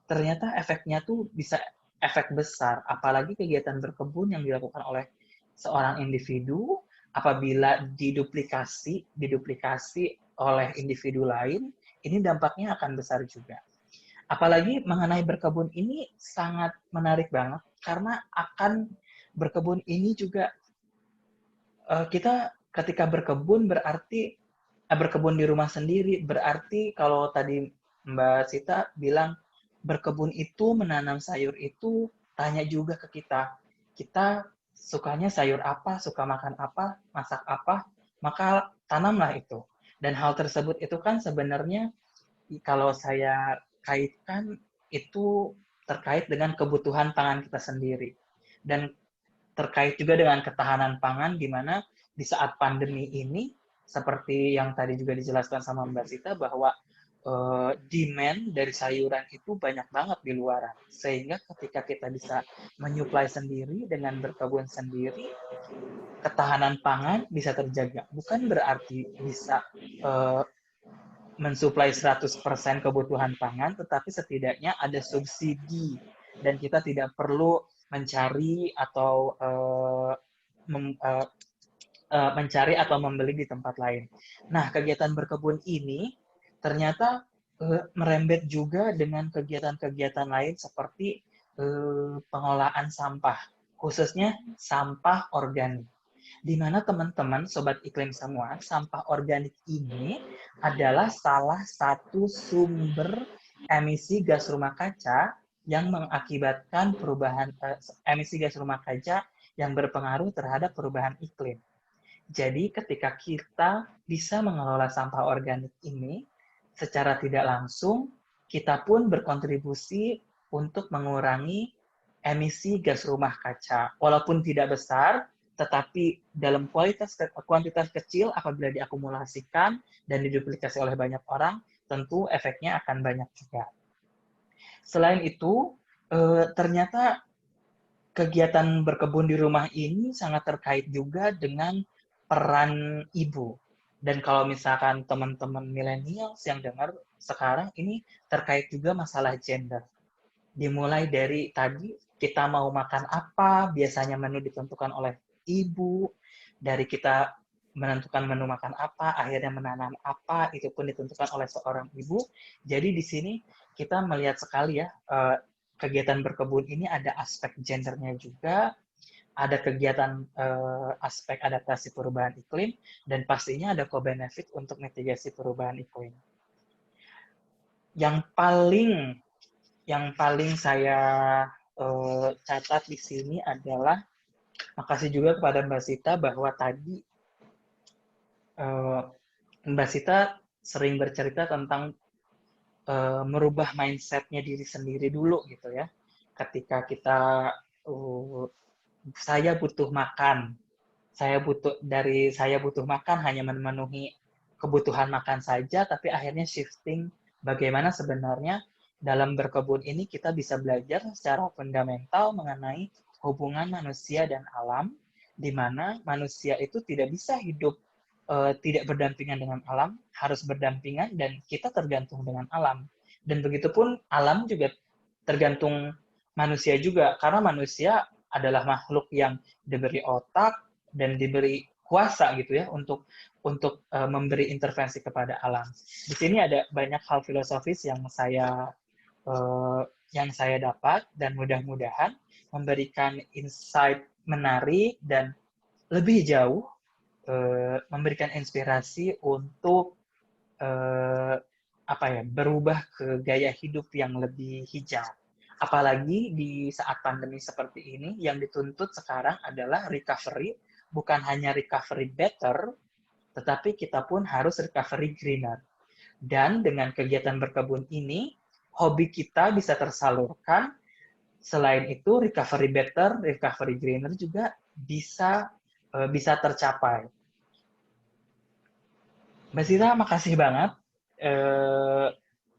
ternyata efeknya tuh bisa efek besar. Apalagi kegiatan berkebun yang dilakukan oleh seorang individu, apabila diduplikasi oleh individu lain, ini dampaknya akan besar juga. Apalagi mengenai berkebun ini sangat menarik banget, karena akan berkebun ini juga kita ketika berkebun berarti berkebun di rumah sendiri, berarti kalau tadi Mbak Sita bilang berkebun itu, menanam sayur itu, tanya juga ke kita. Kita sukanya sayur apa, suka makan apa, masak apa, maka tanamlah itu. Dan hal tersebut itu kan sebenarnya kalau saya kaitkan itu terkait dengan kebutuhan pangan kita sendiri. Dan terkait juga dengan ketahanan pangan, di mana di saat pandemi ini, seperti yang tadi juga dijelaskan sama Mbak Sita, bahwa demand dari sayuran itu banyak banget di luaran. Sehingga ketika kita bisa menyuplai sendiri dengan berkebun sendiri, ketahanan pangan bisa terjaga. Bukan berarti bisa mensuplai 100% kebutuhan pangan, tetapi setidaknya ada subsidi. Dan kita tidak perlu mencari atau mencari atau membeli di tempat lain. Nah, kegiatan berkebun ini ternyata merembet juga dengan kegiatan-kegiatan lain seperti pengelolaan sampah, khususnya sampah organik. Di mana teman-teman, Sobat Iklim semua, sampah organik ini adalah salah satu sumber emisi gas rumah kaca yang mengakibatkan perubahan emisi gas rumah kaca yang berpengaruh terhadap perubahan iklim. Jadi ketika kita bisa mengelola sampah organik ini, secara tidak langsung, kita pun berkontribusi untuk mengurangi emisi gas rumah kaca. Walaupun tidak besar, tetapi dalam kuantitas kecil apabila diakumulasikan dan diduplikasi oleh banyak orang, tentu efeknya akan banyak juga. Selain itu, ternyata kegiatan berkebun di rumah ini sangat terkait juga dengan peran ibu. Dan kalau misalkan teman-teman milenial yang dengar sekarang ini terkait juga masalah gender. Dimulai dari tadi kita mau makan apa, biasanya menu ditentukan oleh ibu, dari kita menentukan menu makan apa, akhirnya menanam apa, itu pun ditentukan oleh seorang ibu. Jadi di sini kita melihat sekali ya, kegiatan berkebun ini ada aspek gendernya juga, ada kegiatan aspek adaptasi perubahan iklim, dan pastinya ada co-benefit untuk mitigasi perubahan iklim. Yang paling saya catat di sini adalah makasih juga kepada Mbak Sita bahwa tadi Mbak Sita sering bercerita tentang merubah mindset-nya diri sendiri dulu gitu ya. Ketika kita saya butuh makan, saya butuh makan hanya memenuhi kebutuhan makan saja, tapi akhirnya shifting bagaimana sebenarnya dalam berkebun ini kita bisa belajar secara fundamental mengenai hubungan manusia dan alam, di mana manusia itu tidak bisa hidup tidak berdampingan dengan alam, harus berdampingan dan kita tergantung dengan alam. Dan begitupun alam juga tergantung manusia juga, karena manusia adalah makhluk yang diberi otak dan diberi kuasa gitu ya untuk memberi intervensi kepada alam. Di sini ada banyak hal filosofis yang saya dapat dan mudah-mudahan memberikan insight menarik dan lebih jauh memberikan inspirasi untuk berubah ke gaya hidup yang lebih hijau. Apalagi di saat pandemi seperti ini, yang dituntut sekarang adalah recovery, bukan hanya recovery better, tetapi kita pun harus recovery greener. Dan dengan kegiatan berkebun ini, hobi kita bisa tersalurkan. Selain itu, recovery better, recovery greener juga bisa tercapai. Mbak Sita, makasih banget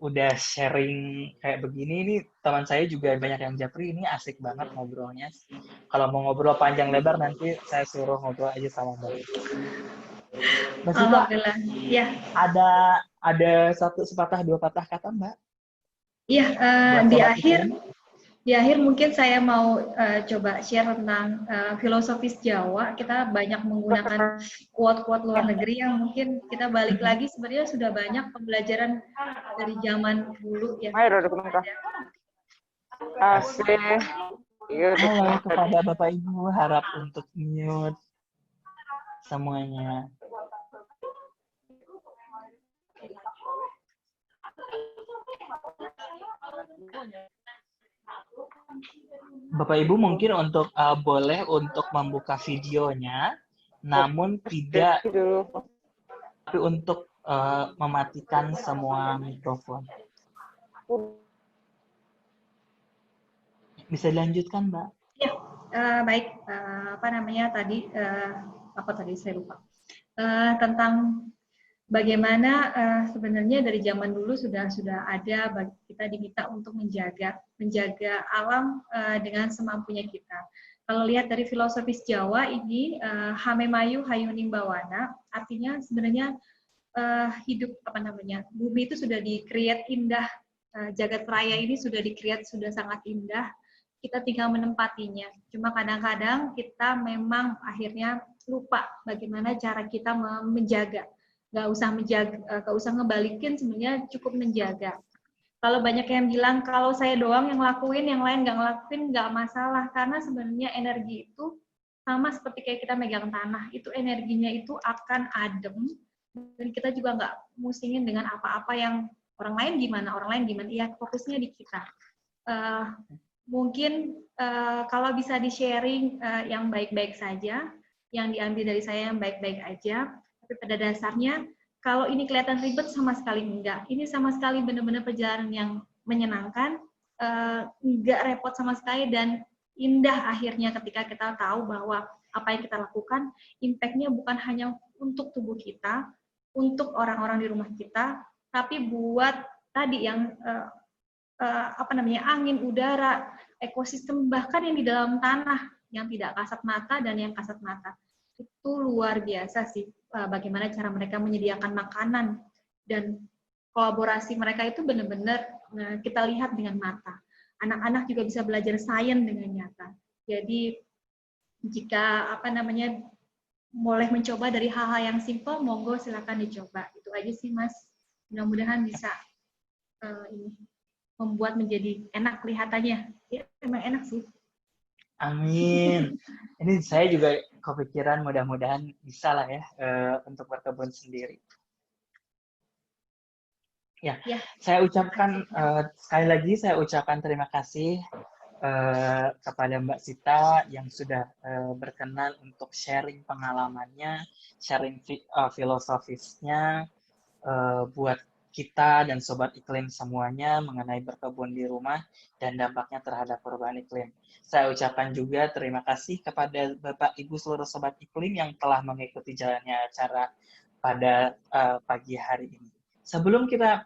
udah sharing kayak begini. Ini teman saya juga banyak yang japri, ini asik banget ngobrolnya. Kalau mau ngobrol panjang lebar nanti saya suruh ngobrol aja sama Mbak. Mbak Sita, ya. Ada satu sepatah dua patah kata Mbak? Iya, di akhir mungkin saya mau coba share tentang filosofis Jawa. Kita banyak menggunakan quote-quote luar negeri yang mungkin kita balik lagi sebenarnya sudah banyak pembelajaran dari zaman dulu ya. Halo kepada Bapak Ibu, harap untuk mute semuanya. Bapak Ibu mungkin untuk boleh untuk membuka videonya, namun tidak tapi untuk mematikan semua mikrofon. Bisa dilanjutkan, Mbak? Ya, baik. Tadi saya lupa. Tentang bagaimana sebenarnya dari zaman dulu sudah ada kita diminta untuk menjaga alam dengan semampunya kita. Kalau lihat dari filosofis Jawa ini Hamemayu Hayuning Bawana, artinya sebenarnya hidup bumi itu sudah di-create indah, jagat raya ini sudah di-create sudah sangat indah. Kita tinggal menempatinya. Cuma kadang-kadang kita memang akhirnya lupa bagaimana cara kita menjaga. Nggak usah ngebalikin, sebenarnya cukup menjaga. Kalau banyak yang bilang kalau saya doang yang ngelakuin, yang lain nggak ngelakuin, nggak masalah, karena sebenarnya energi itu sama seperti kayak kita megang tanah, itu energinya itu akan adem, dan kita juga nggak musingin dengan apa-apa yang orang lain gimana, ya fokusnya di kita. Mungkin kalau bisa di-sharing yang baik-baik saja, yang diambil dari saya yang baik-baik aja, tapi pada dasarnya, kalau ini kelihatan ribet, sama sekali enggak. Ini sama sekali benar-benar perjalanan yang menyenangkan, enggak repot sama sekali, dan indah akhirnya ketika kita tahu bahwa apa yang kita lakukan, impact-nya bukan hanya untuk tubuh kita, untuk orang-orang di rumah kita, tapi buat tadi yang angin, udara, ekosistem, bahkan yang di dalam tanah yang tidak kasat mata dan yang kasat mata. Itu luar biasa sih bagaimana cara mereka menyediakan makanan, dan kolaborasi mereka itu benar-benar kita lihat dengan mata. Anak-anak juga bisa belajar sains dengan nyata. Jadi jika boleh mencoba dari hal-hal yang simpel, monggo silakan dicoba. Itu aja sih Mas. Mudah-mudahan bisa membuat menjadi enak kelihatannya. Ya, memang enak sih. Amin. Ini saya juga kepikiran, mudah-mudahan bisa lah ya untuk berkebun sendiri. Ya, saya ucapkan sekali lagi saya ucapkan terima kasih kepada Mbak Sita yang sudah berkenan untuk sharing pengalamannya, sharing filosofisnya buat kita dan Sobat Iklim semuanya mengenai berkebun di rumah dan dampaknya terhadap perubahan iklim. Saya ucapkan juga terima kasih kepada Bapak Ibu seluruh Sobat Iklim yang telah mengikuti jalannya acara pada pagi hari ini. Sebelum kita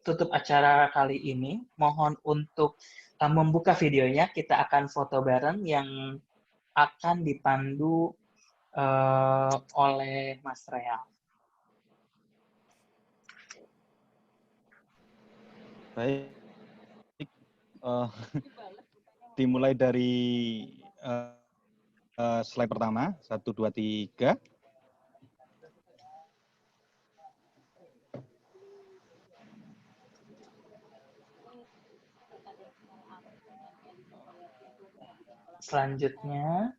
tutup acara kali ini, mohon untuk membuka videonya. Kita akan foto bareng yang akan dipandu oleh Mas Real. Baik, dimulai dari slide pertama, 1, 2, 3. Selanjutnya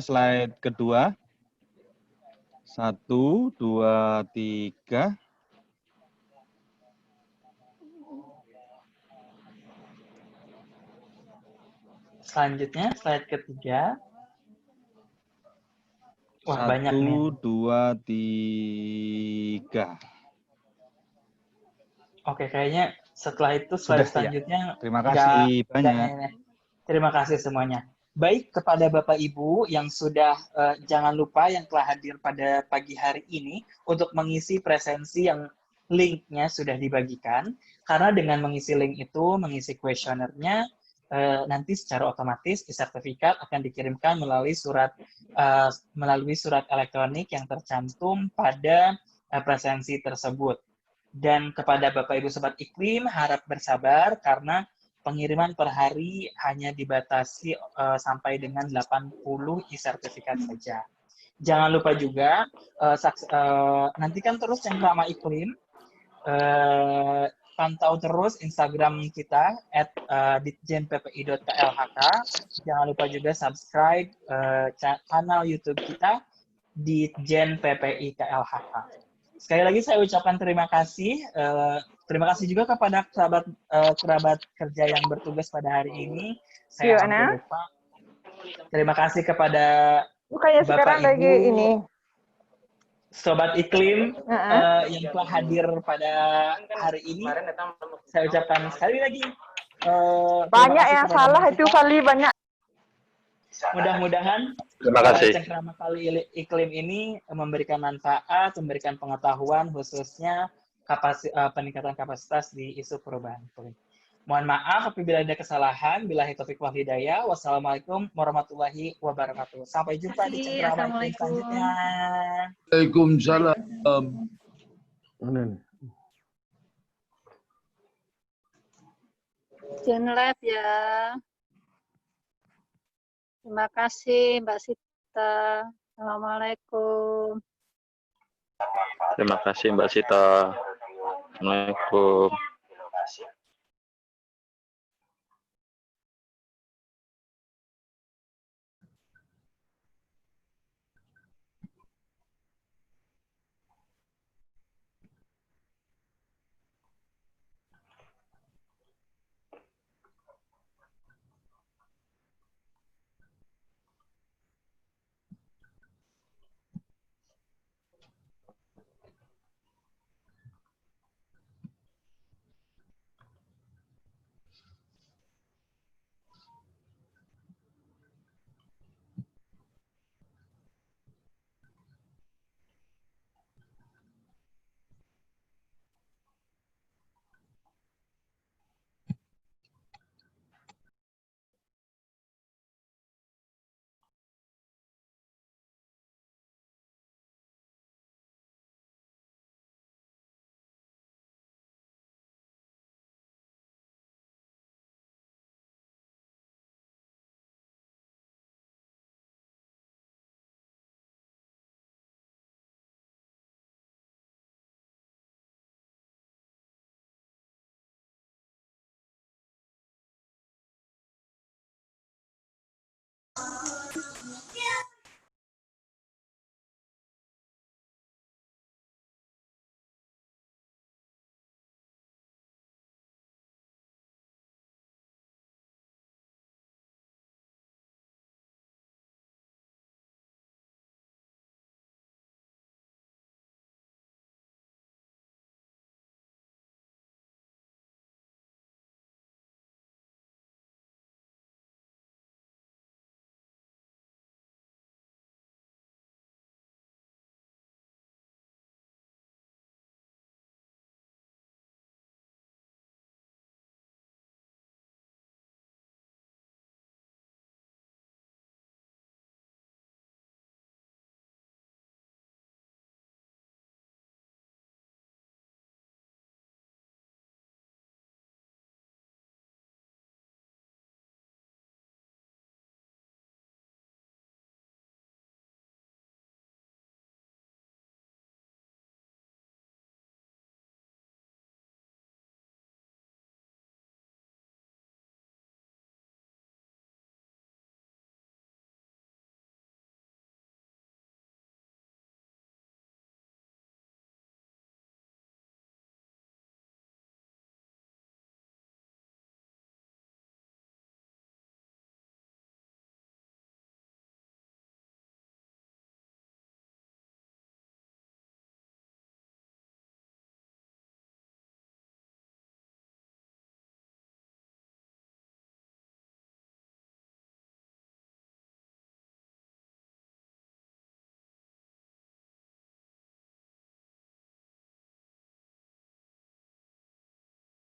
slide kedua. 1, 2, 3. Selanjutnya slide ketiga. Wah, 1, banyak nih. 2, 3. Oke, kayaknya setelah itu slide selanjutnya. Ya. Terima kasih banyak. Terima kasih semuanya. Baik, kepada Bapak Ibu yang sudah, jangan lupa yang telah hadir pada pagi hari ini untuk mengisi presensi yang link-nya sudah dibagikan. Karena dengan mengisi link itu, mengisi kuesionernya, nanti secara otomatis sertifikat akan dikirimkan melalui surat elektronik yang tercantum pada presensi tersebut. Dan kepada Bapak Ibu Sobat Iklim, harap bersabar karena pengiriman per hari hanya dibatasi sampai dengan 80 e-sertifikat saja. Jangan lupa juga, nantikan terus Cengkrama Iklim, pantau terus Instagram kita @ditjenppi.klhk. Jangan lupa juga subscribe channel YouTube kita Ditjen PPI KLHK. Sekali lagi saya ucapkan terima kasih. Terima kasih juga kepada kerabat kerja yang bertugas pada hari ini. Saya hampir lupa. Terima kasih kepada Bapak Ibu Sobat Iklim yang telah hadir pada hari ini. Saya ucapkan sekali lagi. Banyak yang salah itu kali banyak. Mudah-mudahan Cengkrama Kali Iklim ini memberikan manfaat, memberikan pengetahuan khususnya peningkatan kapasitas di isu perubahan iklim. Mohon maaf apabila ada kesalahan. Billahi taufiq wal hidayah. Wassalamualaikum warahmatullahi wabarakatuh. Sampai jumpa di Cengkrama Iklim selanjutnya. Waalaikumsalam. Izin live ya. Terima kasih Mbak Sita. Assalamualaikum. Terima kasih Mbak Sita. Assalamualaikum.